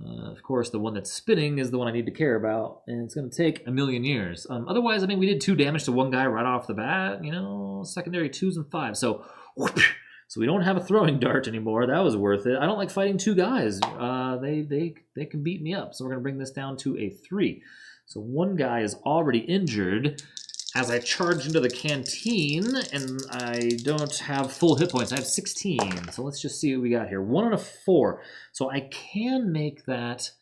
Of course, the one that's spinning is the one I need to care about, and it's going to take a million years. Otherwise, I mean, we did 2 damage to one guy right off the bat, you know, secondary 2s and 5s. So we don't have a throwing dart anymore. That was worth it. I don't like fighting 2 guys. They can beat me up. So we're going to bring this down to a 3. So one guy is already injured as I charge into the canteen, and I don't have full hit points. I have 16. So let's just see what we got here. 1 and a 4. So I can make that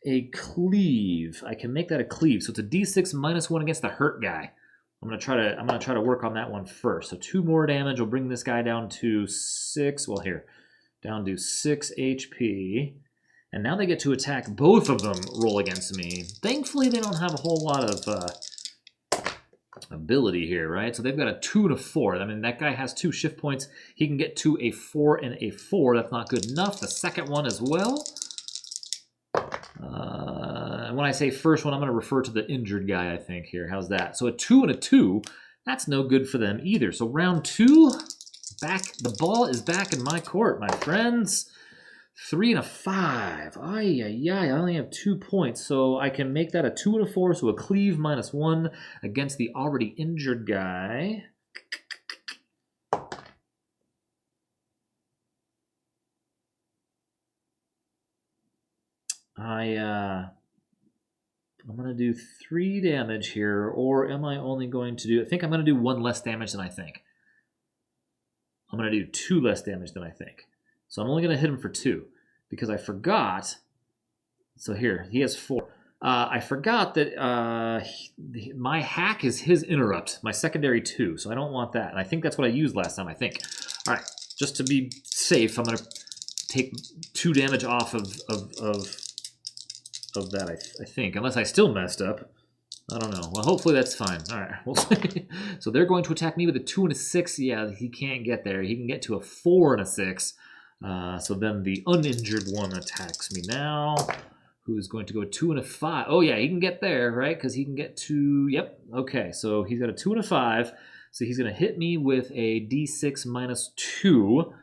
a cleave. I can make that a cleave. So it's a d6 minus 1 against the hurt guy. I'm gonna try to work on that one first. So 2 more damage will bring this guy down to 6. Well, here, down to 6 HP. And now they get to attack. Both of them roll against me. Thankfully, they don't have a whole lot of ability here, right? So they've got a 2 and a 4. I mean, that guy has 2 shift points. He can get to a 4 and a 4. That's not good enough. The second one as well. And when I say first one, I'm going to refer to the injured guy, I think, here. How's that? So a 2 and a 2. That's no good for them either. So round 2, the ball is back in my court, my friends. 3 and a 5. Ay, ay, ay. I only have 2 points, so I can make that a 2 and a 4, so a cleave minus 1 against the already injured guy. I'm going to do 3 damage here, or am I only going to do... I think I'm going to do 1 less damage than I think. I'm going to do 2 less damage than I think. So I'm only going to hit him for 2, because I forgot... So here, he has 4. I forgot that my hack is his interrupt, my secondary 2, so I don't want that. And I think that's what I used last time, I think. All right, just to be safe, I'm going to take 2 damage off of that, I think, unless I still messed up. I don't know. Well, hopefully that's fine. All right, we'll see. So they're going to attack me with a 2 and a 6. Yeah, he can't get there. He can get to a 4 and a 6. So then the uninjured one attacks me now. Who's going to go 2 and a 5? Oh yeah, he can get there, right? Because he can get to... Yep. Okay, so he's got a 2 and a 5. So he's going to hit me with a d6 minus 2.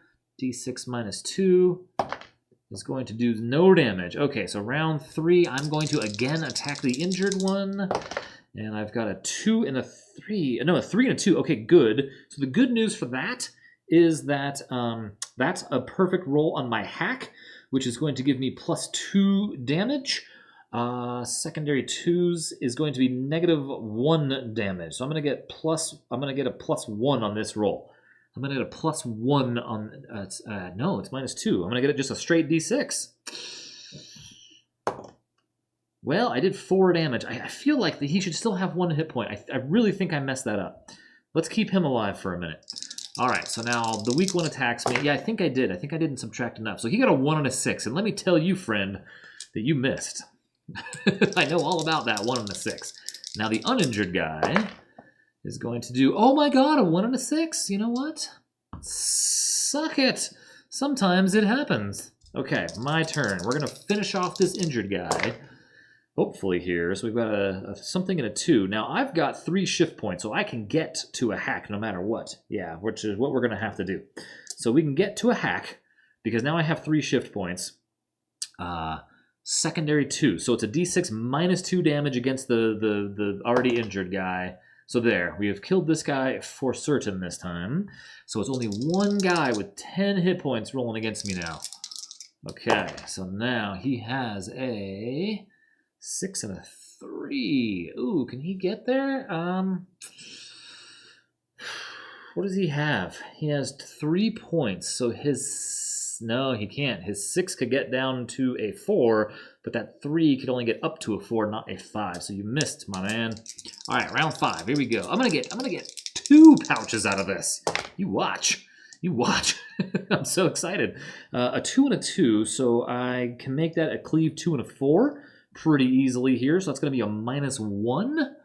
d6 minus 2 is going to do no damage. Okay, so round 3, I'm going to again attack the injured one. And I've got a 2 and a 3. No, a 3 and a 2. Okay, good. So the good news for that is that that's a perfect roll on my hack, which is going to give me +2 damage. Secondary 2s is going to be -1 damage. So I'm going to get a +1 on this roll. I'm going to get a +1 on, no, it's -2. I'm going to get just a straight D6. Well, I did 4 damage. I feel like he should still have 1 hit point. I really think I messed that up. Let's keep him alive for a minute. All right, so now the weak one attacks me. Yeah, I think I did. I think I didn't subtract enough. So he got a 1 and a 6. And let me tell you, friend, that you missed. I know all about that 1 and a 6. Now the uninjured guy is going to do, oh my god, a 1 and a 6. You know what? Suck it. Sometimes it happens. Okay, my turn. We're going to finish off this injured guy. Hopefully here. So we've got a something and a 2. Now I've got 3 shift points, so I can get to a hack no matter what. Yeah, which is what we're going to have to do. So we can get to a hack because now I have 3 shift points. Secondary 2. So it's a D6 -2 damage against the already injured guy. So there, we have killed this guy for certain this time. So it's only 1 guy with 10 hit points rolling against me now. Okay, so now he has a 6 and a 3. Ooh, can he get there? What does he have? He has 3 points, so no, he can't. His 6 could get down to a 4, but that 3 could only get up to a 4, not a 5. So you missed, my man. All right, round 5. Here we go. I'm gonna get 2 pouches out of this. You watch. You watch. I'm so excited. A 2 and a 2, so I can make that a cleave 2 and a 4 pretty easily here. So that's gonna be a -1.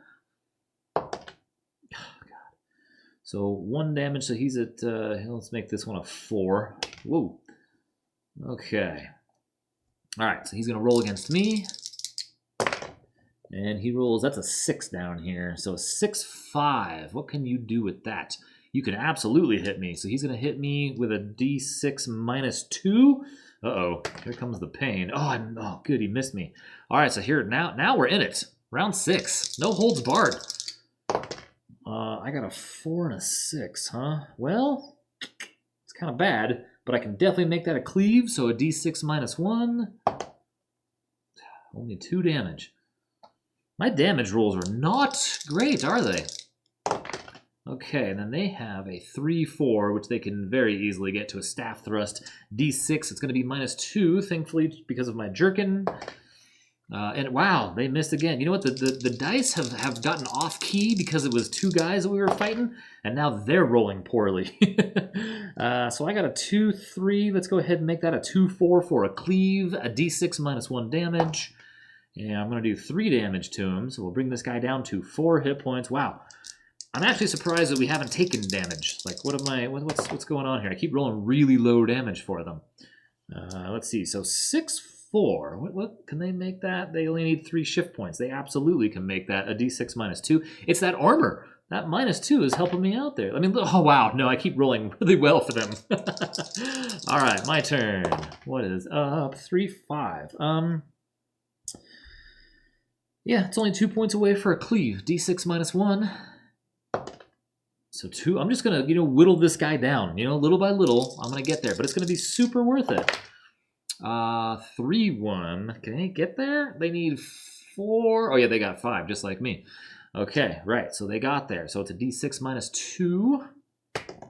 So 1 damage, so he's at, let's make this one a 4. Whoa. Okay. All right, so he's going to roll against me. And he rolls, that's a 6 down here. So a 6, 5. What can you do with that? You can absolutely hit me. So he's going to hit me with a D6 -2. Uh-oh, here comes the pain. Oh, good, he missed me. All right, so here, now we're in it. Round 6, no holds barred. I got a 4 and a 6, huh? Well, it's kind of bad, but I can definitely make that a cleave, so a D6 -1. Only 2 damage. My damage rolls are not great, are they? Okay, and then they have a 3, 4, which they can very easily get to a staff thrust. D6, it's going to be -2, thankfully, because of my jerkin. And wow, they missed again. You know what? The dice have gotten off key because it was 2 guys that we were fighting, and now they're rolling poorly. So I got a 2, 3. Let's go ahead and make that a 2, 4 for a cleave, a D6 -1 damage. And I'm going to do 3 damage to him, so we'll bring this guy down to 4 hit points. Wow. I'm actually surprised that we haven't taken damage. Like, what's going on here? I keep rolling really low damage for them. Let's see. So 6, 4. What can they make that? They only need 3 shift points. They absolutely can make that a D6 -2. It's that armor. That -2 is helping me out there. I mean, oh wow, no, I keep rolling really well for them. All right, my turn. What is up? 3, 5. Yeah, it's only 2 points away for a cleave. D6 -1. So 2. I'm just gonna, whittle this guy down. Little by little, I'm gonna get there, but it's gonna be super worth it. 3, 1. Can they get there? They need 4. Oh yeah, they got 5, just like me. Okay, right. So they got there. So it's a D6 -2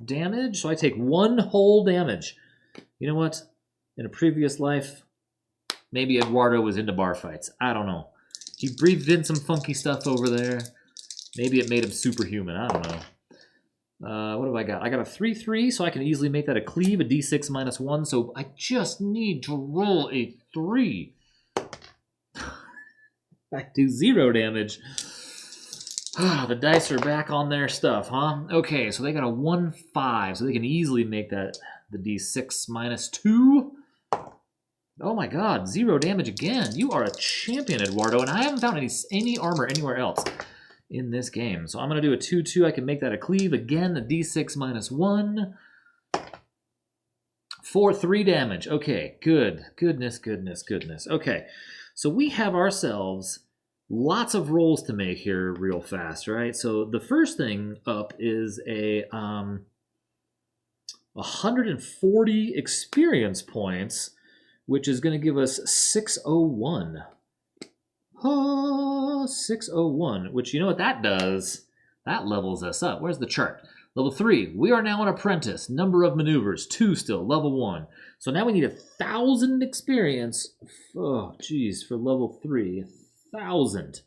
damage. So I take 1 whole damage. You know what? In a previous life, maybe Eduardo was into bar fights. I don't know. He breathed in some funky stuff over there. Maybe it made him superhuman. I don't know. What have I got? I got a 3, 3, so I can easily make that a cleave, a D6 -1. So I just need to roll a 3. I do 0 damage. The dice are back on their stuff, huh? Okay, so they got a 1, 5, so they can easily make that the D6 -2. Oh my god, 0 damage again. You are a champion, Eduardo, and I haven't found any armor anywhere else in this game. So I'm going to do a 2, 2. I can make that a cleave. Again, a D6 -1. 4, 3 damage. Okay, good. Goodness. Okay, so we have ourselves lots of rolls to make here real fast, right? So the first thing up is a... 140 experience points, which is going to give us 601. 601, which you know what that does? That levels us up. Where's the chart? Level 3, we are now an apprentice. Number of maneuvers, 2 still, level 1. So now we need 1,000 experience. Oh, geez, for level 3, 1,000.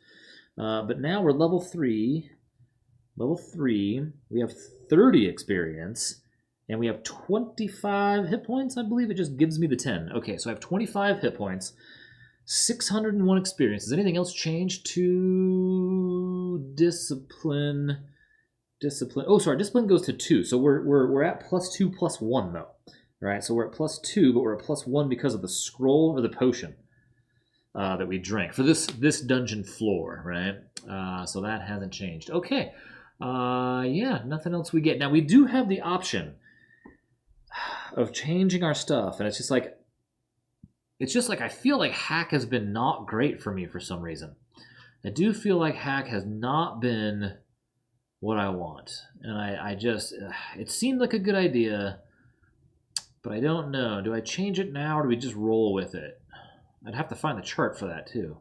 But now we're level 3. Level 3, we have 30 experience, and we have 25 hit points, I believe. It just gives me the 10. Okay, so I have 25 hit points, 601 experience. Does anything else change to discipline? Discipline. Oh, sorry, discipline goes to 2. So we're at +2 +1 though. All right, so we're at +2, but we're at +1 because of the scroll or the potion that we drank for this dungeon floor, right? So that hasn't changed. Okay. Yeah, nothing else we get. Now we do have the option of changing our stuff, and it's just like I feel like hack has been not great for me for some reason. I do feel like hack has not been what I want, and I just it seemed like a good idea, but I don't know. Do I change it now, or do we just roll with it? I'd have to find the chart for that too.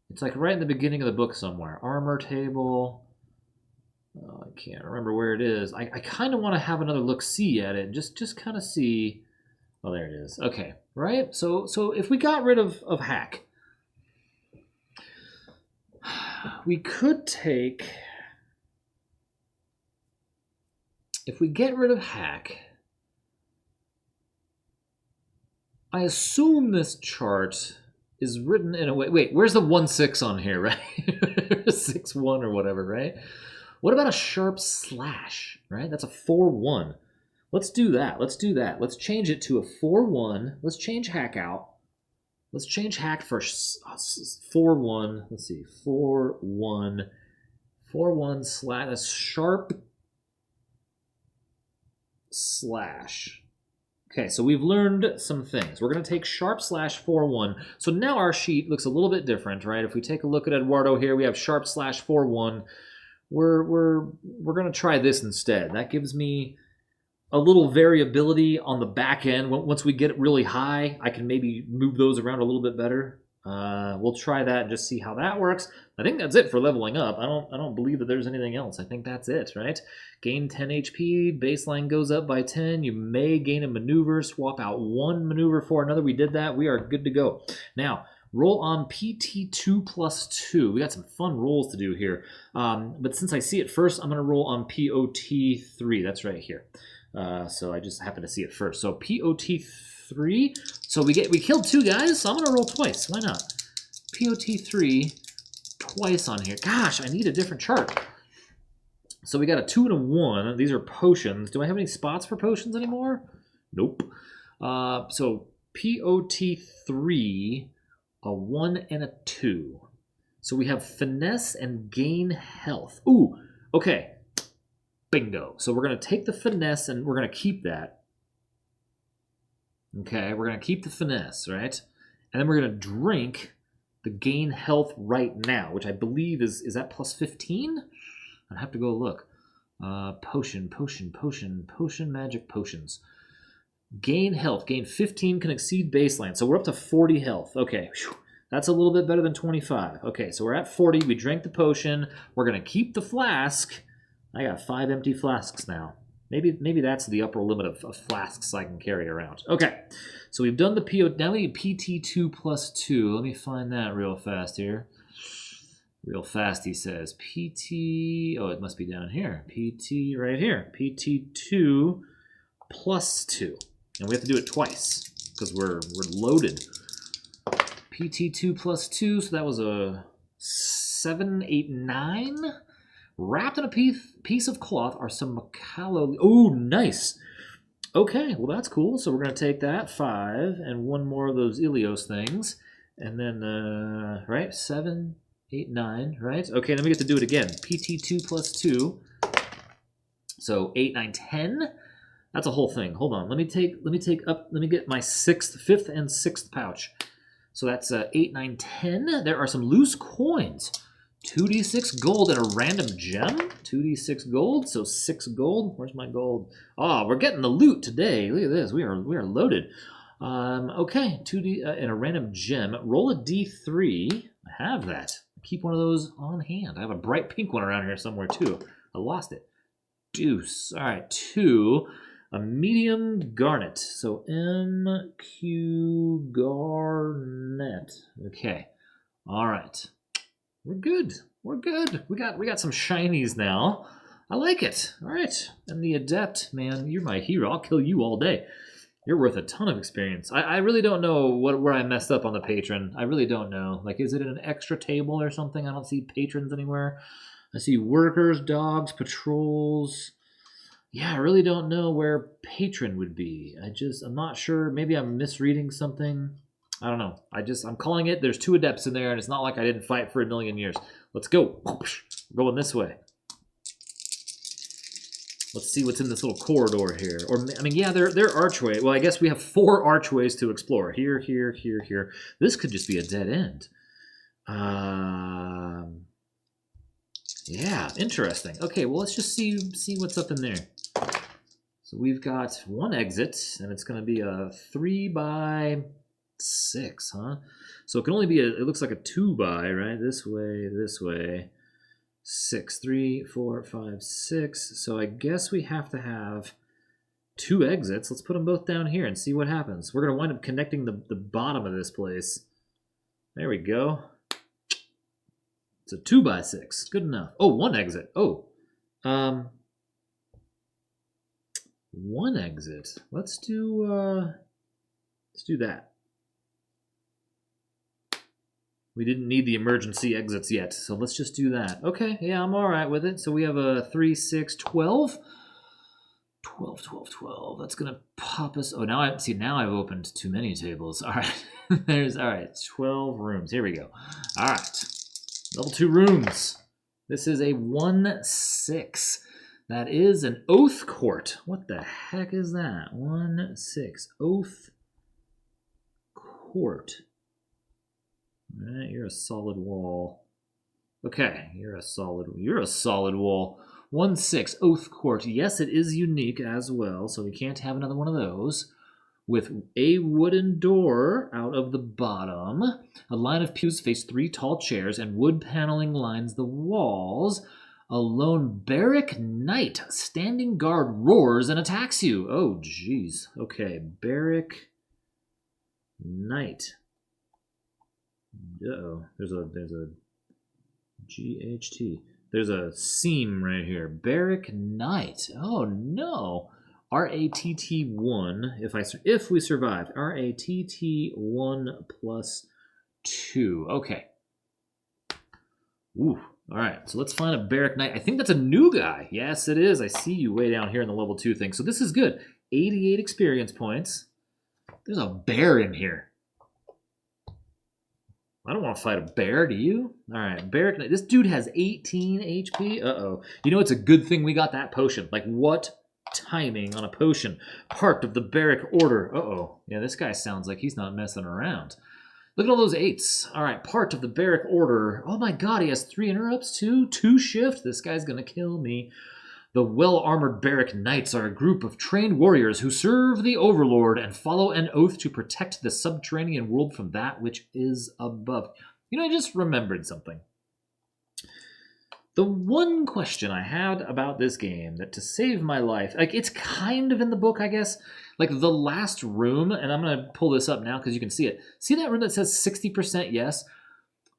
It's like right in the beginning of the book somewhere. Armor table. Oh, I can't remember where it is. I kind of want to have another look-see at it, just kind of see. Oh, there it is. Okay, right. So if we got rid of hack, we could take. If we get rid of hack, I assume this chart is written in a way. Wait, where's the 1-6 on here, right? 6-1 or whatever, right? What about a sharp slash, right? That's a 4-1. Let's do that. Let's change it to a 4-1. Let's change hack out. Let's change hack for 4-1. Let's see, 4-1. 4-1 slash. That's sharp slash. Okay, so we've learned some things. We're going to take sharp slash 4-1. So now our sheet looks a little bit different, right? If we take a look at Eduardo here, we have sharp slash 4-1. We're going to try this instead. That gives me a little variability on the back end. Once we get it really high, I can maybe move those around a little bit better. We'll try that and just see how that works. I think that's it for leveling up. I don't believe that there's anything else. I think that's it, right? Gain 10 HP, baseline goes up by 10. You may gain a maneuver, swap out one maneuver for another. We did that. We are good to go. Now, roll on PT2 plus 2. We got some fun rolls to do here. But since I see it first, I'm going to roll on POT3. That's right here. So I just happen to see it first. So POT3. So we killed 2 guys, so I'm going to roll twice. Why not? POT3 twice on here. Gosh, I need a different chart. So we got a 2 and a 1. These are potions. Do I have any spots for potions anymore? Nope. So POT3, a 1 and a 2. So we have finesse and gain health. Ooh, okay. Bingo. So we're going to take the finesse and we're going to keep that. Okay, we're going to keep the finesse, right? And then we're going to drink the gain health right now, which I believe is that plus 15? I'd have to go look. Potion, magic potions. Gain health. Gain 15 can exceed baseline. So we're up to 40 health. Okay, whew. That's a little bit better than 25. Okay, so we're at 40. We drank the potion. We're going to keep the flask. I got 5 empty flasks now. Maybe that's the upper limit of flasks I can carry around. Okay, so we've done the PO. Now we need PT2 plus 2. Let me find that real fast here. Real fast, he says. PT. Oh, it must be down here. PT right here. PT2 plus 2. And we have to do it twice because we're loaded. PT2 plus 2. So that was a 7, 8, 9. Wrapped in a piece of cloth are some macalo. Oh, nice. Okay, well, that's cool. So we're going to take that 5 and one more of those Ilios things. And then, right, 7, 8, 9, right? Okay, then we get to do it again. PT2 plus 2. So 8, 9, 10. That's a whole thing. Hold on. Let me get my 5th and 6th pouch. So that's 8, 9, 10. There are some loose coins. 2d6 gold and a random gem? 2d6 gold, so 6 gold. Where's my gold? Oh, we're getting the loot today. Look at this. We are loaded. Okay, 2d and a random gem. Roll a d3. I have that. Keep one of those on hand. I have a bright pink one around here somewhere too. I lost it. Deuce. All right, 2. A medium garnet. So MQ garnet. Okay. All right. We're good. We're good. We got some shinies now. I like it. All right. And the adept, man, you're my hero. I'll kill you all day. You're worth a ton of experience. I really don't know where I messed up on the patron. I really don't know. Like, is it an extra table or something? I don't see patrons anywhere. I see workers, dogs, patrols. Yeah, I really don't know where patron would be. I'm not sure. Maybe I'm misreading something. I don't know. I'm calling it. There's 2 adepts in there, and it's not like I didn't fight for a million years. Let's go. We're going this way. Let's see what's in this little corridor here. Or, I mean, yeah, they're archway. Well, I guess we have 4 archways to explore. Here, here, here, here. This could just be a dead end. Yeah, interesting. Okay, well, let's just see what's up in there. So we've got 1 exit, and it's going to be a 3x6, huh? So it can only be it looks like a 2x, right? This way. 6, 3, 4, 5, 6. So I guess we have to have 2 exits. Let's put them both down here and see what happens. We're going to wind up connecting the bottom of this place. There we go. It's a 2x6. Good enough. Oh, 1 exit. Oh. 1 exit. Let's do that. We didn't need the emergency exits yet, so let's just do that. Okay, yeah, I'm all right with it. So we have a 3, 6, 12. 12, 12, 12. That's going to pop us. Oh, now I've opened too many tables. All right. All right, 12 rooms. Here we go. All right. Level 2 rooms. This is a 1-6. That is an oath court. What the heck is that? 1-6. Oath court. All right, you're a solid wall. Okay, you're a solid wall. 1-6, Oath Court. Yes, it is unique as well, so we can't have another one of those. With a wooden door out of the bottom. A line of pews face 3 tall chairs, and wood paneling lines the walls. A lone barrack knight standing guard roars and attacks you. Oh, jeez. Okay, barrack knight. Uh-oh, there's a GHT. There's a seam right here. Barrack Knight. Oh no. RATT1 if we survive. RATT1 plus 2. Okay. Ooh. All right. So let's find a Barrack Knight. I think that's a new guy. Yes, it is. I see you way down here in the level 2 thing. So this is good. 88 experience points. There's a bear in here. I don't want to fight a bear, do you? All right, Barrack Knight. This dude has 18 HP. Uh-oh. You know, it's a good thing we got that potion. Like, what timing on a potion? Part of the Barrack Order. Uh-oh. Yeah, this guy sounds like he's not messing around. Look at all those 8s. All right, part of the Barrack Order. Oh my god, he has 3 interrupts too? 2 shift? This guy's going to kill me. The well-armored Barrack Knights are a group of trained warriors who serve the Overlord and follow an oath to protect the subterranean world from that which is above. You know, I just remembered something. The one question I had about this game, that to save my life, like, it's kind of in the book, I guess. Like, the last room, and I'm going to pull this up now because you can see it. See that room that says 60% yes?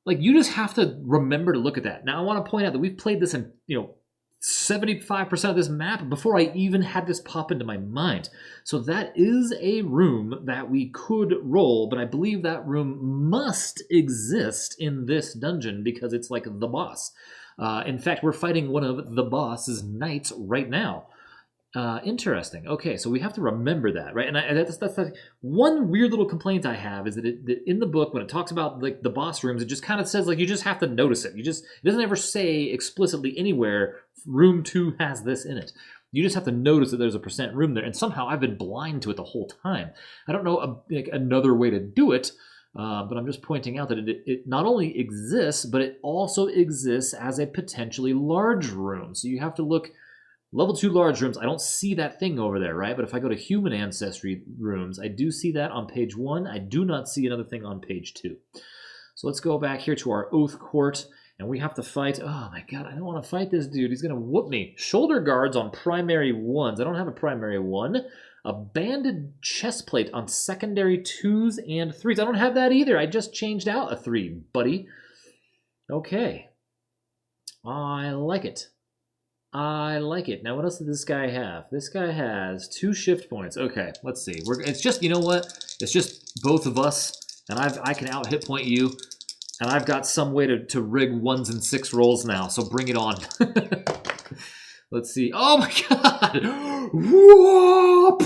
Like, you just have to remember to look at that. Now, I want to point out that we've played this in, 75% of this map before I even had this pop into my mind. So that is a room that we could roll, but I believe that room must exist in this dungeon because it's like the boss. In fact, we're fighting one of the boss's knights right now. Interesting. Okay, so we have to remember that, right? And that's like one weird little complaint I have is that in the book when it talks about like the boss rooms, it just kind of says like you just have to notice it. It doesn't ever say explicitly anywhere room 2 has this in it. You just have to notice that there's a % room there, and somehow I've been blind to it the whole time. I don't know another way to do it. But I'm just pointing out that it not only exists, but it also exists as a potentially large room. So you have to look. Level 2 large rooms, I don't see that thing over there, right? But if I go to human ancestry rooms, I do see that on page 1. I do not see another thing on page 2. So let's go back here to our Oath Court, and we have to fight. Oh my god, I don't want to fight this dude. He's going to whoop me. Shoulder guards on primary 1s. I don't have a primary 1. A banded chest plate on secondary 2s and 3s. I don't have that either. I just changed out a 3, buddy. Okay. I like it. I like it. Now, what else does this guy have? This guy has 2 shift points. Okay, let's see. It's just, you know what? It's just both of us, and I can out hit point you, and I've got some way to rig 1s and 6 rolls now, so bring it on. Let's see. Oh my god! Whoa!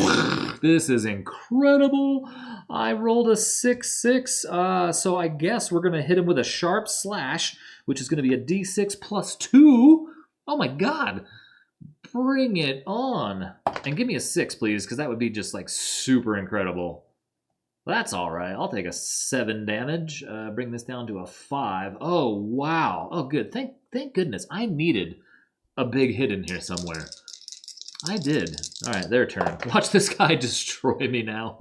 This is incredible. I rolled a 6-6, so I guess we're going to hit him with a sharp slash, which is going to be a d6 plus 2. Oh my god. Bring it on. And give me a 6, please, because that would be just like super incredible. That's all right. I'll take a 7 damage. Bring this down to a 5. Oh, wow. Oh, good. Thank goodness. I needed a big hit in here somewhere. I did. All right, their turn. Watch this guy destroy me now.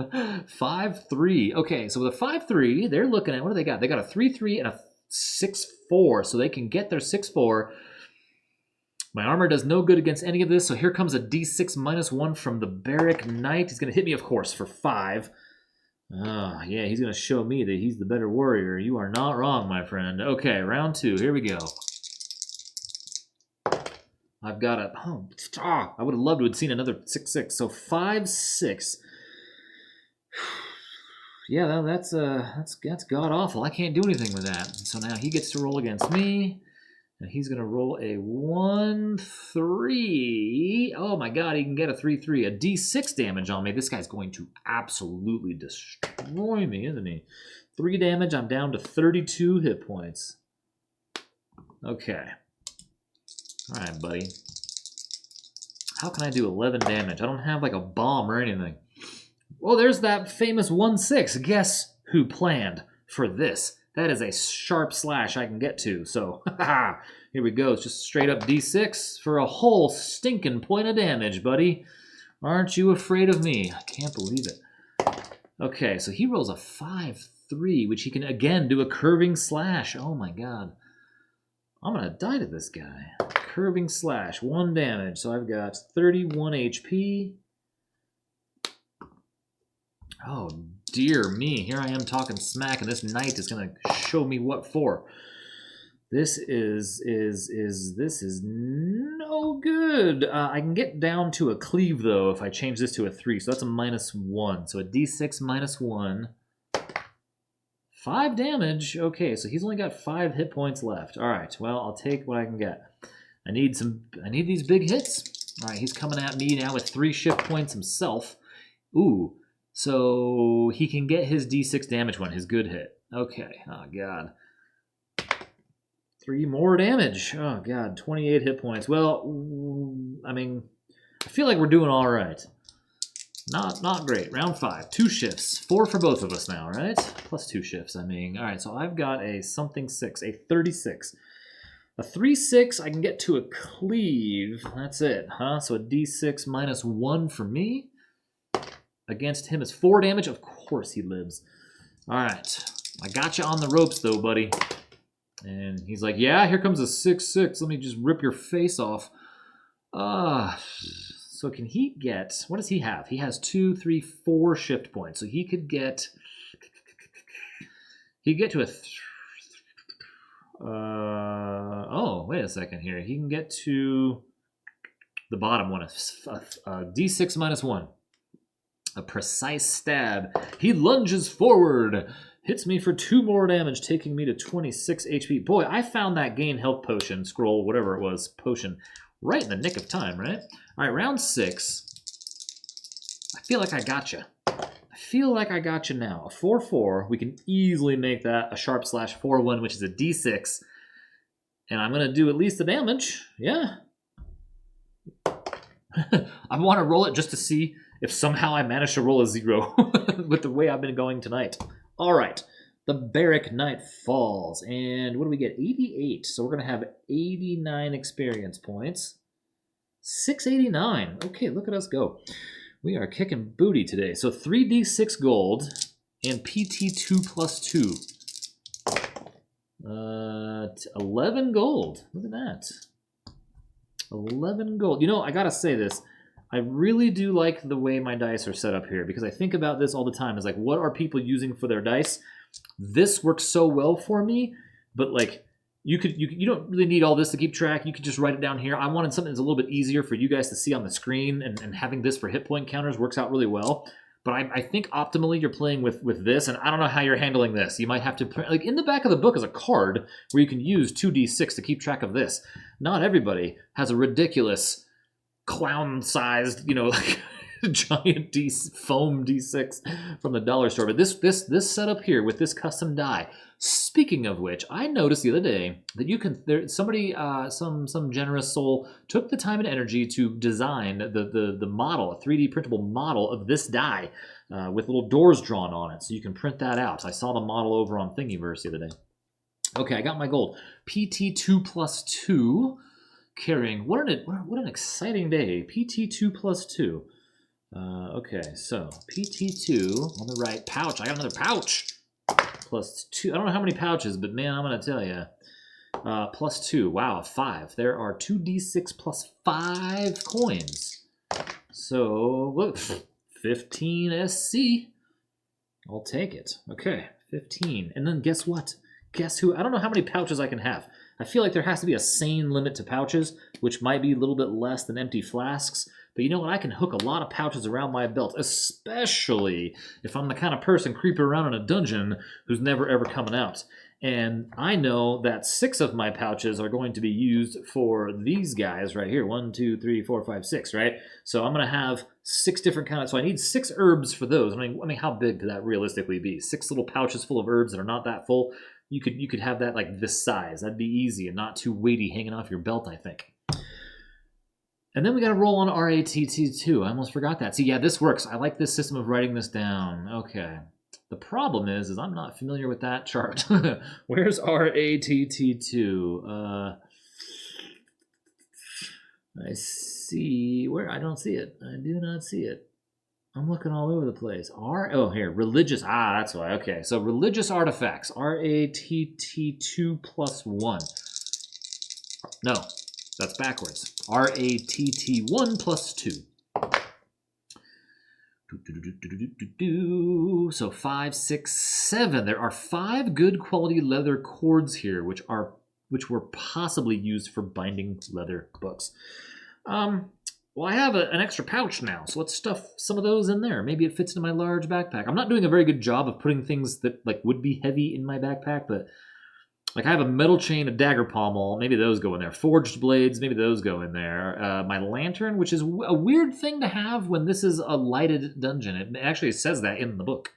5-3. Okay, so with a 5-3, they're looking at, what do they got? They got a 3-3 and a 6-4, so they can get their 6-4. My armor does no good against any of this, so here comes a d6 minus 1 from the Barrack Knight. He's going to hit me, of course, for 5. Oh, yeah, he's going to show me that he's the better warrior. You are not wrong, my friend. Okay, round 2. Here we go. I've got a... I would have loved to have seen another 6-6. So 5-6. Yeah, that's god-awful. I can't do anything with that. So now he gets to roll against me. And he's going to roll a 1-3. Oh my god, he can get a 3-3. A d6 damage on me. This guy's going to absolutely destroy me, isn't he? 3 damage. I'm down to 32 hit points. Okay. All right, buddy. How can I do 11 damage? I don't have like a bomb or anything. Oh, there's that famous 1-6. Guess who planned for this? That is a sharp slash I can get to. So, here we go. It's just straight up d6 for a whole stinking point of damage, buddy. Aren't you afraid of me? I can't believe it. Okay, so he rolls a 5-3, which he can again do a curving slash. Oh my god. I'm going to die to this guy. Curving slash, 1 damage. So I've got 31 HP. Oh, dear me. Here I am talking smack, and this knight is going to show me what for. This is no good. I can get down to a cleave, though, if I change this to a 3. So that's a -1. So a d6 -1. 5 damage. Okay, so he's only got 5 hit points left. All right, well, I'll take what I can get. I need these big hits. All right, he's coming at me now with 3 shift points himself. Ooh. So he can get his d6 damage one, his good hit. Okay, oh god. 3 more damage. Oh god, 28 hit points. Well, I mean, I feel like we're doing all right. Not great. Round 5, 2 shifts. 4 for both of us now, right? Plus 2 shifts, I mean. All right, so I've got a something 6, a 36. A 3-6, I can get to a cleave. That's it, huh? So a d6 -1 for me. Against him is 4 damage. Of course he lives. All right. I got you on the ropes, though, buddy. And he's like, yeah, here comes a 6-6. Let me just rip your face off. So can he get... What does he have? He has 2, 3, 4 shift points. So he could get... He'd get to a... oh, wait a second here. He can get to the bottom one. A d6 -1. A precise stab. He lunges forward. Hits me for 2 more damage, taking me to 26 HP. Boy, I found that gain health potion, scroll, whatever it was, potion, right in the nick of time, right? All right, round 6. I feel like I got you. I feel like I got you now. A 4-4. We can easily make that a sharp slash 4-1, which is a d6. And I'm going to do at least the damage. Yeah. I want to roll it just to see if somehow I manage to roll a 0 with the way I've been going tonight. All right. The Barrack Knight falls. And what do we get? 88. So we're going to have 89 experience points. 689. Okay, look at us go. We are kicking booty today. So 3d6 gold and PT2 plus 2. 11 gold. Look at that. 11 gold. You know, I gotta say this. I really do like the way my dice are set up here because I think about this all the time. It's like, what are people using for their dice? This works so well for me, but like, you don't really need all this to keep track. You could just write it down here. I wanted something that's a little bit easier for you guys to see on the screen, and having this for hit point counters works out really well. But I think optimally you're playing with this, and I don't know how you're handling this. You might have to, like in the back of the book is a card where you can use 2d6 to keep track of this. Not everybody has a ridiculous clown-sized, you know, like giant foam D6 from the dollar store. But this setup here with this custom die. Speaking of which, I noticed the other day that you can some generous soul took the time and energy to design the model, a 3D printable model of this die with little doors drawn on it, so you can print that out. I saw the model over on Thingiverse the other day. Okay, I got my gold. PT2 plus 2, carrying what an exciting day. PT2 plus 2. Okay, so PT2 on the right pouch. I got another pouch. Plus 2. I don't know how many pouches, but man, I'm going to tell you. Plus 2. Wow, 5. There are 2d6 plus 5 coins. So, look, 15 SC. I'll take it. Okay, 15. And then guess what? Guess who? I don't know how many pouches I can have. I feel like there has to be a sane limit to pouches, which might be a little bit less than empty flasks. But you know what? I can hook a lot of pouches around my belt, especially if I'm the kind of person creeping around in a dungeon who's never ever coming out. And I know that 6 of my pouches are going to be used for these guys right here. 1, 2, 3, 4, 5, 6, right? So I'm going to have 6 different kinds. So I need 6 herbs for those. I mean, how big could that realistically be? 6 little pouches full of herbs that are not that full. You could have that like this size. That'd be easy and not too weighty hanging off your belt, I think. And then we got to roll on RATT2. I almost forgot that. See, yeah, this works. I like this system of writing this down. Okay. The problem is I'm not familiar with that chart. Where's RATT2? I see. Where? I don't see it. I do not see it. I'm looking all over the place. Oh, here. Religious. Ah, that's why. Okay. So religious artifacts. RATT2 plus 1. No. That's backwards. RATT1 plus 2. So 5, 6, 7. There are 5 good quality leather cords here, which were possibly used for binding leather books. Well, I have an extra pouch now, so let's stuff some of those in there. Maybe it fits into my large backpack. I'm not doing a very good job of putting things that like would be heavy in my backpack, but like I have a metal chain, a dagger pommel, maybe those go in there. Forged blades, maybe those go in there. My lantern, which is a weird thing to have when this is a lighted dungeon. It actually says that in the book.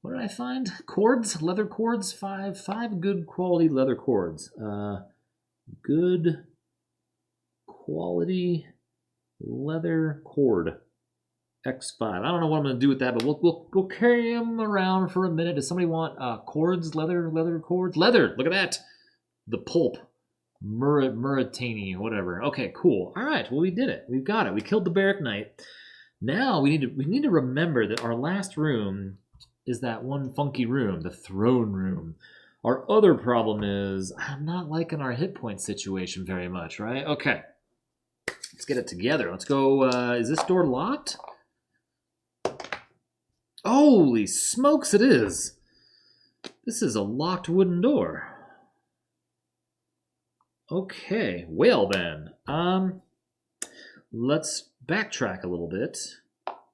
What did I find? Cords, leather cords, 5 good quality leather cords. Good quality leather cord. X5. I don't know what I'm going to do with that, but we'll carry them around for a minute. Does somebody want cords, leather cords? Leather! Look at that! The pulp. Muratani, whatever. Okay, cool. All right, well, we did it. We've got it. We killed the Barrack Knight. Now we need to remember that our last room is that one funky room, the throne room. Our other problem is I'm not liking our hit point situation very much, right? Okay. Let's get it together. Let's go. Is this door locked? Holy smokes, it is. This is a locked wooden door. Okay, well then. Let's backtrack a little bit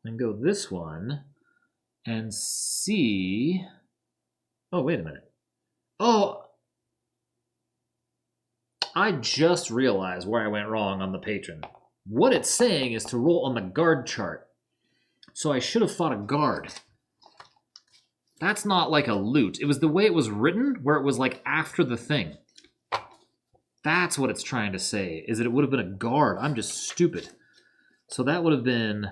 and go this one and see. Oh, wait a minute. Oh, I just realized where I went wrong on the patron. What it's saying is to roll on the guard chart. So I should have fought a guard. That's not like a loot. It was the way it was written, where it was like after the thing. That's what it's trying to say, is that it would have been a guard. I'm just stupid. So that would have been...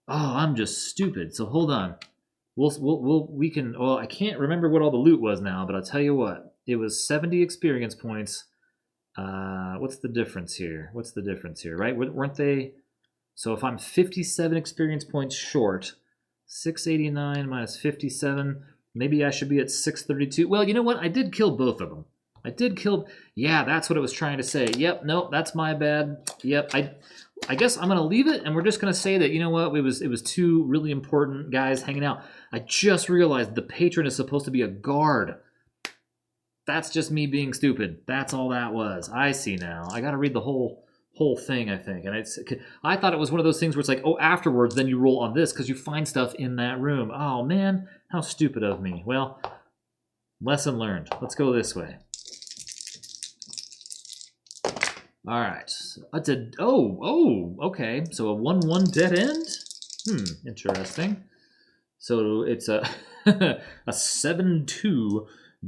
Oh, I'm just stupid. So hold on. we can. Well, I can't remember what all the loot was now, but I'll tell you what. It was 70 experience points. What's the difference here? What's the difference here? Right? Weren't they? So if I'm 57 experience points short, 689 minus 57, maybe I should be at 632. Well, you know what? I did kill both of them. I did kill. Yeah, that's what it was trying to say. Yep. Nope. That's my bad. Yep. I guess I'm gonna leave it, and we're just gonna say that, you know what, it was two really important guys hanging out. I just realized the patron is supposed to be a guard. That's just me being stupid. That's all that was. I see now. I got to read the whole thing, I think, and I thought it was one of those things where it's like, oh, afterwards, then you roll on this because you find stuff in that room. Oh man, how stupid of me. Well, lesson learned. Let's go this way. All right, that's okay. So a 1-1 dead end. Interesting. So it's a a 7-2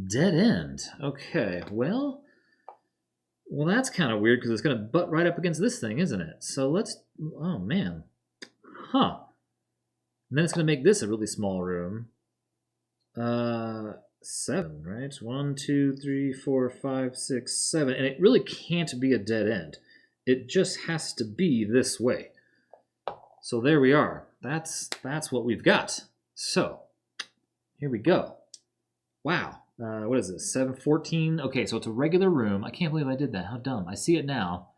dead end. Okay, well, that's kind of weird because it's going to butt right up against this thing, isn't it? So let's. Oh man, huh? And then it's going to make this a really small room. 7, right? 1, 2, 3, 4, 5, 6, 7. And it really can't be a dead end. It just has to be this way. So there we are. That's what we've got. So here we go. Wow. What is this? 714. Okay, so it's a regular room. I can't believe I did that. How dumb. I see it now.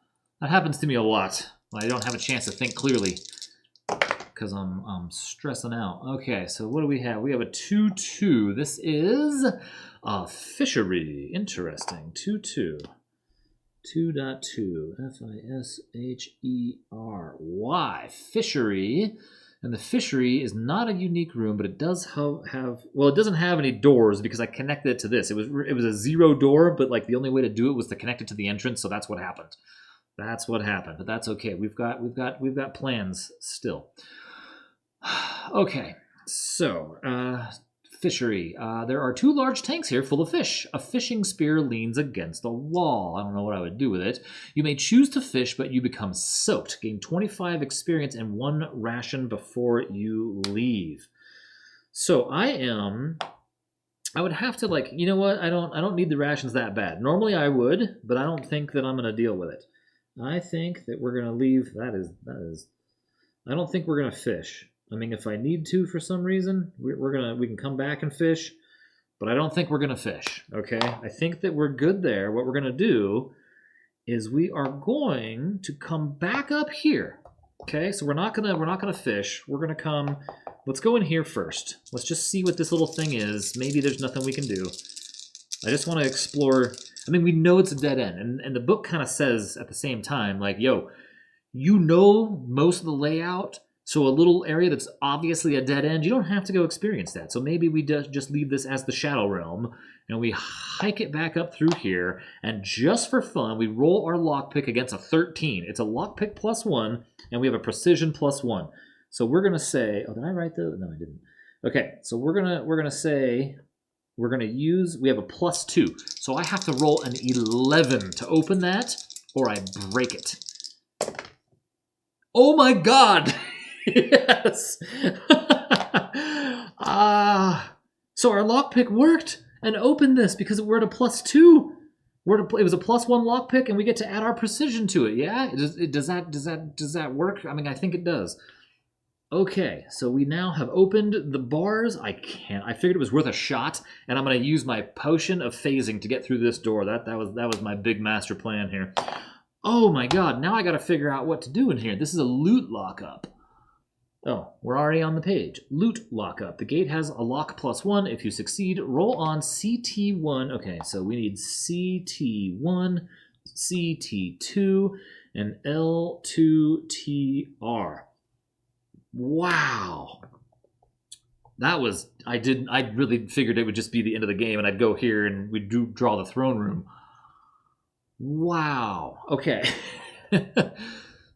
That happens to me a lot when I don't have a chance to think clearly because I'm stressing out. Okay, so what do we have? We have a 2-2. This is a fishery. Interesting. 2-2. 2.2. Fishery. Fishery. And the fishery is not a unique room, but it does have well, it doesn't have any doors because I connected it to this. It was a 0 door, but like the only way to do it was to connect it to the entrance, so that's what happened. That's what happened, but that's okay. We've got plans still. Okay, so fishery. There are 2 large tanks here full of fish. A fishing spear leans against a wall. I don't know what I would do with it. You may choose to fish, but you become soaked. Gain 25 experience and 1 ration before you leave. So I would have to, like, you know what? I don't need the rations that bad. Normally I would, but I don't think that I'm going to deal with it. I think that we're going to leave. That is. I don't think we're going to fish. I mean, if I need to for some reason, we can come back and fish, but I don't think we're gonna fish. Okay, I think that we're good there. What we're gonna do is we are going to come back up here. Okay, so we're not gonna fish. We're gonna come. Let's go in here first. Let's just see what this little thing is. Maybe there's nothing we can do. I just want to explore. I mean, we know it's a dead end, and the book kind of says at the same time, like, yo, you know most of the layout. So a little area that's obviously a dead end, you don't have to go experience that. So maybe we just leave this as the Shadow Realm, and we hike it back up through here, and just for fun, we roll our lockpick against a 13. It's a lockpick +1, and we have a precision +1. So we're gonna say, oh, did I write those? No, I didn't. Okay, so we're gonna say we're gonna use. We have a +2, so I have to roll an 11 to open that, or I break it. Oh my God! Yes. So our lockpick worked and opened this because we're at a +2. It was a +1 lockpick, and we get to add our precision to it. Yeah, does that work? I mean, I think it does. Okay, so we now have opened the bars. I figured it was worth a shot, and I'm going to use my potion of phasing to get through this door. That was my big master plan here. Oh my God! Now I got to figure out what to do in here. This is a loot lockup. Oh, we're already on the page. Loot lockup. The gate has a lock +1. If you succeed, roll on CT1. Okay, so we need CT1, CT2, and L2TR. Wow. That was, I really figured it would just be the end of the game and I'd go here and we'd draw the throne room. Wow. Okay.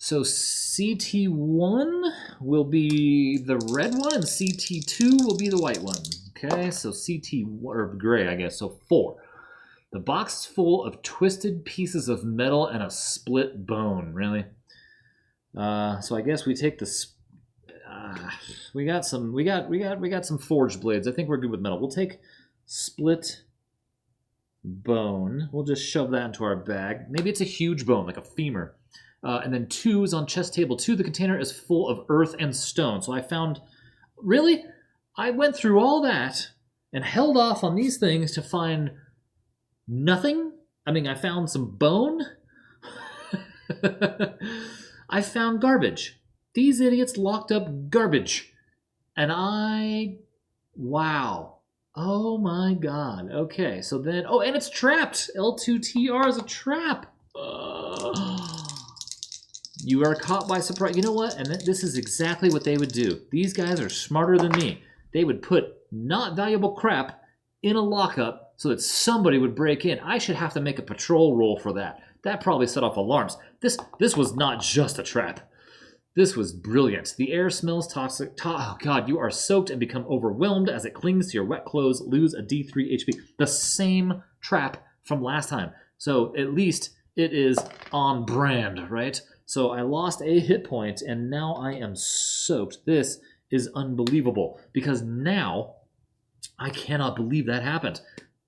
So CT1 will be the red one, and CT2 will be the white one. Okay, so CT1, or gray, I guess, so 4. The box is full of twisted pieces of metal and a split bone. Really? So I guess we take the... We got some forged blades. I think we're good with metal. We'll take split bone. We'll just shove that into our bag. Maybe it's a huge bone, like a femur. And then 2 is on chest table 2. The container is full of earth and stone. So I found, really? I went through all that and held off on these things to find nothing? I mean, I found some bone. I found garbage. These idiots locked up garbage. And wow. Oh my god. Okay, so then, oh, and it's trapped. L2TR is a trap. You are caught by surprise. You know what? And this is exactly what they would do. These guys are smarter than me. They would put not valuable crap in a lockup so that somebody would break in. I should have to make a patrol roll for that. That probably set off alarms. This was not just a trap. This was brilliant. The air smells toxic. Oh god, you are soaked and become overwhelmed as it clings to your wet clothes. Lose a D3 HP. The same trap from last time. So at least it is on brand, right? So I lost a hit point and now I am soaked. This is unbelievable because now I cannot believe that happened.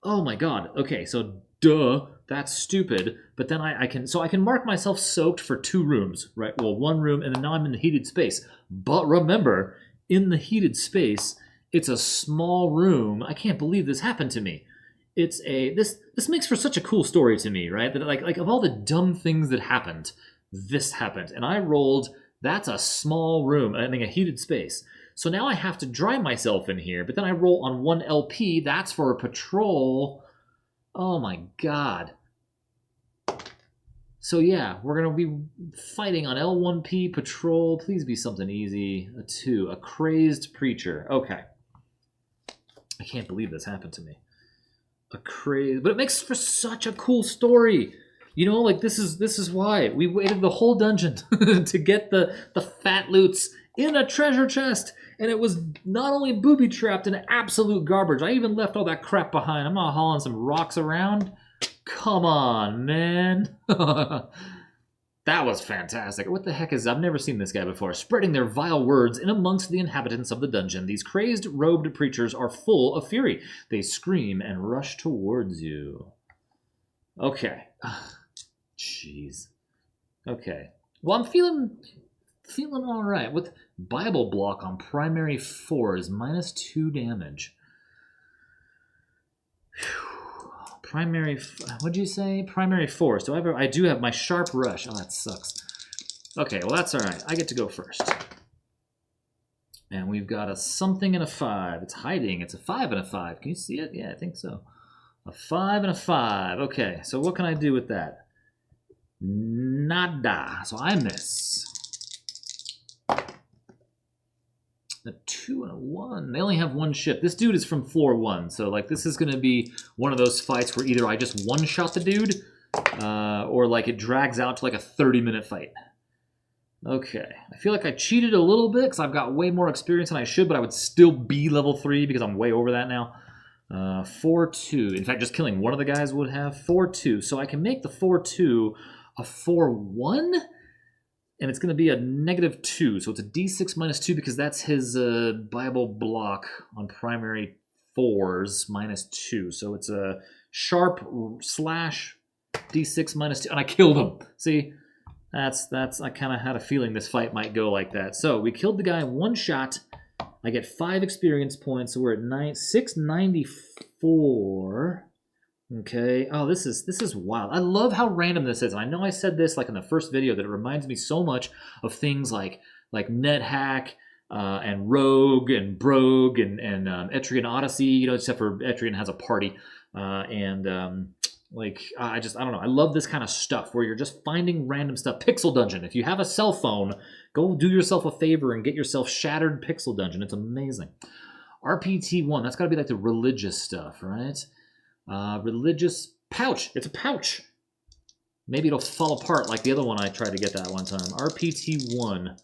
Oh my god. Okay, so duh, that's stupid. But then I can mark myself soaked for 2 rooms, right? Well, 1 room, and then now I'm in the heated space. But remember, in the heated space, it's a small room. I can't believe this happened to me. This makes for such a cool story to me, right? That like of all the dumb things that happened, this happened. And I rolled, that's a small room, I mean a heated space. So now I have to dry myself in here, but then I roll on 1 LP, that's for a patrol. Oh my god. So yeah, we're going to be fighting on L1P patrol. Please be something easy. A 2, a crazed preacher. Okay. I can't believe this happened to me. A crazed, but it makes for such a cool story. You know, like this is why we waited the whole dungeon to get the fat loots in a treasure chest, and it was not only booby trapped in absolute garbage. I even left all that crap behind. I'm not hauling some rocks around. Come on, man. That was fantastic. What the heck is... I've never seen this guy before. Spreading their vile words in amongst the inhabitants of the dungeon. These crazed, robed preachers are full of fury. They scream and rush towards you. Okay. Jeez. Okay. Well, I'm feeling all right. With Bible block on primary 4 is -2 damage. Whew. Primary, what'd you say? Primary 4. So I do have my sharp rush. Oh, that sucks. Okay, well that's all right. I get to go first. And we've got a something and a 5. It's hiding. It's a 5 and a 5. Can you see it? Yeah, I think so. A 5 and a 5. Okay, so what can I do with that? Nada. So I miss. A 2 and a 1. They only have 1 ship. This dude is from 4-1, so like this is going to be one of those fights where either I just one-shot the dude, or like it drags out to like a 30-minute fight. Okay, I feel like I cheated a little bit because I've got way more experience than I should, but I would still be level 3 because I'm way over that now. 4-2. In fact, just killing one of the guys would have 4-2. So I can make the 4-2 a 4-1. And it's going to be a -2, so it's a D6 -2 because that's his Bible block on primary 4s -2. So it's a sharp slash D6 -2, and I killed him. See, that's. I kind of had a feeling this fight might go like that. So we killed the guy in 1 shot. I get 5 experience points, so we're at 694. Okay. Oh, this is wild. I love how random this is. And I know I said this like in the first video that it reminds me so much of things like NetHack and Rogue and Brogue and Etrian Odyssey. You know, except for Etrian has a party I don't know. I love this kind of stuff where you're just finding random stuff. Pixel Dungeon. If you have a cell phone, go do yourself a favor and get yourself Shattered Pixel Dungeon. It's amazing. RPT1. That's got to be like the religious stuff, right? Religious pouch. It's a pouch. Maybe it'll fall apart like the other one I tried to get that one time. RPT1.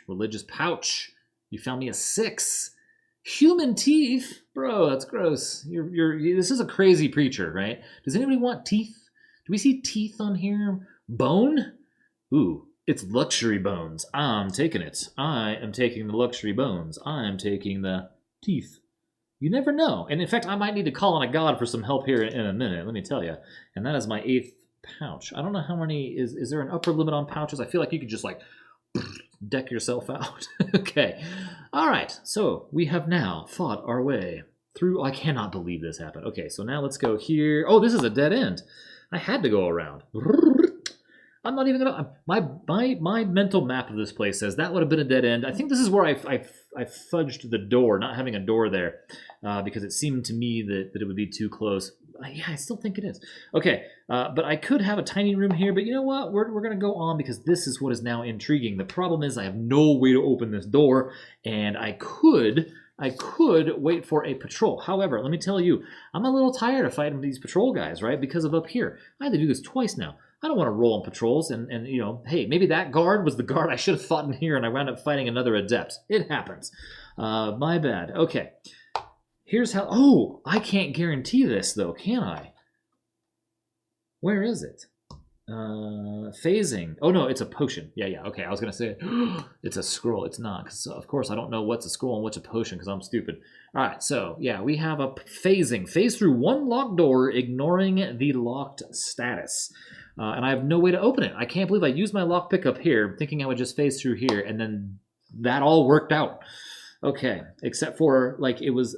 Religious pouch. You found me a 6. Human teeth? Bro, that's gross. This is a crazy preacher, right? Does anybody want teeth? Do we see teeth on here? Bone? Ooh, It's luxury bones. I'm taking it. I am taking the luxury bones. I'm taking the teeth. You never know. And in fact, I might need to call on a god for some help here in a minute, let me tell you. And that is my 8th pouch. I don't know how many, is there an upper limit on pouches? I feel like you could just like deck yourself out. Okay. All right. So we have now fought our way through. I cannot believe this happened. Okay. So now let's go here. Oh, this is a dead end. I had to go around. I'm not even gonna. My mental map of this place says that would have been a dead end. I think this is where I fudged the door, not having a door there, because it seemed to me that it would be too close. Yeah, I still think it is. Okay, but I could have a tiny room here, but you know what? We're gonna go on because this is what is now intriguing. The problem is I have no way to open this door, and I could wait for a patrol. However, let me tell you, I'm a little tired of fighting these patrol guys, right? Because of up here. I had to do this twice now. I don't want to roll on patrols and you know, hey, maybe that guard was the guard I should have fought in here and I wound up fighting another adept. It happens. My bad. Okay. Here's how... Oh, I can't guarantee this, though, can I? Where is it? Phasing. Oh, no, it's a potion. Yeah, okay. I was going to say it's a scroll. It's not, because, of course, I don't know what's a scroll and what's a potion, because I'm stupid. All right, so, yeah, we have a phasing. Phase through one locked door, ignoring the locked status. And I have no way to open it. I can't believe I used my lockpick up here, thinking I would just phase through here, and then that all worked out. Okay, except for, like, it was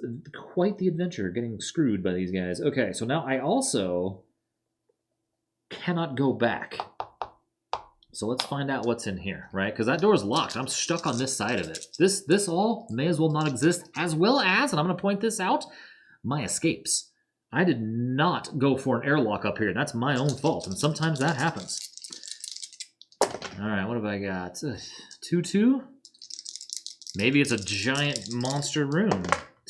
quite the adventure getting screwed by these guys. Okay, so now I also cannot go back. So let's find out what's in here, right? Because that door is locked. I'm stuck on this side of it. This all may as well not exist, as well as, and I'm going to point this out, my escapes. I did not go for an airlock up here. That's my own fault, and sometimes that happens. All right, what have I got? 2-2? Maybe it's a giant monster room.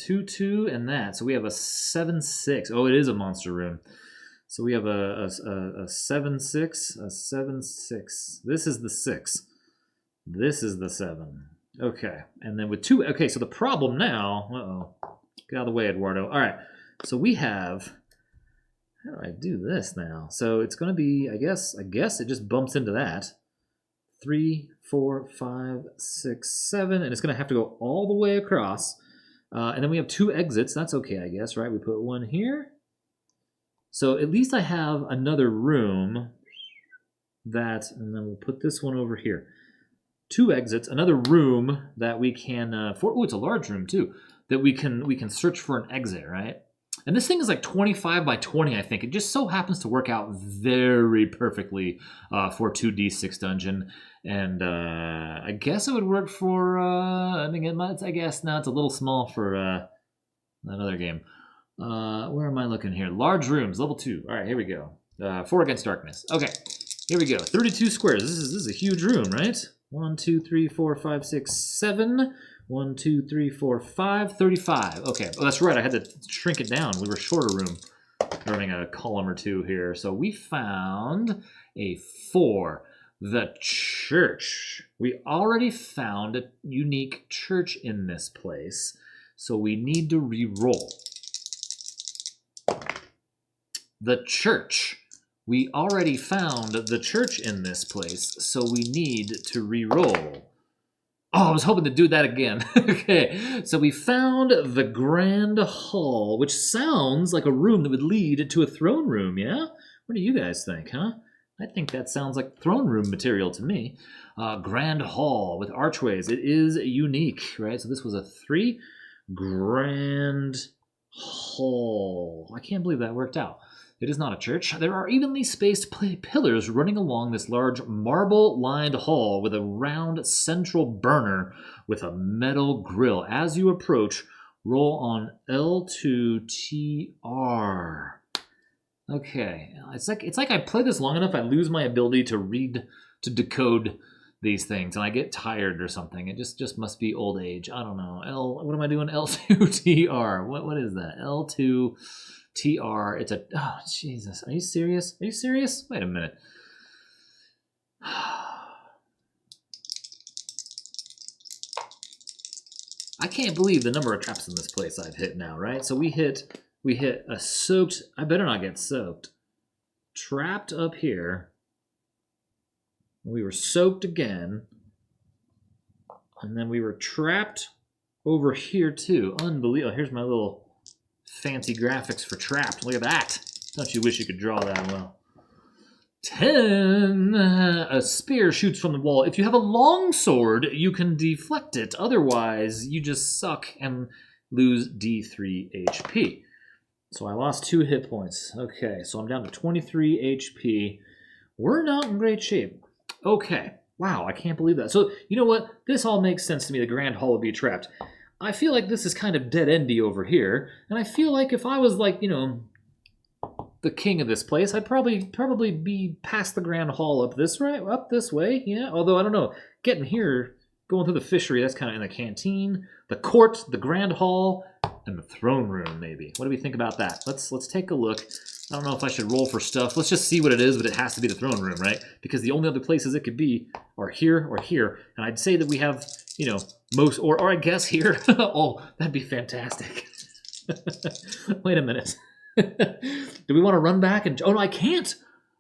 2-2 and that. So we have a 7-6. Oh, it is a monster room. So we have a 7-6, a 7-6. This is the 6. This is the 7. Okay, and then with 2. Okay, so the problem now. Uh-oh. Get out of the way, Eduardo. All right. So we have, how do I do this now? So it's going to be, I guess it just bumps into that. 3, 4, 5, 6, 7, and it's going to have to go all the way across. And then we have 2 exits. That's okay, I guess, right? We put one here. So at least I have another room that, and then we'll put this one over here. 2 exits, another room that we can, oh, it's a large room too, that we can search for an exit, right? And this thing is like 25 by 20, I think. It just so happens to work out very perfectly for 2d6 dungeon. And I guess it would work for, I guess, now it's a little small for another game. Where am I looking here? Large rooms, level 2. All right, here we go. 4 against darkness. Okay, here we go. 32 squares. This is a huge room, right? 1, 2, 3, 4, 5, 6, 7... 1, 2, 3, 4, 5, 35. Okay, oh, that's right. I had to shrink it down. We were short a room. We're running a column or 2 here. So we found a 4. The church. We already found a unique church in this place. So we need to re-roll. The church. We already found the church in this place. So we need to re-roll. Oh, I was hoping to do that again. Okay, so we found the Grand Hall, which sounds like a room that would lead to a throne room, yeah? What do you guys think, huh? I think that sounds like throne room material to me. Grand Hall with archways. It is unique, right? So this was a 3. Grand Hall. I can't believe that worked out. It is not a church. There are evenly spaced pillars running along this large marble-lined hall with a round central burner with a metal grill. As you approach, roll on L2TR. Okay, it's like I play this long enough, I lose my ability to decode these things, and I get tired or something. It just must be old age. I don't know. What am I doing? L2TR. What is that? L2TR. It's a, oh, Jesus. Are you serious? Are you serious? Wait a minute. I can't believe the number of traps in this place I've hit now, right? So we hit a soaked, I better not get soaked. Trapped up here. We were soaked again. And then we were trapped over here too. Unbelievable. Here's my little fancy graphics for trapped. Look at that. Don't you wish you could draw that well? 10. A spear shoots from the wall. If you have a long sword, you can deflect it. Otherwise, you just suck and lose D3 HP. So I lost 2 hit points. Okay, so I'm down to 23 HP. We're not in great shape. Okay. Wow, I can't believe that. So, you know what? This all makes sense to me. The Grand Hall would be trapped. I feel like this is kind of dead-endy over here. And I feel like if I was like, you know, the king of this place, I'd probably be past the Grand Hall up this way. Yeah, although I don't know. Getting here, going through the fishery, that's kind of in the canteen, the court, the Grand Hall, and the throne room, maybe. What do we think about that? Let's take a look. I don't know if I should roll for stuff. Let's just see what it is, but it has to be the throne room, right? Because the only other places it could be are here or here. And I'd say that we have, you know, most, or I guess here. Oh, that'd be fantastic. Wait a minute. Do we want to run back and... Oh, no, I can't.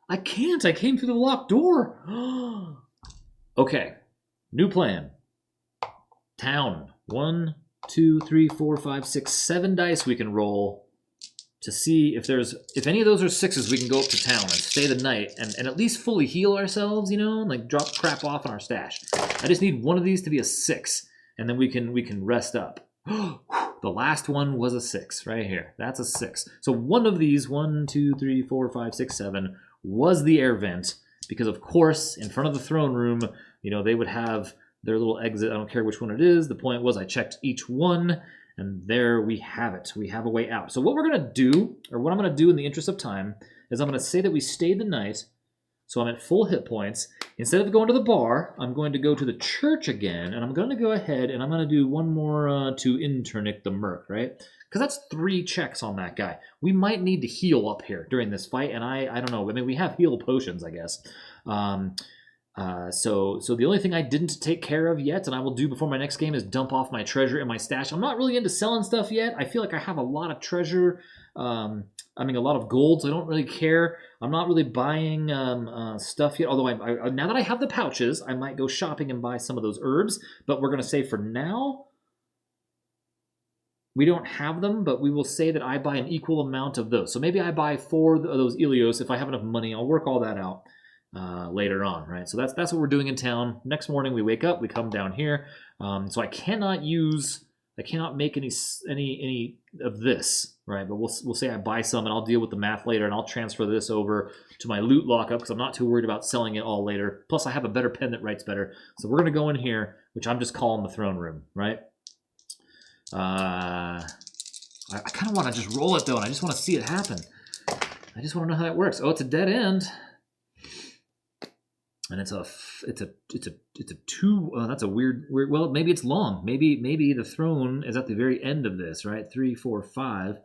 I can't. I came through the locked door. Okay. New plan. Town. 1, 2, 3, 4, 5, 6, 7 dice we can roll to see if any of those are 6s, we can go up to town and stay the night and at least fully heal ourselves, you know, and like drop crap off in our stash. I just need one of these to be a 6, and then we can rest up. The last one was a 6 right here. That's a 6. So one of these, 1, 2, 3, 4, 5, 6, 7, was the air vent, because of course in front of the throne room, you know, they would have their little exit. I don't care which one it is. The point was I checked each one, and there we have it. We have a way out. So what we're going to do, or what I'm going to do in the interest of time, is I'm going to say that we stayed the night, so I'm at full hit points. Instead of going to the bar, I'm going to go to the church again, and I'm going to go ahead and I'm going to do one more to internic the merc, right? Because that's 3 checks on that guy. We might need to heal up here during this fight, and I don't know. I mean, we have heal potions, I guess. So the only thing I didn't take care of yet, and I will do before my next game, is dump off my treasure in my stash. I'm not really into selling stuff yet. I feel like I have a lot of treasure. I mean, a lot of gold, so I don't really care. I'm not really buying stuff yet, although I now that I have the pouches, I might go shopping and buy some of those herbs, but we're going to say for now, we don't have them, but we will say that I buy an equal amount of those. So maybe I buy 4 of those Ilios if I have enough money. I'll work all that out later on, right? So that's what we're doing in town. Next morning we wake up, we come down here. So I cannot make any of this, right? But we'll say I buy some and I'll deal with the math later, and I'll transfer this over to my loot lockup because I'm not too worried about selling it all later. Plus I have a better pen that writes better. So we're gonna go in here, which I'm just calling the throne room, right? I kind of want to just roll it though, and I just want to see it happen. I just want to know how that works. Oh, it's a dead end. And it's a 2. That's a weird. Well, maybe it's long. Maybe the throne is at the very end of this, right? 3, 4, 5.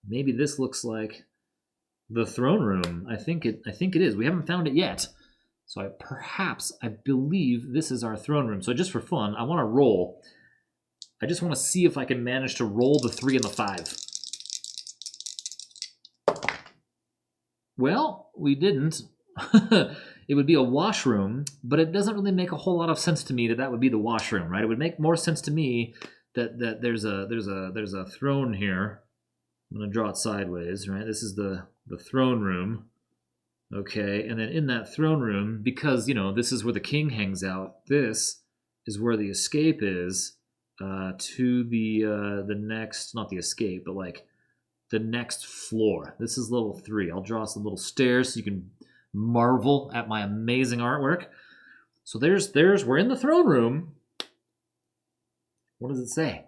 Maybe this looks like the throne room. I think it is. We haven't found it yet, so I believe this is our throne room. So just for fun, I want to roll. I just want to see if I can manage to roll the 3 and the 5. Well, we didn't. It would be a washroom, but it doesn't really make a whole lot of sense to me that would be the washroom, right? It would make more sense to me that there's a throne here. I'm going to draw it sideways, right? This is the throne room. Okay, and then in that throne room, because, you know, this is where the king hangs out, this is where the escape is to the next, not the escape, but like the next floor. This is level 3. I'll draw some little stairs so you can marvel at my amazing artwork. So we're in the throne room. What does it say?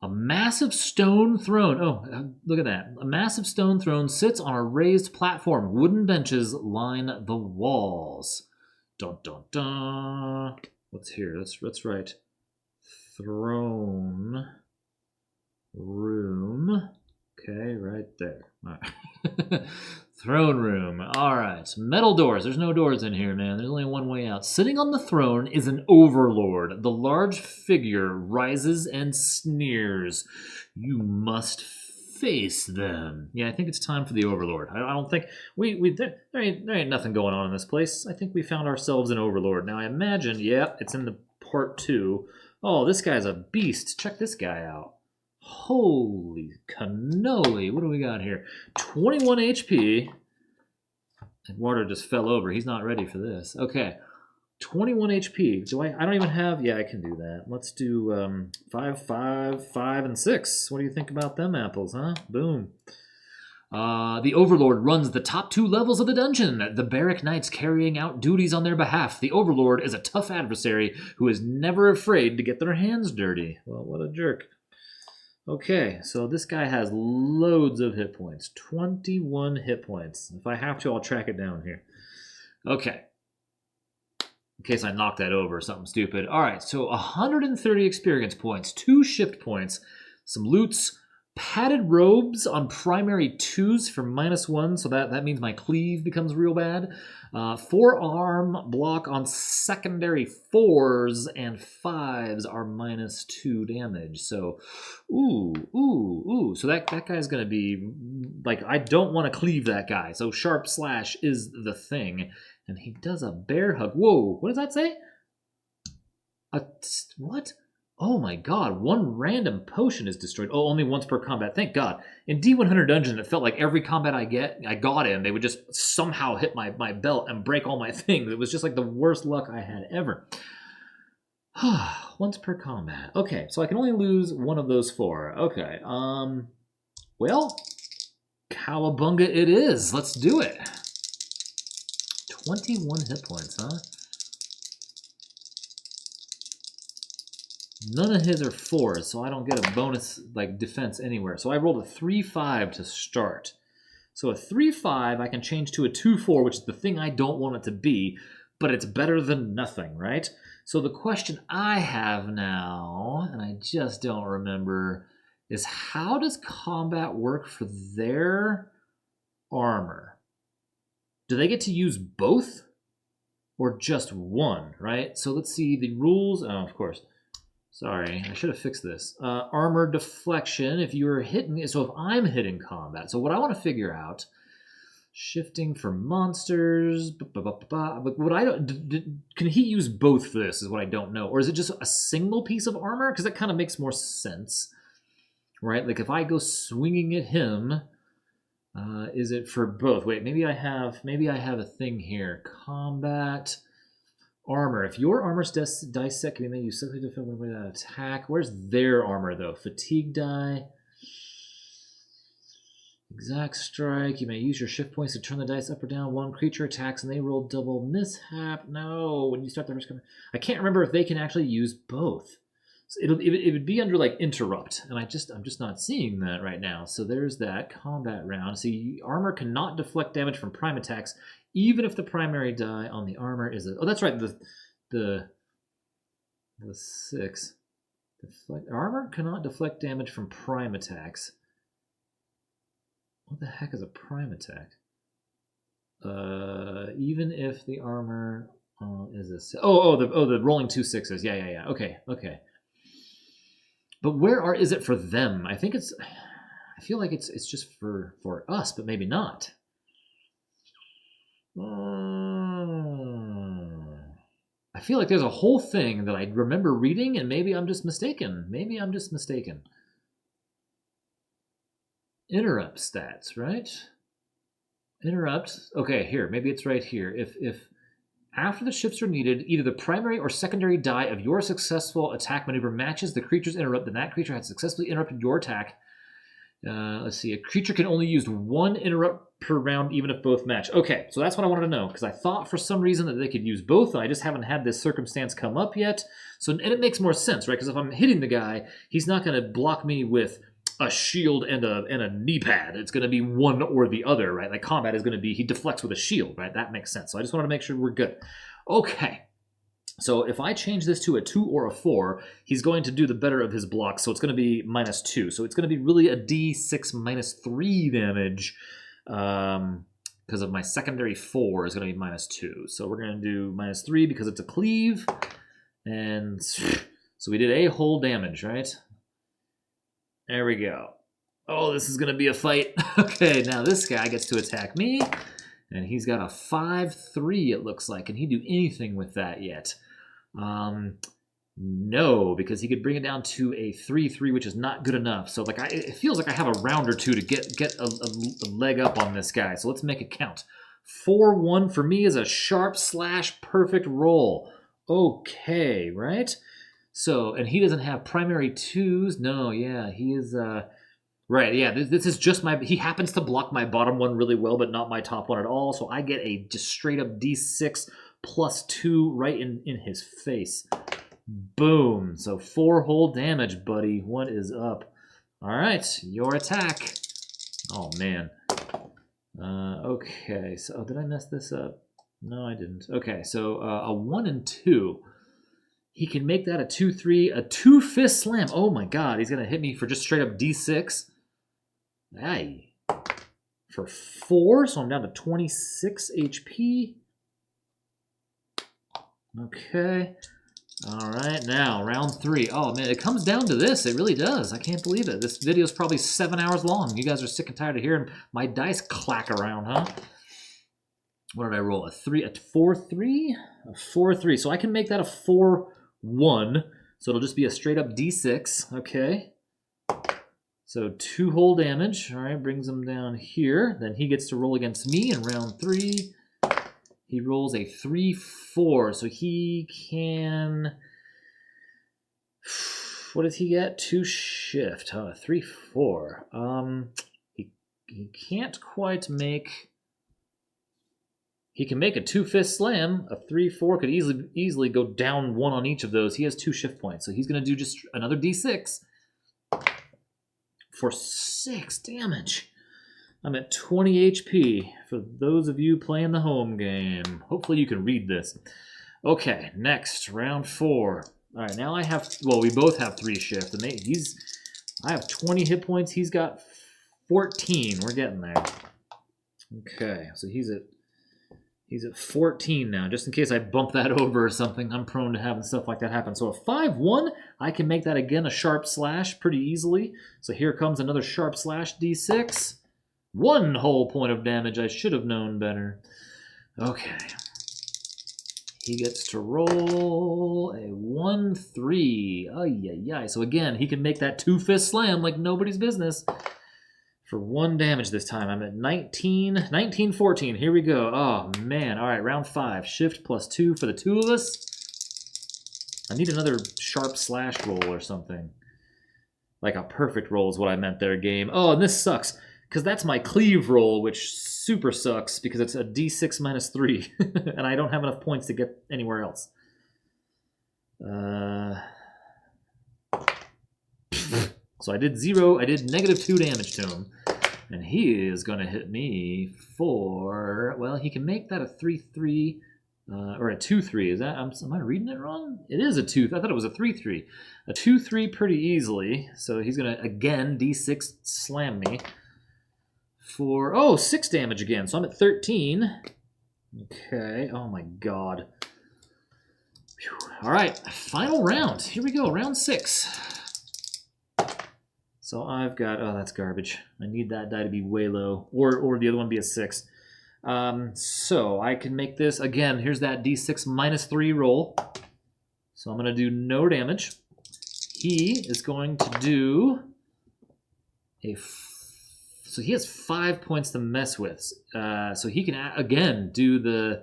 A massive stone throne. Oh, look at that. A massive stone throne sits on a raised platform. Wooden benches line the walls. Dun dun dun. What's here? Let's write throne room. Okay, right there. All right. Throne room. All right. Metal doors. There's no doors in here, man. There's only one way out. Sitting on the throne is an overlord. The large figure rises and sneers. You must face them. Yeah, I think it's time for the Overlord. I don't think there ain't nothing going on in this place. I think we found ourselves an Overlord. Now I imagine, yep, it's in the part 2. Oh, this guy's a beast. Check this guy out. Holy cannoli. What do we got here? 21 HP. And Water just fell over. He's not ready for this. Okay. 21 HP. I don't even have... Yeah, I can do that. Let's do 5, 5, 5, and 6. What do you think about them apples, huh? Boom. The Overlord runs the top 2 levels of the dungeon, the Barrack Knights carrying out duties on their behalf. The Overlord is a tough adversary who is never afraid to get their hands dirty. Well, what a jerk. Okay, so this guy has loads of hit points. 21 hit points. If I have to, I'll track it down here. Okay. In case I knock that over or something stupid. All right, so 130 experience points, 2 shift points, some loots, padded robes on primary 2s for -1, so that means my cleave becomes real bad. 4-arm block on secondary 4s, and 5s are -2 damage. So, ooh. So that guy's going to be, like, I don't want to cleave that guy. So sharp slash is the thing. And he does a bear hug. Whoa, what does that say? What? Oh my god, 1 random potion is destroyed. Oh, only once per combat. Thank god. In D100 Dungeon, it felt like every combat I got in, they would just somehow hit my belt and break all my things. It was just like the worst luck I had ever. Once per combat. Okay, so I can only lose 1 of those 4. Okay, well, cowabunga it is. Let's do it. 21 hit points, huh? None of his are 4s, so I don't get a bonus like defense anywhere. So I rolled a 3-5 to start. So a 3-5 I can change to a 2-4, which is the thing I don't want it to be, but it's better than nothing, right? So the question I have now, and I just don't remember, is how does combat work for their armor? Do they get to use both or just one, right? So let's see the rules. Oh, of course. Sorry, I should have fixed this. Armor deflection, if you're hitting, so if I'm hitting combat. So what I want to figure out, shifting for monsters, but what I don't, can he use both for this is what I don't know. Or is it just a single piece of armor? Because that kind of makes more sense, right? Like if I go swinging at him, is it for both? Wait, maybe I have a thing here. Combat armor. If your armor's dice set can be made, you simply defend with that attack. Where's their armor though? Fatigue die. Exact strike. You may use your shift points to turn the dice up or down. 1 creature attacks and they roll double mishap. No, when you start the first combat. I can't remember if they can actually use both. So it would be under like interrupt, and I'm just not seeing that right now. So there's that combat round. See, armor cannot deflect damage from prime attacks, even if the primary die on the armor is oh, that's right, the 6. Armor cannot deflect damage from prime attacks. What the heck is a prime attack? Even if the armor is a the rolling 2 6s. Yeah. Okay. But is it for them? I feel like it's just for us, but maybe not. I feel like there's a whole thing that I remember reading, and maybe I'm just mistaken. Interrupt stats, right? Interrupt. Okay, here. Maybe it's right here. If after the shifts are needed, either the primary or secondary die of your successful attack maneuver matches the creature's interrupt, then that creature has successfully interrupted your attack. Let's see. A creature can only use 1 interrupt per round, even if both match. Okay, so that's what I wanted to know, because I thought for some reason that they could use both, and I just haven't had this circumstance come up yet. And it makes more sense, right? Because if I'm hitting the guy, he's not going to block me with a shield and a knee pad. It's going to be one or the other, right? Like combat is going to be he deflects with a shield, right? That makes sense. So I just wanted to make sure we're good. Okay. So if I change this to a 2 or a 4, he's going to do the better of his blocks. So it's going to be -2. So it's going to be really a D6 -3 damage because of my secondary 4 is going to be -2. So we're going to do -3 because it's a cleave. And so we did a whole damage, right? There we go. Oh, this is going to be a fight. Okay, now this guy gets to attack me. And he's got a 5-3, it looks like. Can he do anything with that yet? No, because he could bring it down to a 3-3, which is not good enough. So like, it feels like I have a round or two to get a leg up on this guy. So let's make it count. 4-1 for me is a sharp slash perfect roll. Okay, right? So, and he doesn't have primary twos. No, yeah, he is... Right, yeah, this is just my... He happens to block my bottom one really well, but not my top one at all, so I get a just straight-up D6 plus 2 right in his face. Boom. So 4 whole damage, buddy. What is up? All right, your attack. Oh, man. Okay, so... Oh, did I mess this up? No, I didn't. Okay, so a 1 and 2. He can make that a 2-3, a 2-fist slam. Oh, my God. He's going to hit me for just straight-up D6. Aye. For 4, so I'm down to 26 HP. Okay. All right, now, round 3. Oh, man, it comes down to this. It really does. I can't believe it. This video is probably 7 hours long. You guys are sick and tired of hearing my dice clack around, huh? What did I roll? A 4-3? A 4-3. So I can make that a 4-1. So it'll just be a straight-up D6. Okay. So 2 whole damage. All right, brings him down here. Then he gets to roll against me in round 3. He rolls a 3-4, so he can... What does he get? 2 shift. 3-4. He can't quite make... He can make a 2-fist slam. A 3-4 could easily go down 1 on each of those. He has 2 shift points, so he's going to do just another D6 for 6 damage. I'm at 20 HP for those of you playing the home game. Hopefully you can read this. Okay, next, round 4. All right, now I have, well, we both have 3 shift. And I have 20 hit points. He's got 14. We're getting there. Okay, so he's at 14 now, just in case I bump that over or something. I'm prone to having stuff like that happen. So a 5-1, I can make that again a sharp slash pretty easily. So here comes another sharp slash D6. 1 whole point of damage. I should have known better. Okay. He gets to roll a 1-3. Ay. So again, he can make that 2-fist slam like nobody's business. For 1 damage this time. I'm at 14. Here we go. Oh, man. All right, round 5. Shift plus 2 for the 2 of us. I need another sharp slash roll or something. Like a perfect roll is what I meant there, game. Oh, and this sucks. Because that's my cleave roll, which super sucks because it's a D6 minus 3. And I don't have enough points to get anywhere else. So I did -2 damage to him. And he is going to hit me for... Well, he can make that a 3-3 or a 2-3. Is that... Am I reading it wrong? It is a 2. I thought it was a 3-3. A 2-3 pretty easily. So he's going to, again, D6 slam me. For, 6 damage again. So I'm at 13. Okay. Oh, my God. Whew. All right. Final round. Here we go. Round 6. So I've got... Oh, that's garbage. I need that die to be way low. Or the other one be a 6. So I can make this... Again, here's that D6 minus 3 roll. So I'm going to do no damage. He is going to do a... So he has 5 points to mess with. So he can, again, do the...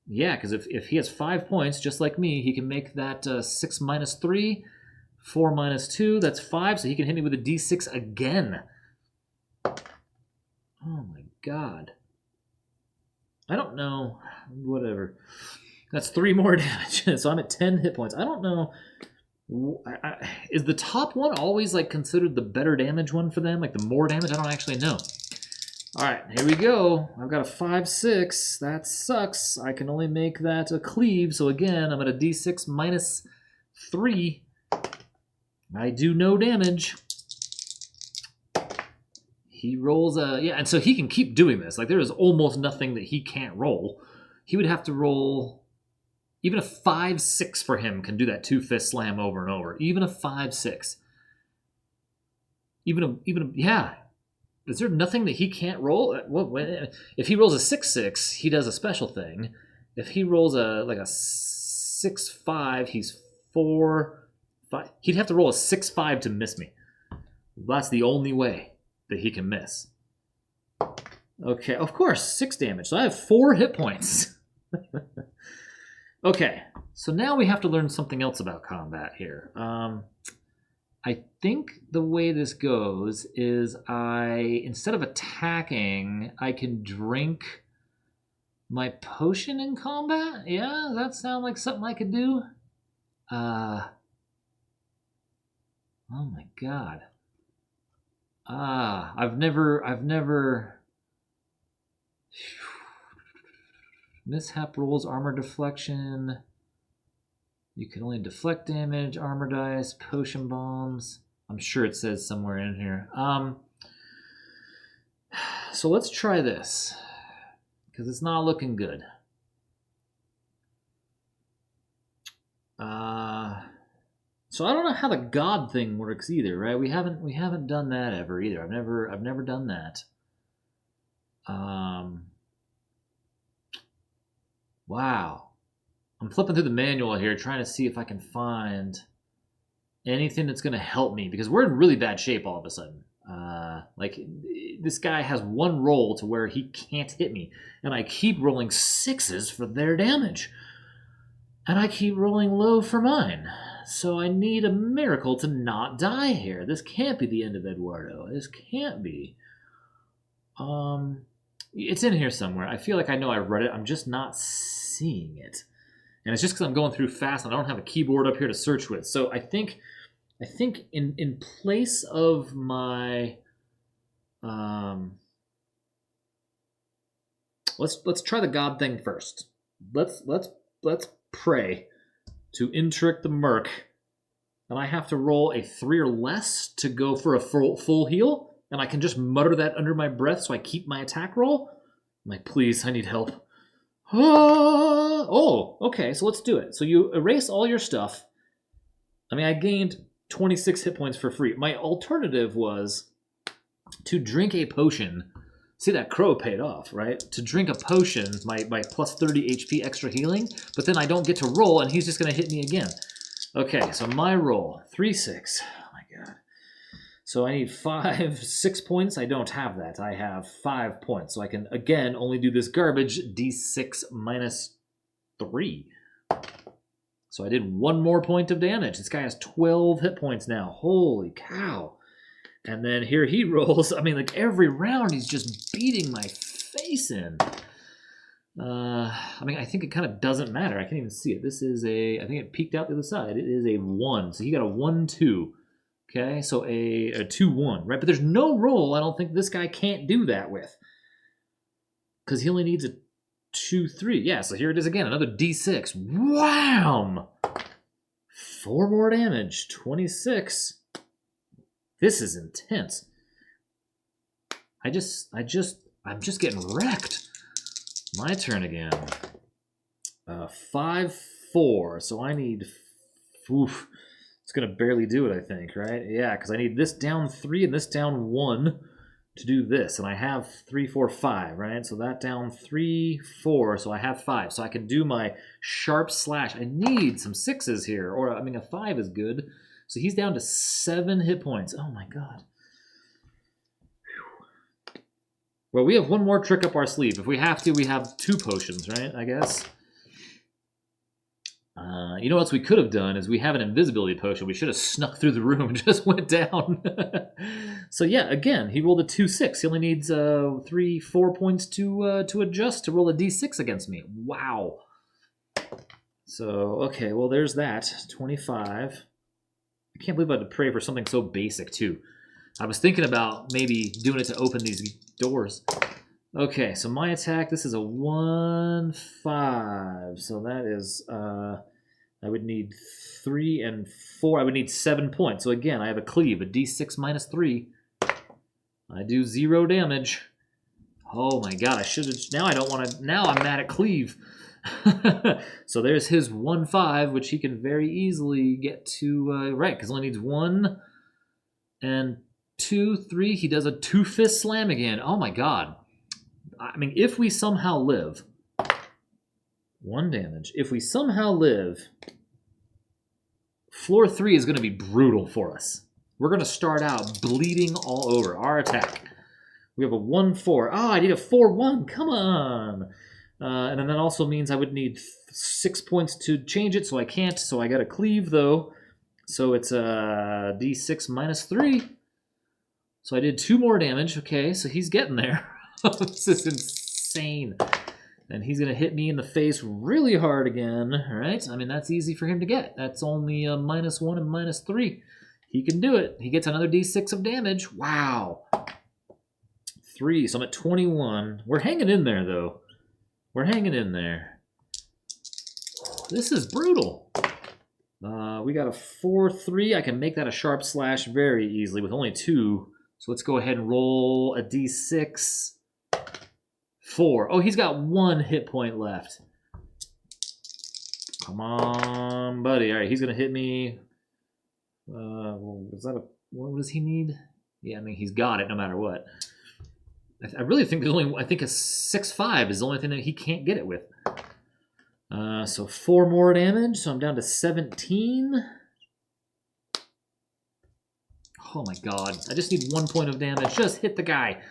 Yeah, because if he has 5 points, just like me, he can make that 6 minus 3, 4 minus 2. That's 5, so he can hit me with a D6 again. Oh, my God. I don't know. Whatever. That's 3 more damage. So I'm at 10 hit points. I don't know... is the top one always like considered the better damage one for them? Like the more damage? I don't actually know. All right, here we go. I've got a 5-6. That sucks. I can only make that a cleave. So again, I'm at a D6 minus 3. I do no damage. He rolls a... Yeah, and so he can keep doing this. Like there is almost nothing that he can't roll. He would have to roll... Even a 5-6 for him can do that 2-fist slam over and over. Even a 5-6. Yeah. Is there nothing that he can't roll? If he rolls a 6-6, he does a special thing. If he rolls a 6-5, he's 4, 5. He'd have to roll a 6-5 to miss me. That's the only way that he can miss. Okay, of course, 6 damage. So I have 4 hit points. Okay, so now we have to learn something else about combat here. I think the way this goes is instead of attacking, I can drink my potion in combat? Yeah, does that sound like something I could do? Oh my god. I've never mishap rolls, armor deflection. You can only deflect damage, armor dice, potion bombs. I'm sure it says somewhere in here. So let's try this, because it's not looking good. So I don't know how the god thing works either, right? We haven't done that ever either. I've never done that. Wow. I'm flipping through the manual here, trying to see if I can find anything that's going to help me, because we're in really bad shape all of a sudden. Like, this guy has one roll to where he can't hit me, and I keep rolling 6s for their damage, and I keep rolling low for mine. So I need a miracle to not die here. This can't be the end of Eduardo. This can't be. It's in here somewhere. I feel like I know I've read it. I'm just not seeing it. And it's just because I'm going through fast and I don't have a keyboard up here to search with. So I think in place of my let's try the god thing first. Let's pray to Intric the Merc, and I have to roll a 3 or less to go for a full heal, and I can just mutter that under my breath so I keep my attack roll. I'm like, please, I need help. Oh, okay, so let's do it. So you erase all your stuff. I mean, I gained 26 hit points for free. My alternative was to drink a potion. See, that crow paid off, right? To drink a potion, my plus 30 HP extra healing, but then I don't get to roll, and he's just going to hit me again. Okay, so my roll, 3-6. Oh, my God. So I need 6 points. I don't have that. I have 5 points. So I can, again, only do this garbage, D6 minus 3. So I did 1 more point of damage. This guy has 12 hit points now. Holy cow. And then here he rolls. I mean, like, every round he's just beating my face in. I mean, I think it kind of doesn't matter. I can't even see it. This is I think it peeked out the other side. It is a 1. So he got a 1-2. Okay, so a 2-1, right? But there's no roll I don't think this guy can't do that with, because he only needs a 2-3. Yeah, so here it is again, another D6. Wham! 4 more damage, 26. This is intense. I'm just getting wrecked. My turn again. 5-4, so I need, oof. It's going to barely do it, I think, right? Yeah, because I need this down 3 and this down 1 to do this. And I have 3, 4, 5, right? So that down 3, 4, so I have 5. So I can do my sharp slash. I need some 6s here, or, I mean, a 5 is good. So he's down to 7 hit points. Oh, my God. Whew. Well, we have one more trick up our sleeve. If we have to, we have 2 potions, right, I guess? You know what else we could have done is we have an invisibility potion. We should have snuck through the room and just went down. So yeah, again, he rolled a 2-6. He only needs 3, 4 points to adjust to roll a d6 against me. Wow. So, okay, well, there's that. 25. I can't believe I had to pray for something so basic, too. I was thinking about maybe doing it to open these doors. Okay, so my attack, this is a 1-5. So that is, I would need 3 and 4. I would need 7 points. So again, I have a cleave, a d6 minus 3. I do 0 damage. Oh my God, I should have, now I don't want to, now I'm mad at cleave. So there's his 1-5, which he can very easily get to, right, because he only needs 1 and 2, 3. He does a 2-fist slam again. Oh my god. I mean, if we somehow live, 1 damage. If we somehow live, floor 3 is going to be brutal for us. We're going to start out bleeding all over. Our attack. We have a 1-4. I need a 4-1. Come on. And then that also means I would need 6 points to change it, so I can't. So I got to cleave, though. So it's a d6 minus 3. So I did 2 more damage. Okay, so he's getting there. This is insane. And he's going to hit me in the face really hard again. All right? I mean, that's easy for him to get. That's only a -1 and -3. He can do it. He gets another d6 of damage. Wow. 3, so I'm at 21. We're hanging in there, though. We're hanging in there. This is brutal. We got a 4-3. I can make that a sharp slash very easily with only 2. So let's go ahead and roll a d6. 4. Oh, he's got 1 hit point left. Come on, buddy. All right, he's going to hit me. Was that a... What does he need? Yeah, I mean, he's got it no matter what. I really think there's only... I think a 6-5 is the only thing that he can't get it with. So 4 more damage. So I'm down to 17. Oh my god. I just need 1 point of damage. Just hit the guy.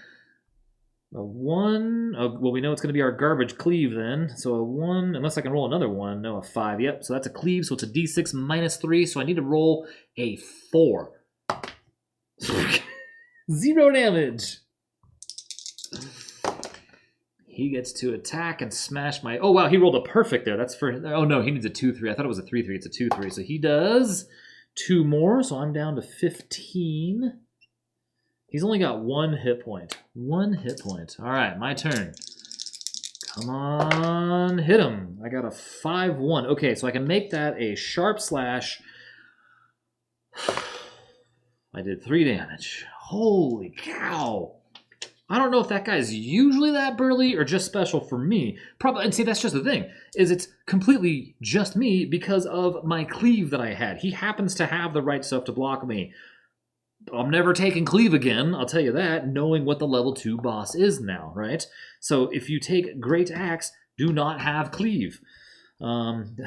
A 1. Oh, well, we know it's going to be our garbage cleave then. So a 1, unless I can roll another 1. No, a 5. Yep, so that's a cleave. So it's a d6 minus 3. So I need to roll a 4. 0 damage. He gets to attack and smash my... Oh, wow, he rolled a perfect there. That's for... Oh, no, he needs a 2-3. I thought it was a 3-3. It's a 2-3. So he does 2 more. So I'm down to 15. He's only got 1 hit point. 1 hit point. All right, my turn. Come on, hit him. I got a 5-1. Okay, so I can make that a sharp slash. I did 3 damage. Holy cow. I don't know if that guy's usually that burly or just special for me. Probably, and see, that's just the thing, is it's completely just me because of my cleave that I had. He happens to have the right stuff to block me. I'm never taking cleave again, I'll tell you that, knowing what the level 2 boss is now, right? So if you take Great Axe, do not have cleave.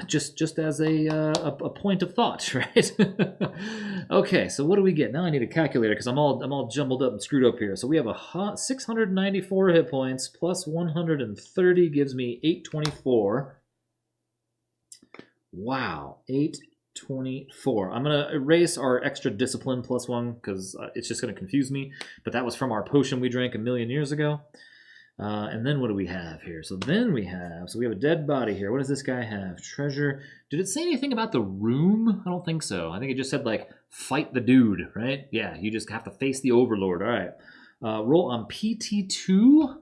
Just as a point of thought, right? Okay, so what do we get? Now I need a calculator because I'm all jumbled up and screwed up here. So we have a 694 hit points plus 130 gives me 824. Wow, 824. I'm going to erase our extra discipline plus 1 because it's just going to confuse me. But that was from our potion we drank a million years ago. And then what do we have here? So we have a dead body here. What does this guy have? Treasure. Did it say anything about the room? I don't think so. I think it just said, like, fight the dude, right? Yeah, you just have to face the overlord. All right. Roll on PT2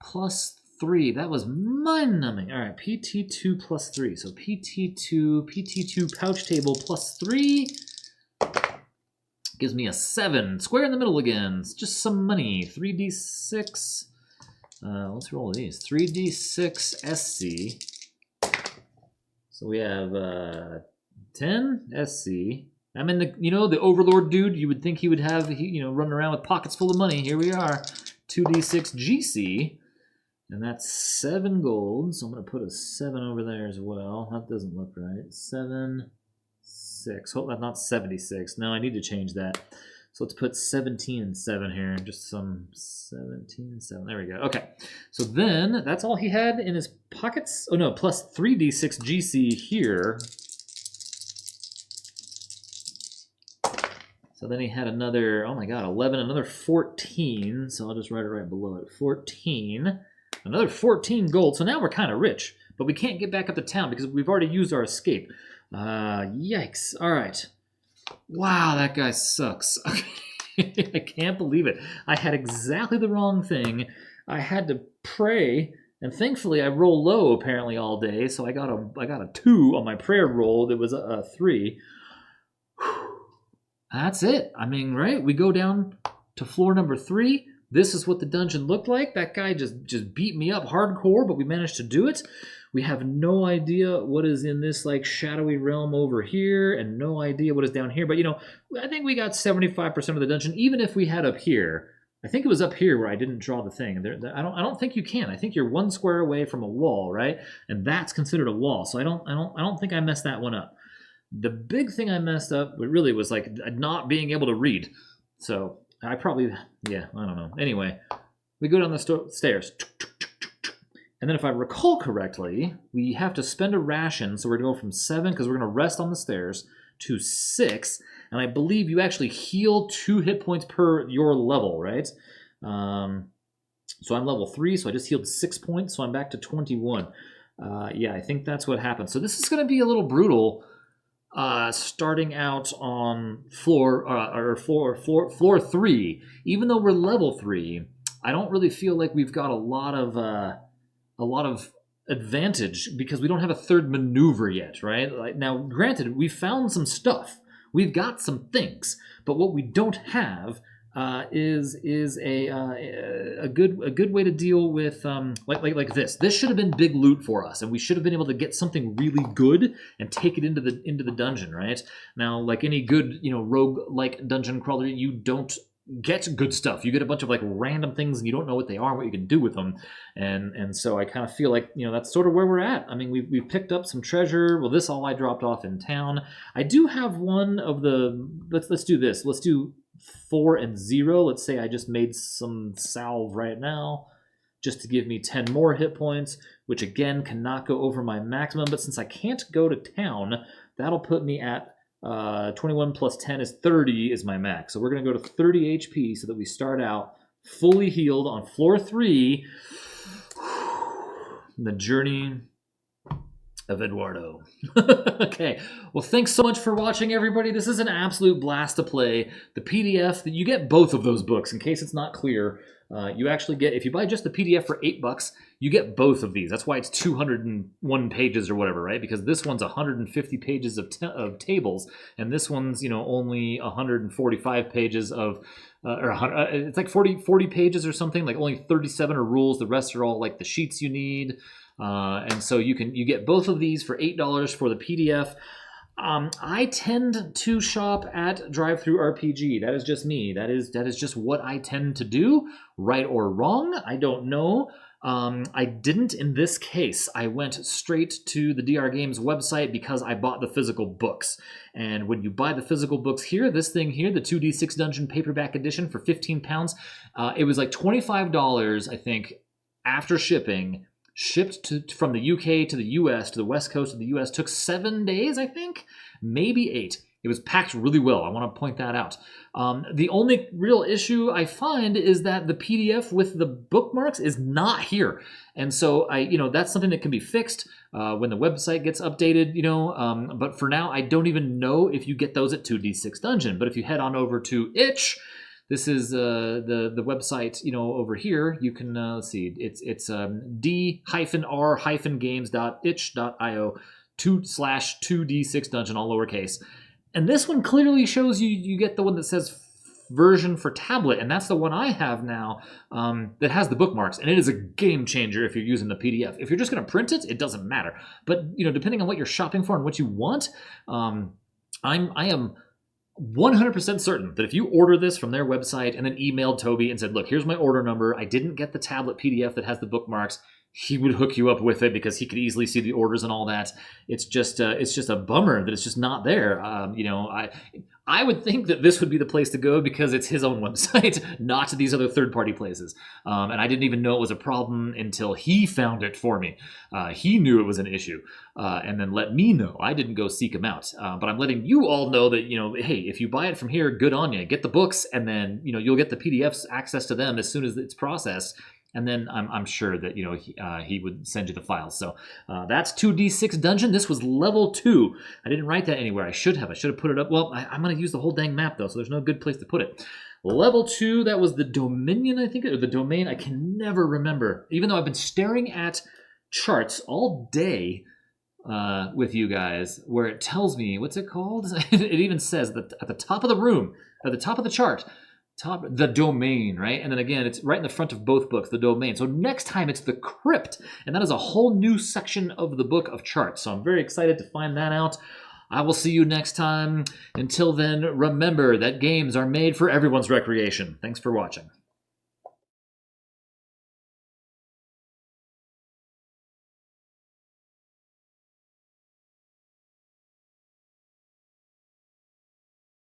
plus 3. That was mind-numbing. All right, PT2 plus 3. So PT2 pouch table plus 3 gives me a 7. Square in the middle again. It's just some money. 3d6. Let's roll these. 3d6 SC. So we have 10 SC. I'm in the overlord dude. You would think he would have running around with pockets full of money. Here we are. 2d6 GC. And that's 7 gold. So I'm going to put a 7 over there as well. That doesn't look right. 7, 6. Hope that's not 76. No, I need to change that. So let's put 17 and 7 here. Just some 17 and 7. There we go. Okay. So then that's all he had in his pockets. Oh, no, plus 3d6 GC here. So then he had another, oh my god, 11, another 14. So I'll just write it right below it. 14. Another 14 gold. So now we're kind of rich. But we can't get back up to town because we've already used our escape. Yikes. All right. Wow, that guy sucks. I can't believe it. I had exactly the wrong thing. I had to pray, and thankfully I roll low apparently all day, so I got a 2 on my prayer roll. That was a 3. That's it. I mean, right? We go down to floor number 3. This is what the dungeon looked like. That guy just beat me up hardcore, but we managed to do it. We have no idea what is in this like shadowy realm over here, and no idea what is down here. But I think we got 75% of the dungeon. Even if we had up here, I think it was up here where I didn't draw the thing. I don't think you can. I think you're 1 square away from a wall, right? And that's considered a wall. So I don't think I messed that one up. The big thing I messed up really was like not being able to read. So I probably, yeah, I don't know. Anyway, we go down the stairs. And then if I recall correctly, we have to spend a ration. So we're going to go from 7, because we're going to rest on the stairs, to 6. And I believe you actually heal 2 hit points per your level, right? So I'm level 3, so I just healed 6 points, so I'm back to 21. Yeah, I think that's what happened. So this is going to be a little brutal. Starting out on floor 3, even though we're level 3, I don't really feel like we've got a lot of advantage because we don't have a third maneuver yet, right? Like, now, granted, we found some stuff, we've got some things, but what we don't have is a good way to deal with like this. This should have been big loot for us, and we should have been able to get something really good and take it into the dungeon, right? Now, like any good rogue like dungeon crawler, you don't get good stuff. You get a bunch of like random things, and you don't know what they are and what you can do with them. And so I kind of feel like that's sort of where we're at. I mean, we've picked up some treasure. Well, this all I dropped off in town. I do have one of the. Let's do this. Let's do 4 and 0. Let's say I just made some salve right now just to give me 10 more hit points, which again cannot go over my maximum. But since I can't go to town, that'll put me at 21 plus 10 is 30 is my max. So we're going to go to 30 HP so that we start out fully healed on floor 3. The journey of Eduardo. Okay, well, thanks so much for watching, everybody. This is an absolute blast to play. The PDF, you get both of those books. In case it's not clear, you actually get, if you buy just the PDF for $8, you get both of these. That's why it's 201 pages or whatever, right? Because this one's 150 pages of tables, and this one's only 145 pages of it's like 40 pages or something. Like only 37 are rules. The rest are all like the sheets you need. And so you get both of these for $8 for the PDF. I tend to shop at Drive-Thru RPG. That is just me. That is just what I tend to do. Right or wrong, I don't know. I didn't in this case. I went straight to the DR Games website because I bought the physical books. And when you buy the physical books here, this thing here, the 2D6 Dungeon paperback edition for £15, it was like $25, I think, after shipping. Shipped from the UK to the US, to the west coast of the US, took 7 days, I think, maybe 8. It was packed really well. I want to point that out. The only real issue I find is that the PDF with the bookmarks is not here. And so that's something that can be fixed when the website gets updated, but for now, I don't even know if you get those at 2D6 Dungeon. But if you head on over to itch, this is the website, over here. You can let's see, it's d-r-games.itch.io/2D6 Dungeon, all lowercase. And this one clearly shows you get the one that says version for tablet, and that's the one I have now that has the bookmarks, and it is a game changer if you're using the PDF. If you're just going to print it, it doesn't matter. But depending on what you're shopping for and what you want, I am 100% certain that if you order this from their website and then emailed Toby and said, look, here's my order number, I didn't get the tablet PDF that has the bookmarks, he would hook you up with it because he could easily see the orders and all that. It's just a bummer that it's just not there. I would think that this would be the place to go because it's his own website, not these other third-party places. And I didn't even know it was a problem until he found it for me. He knew it was an issue and then let me know. I didn't go seek him out. But I'm letting you all know that, hey, if you buy it from here, good on you. Get the books, and then, you'll get the PDFs, access to them as soon as it's processed. And then I'm sure that he would send you the files. So that's 2D6 Dungeon. This was level 2. I didn't write that anywhere. I should have put it up. Well, I'm going to use the whole dang map though, so there's no good place to put it. Level 2, that was the Dominion, I think, or the Domain. I can never remember, even though I've been staring at charts all day with you guys, where it tells me what's it called. It even says that at the top of the room, at the top of the chart, The domain, right? And then again, it's right in the front of both books, the domain. So next time it's the crypt, and that is a whole new section of the book of charts. So I'm very excited to find that out. I will see you next time. Until then, remember that games are made for everyone's recreation. Thanks for watching.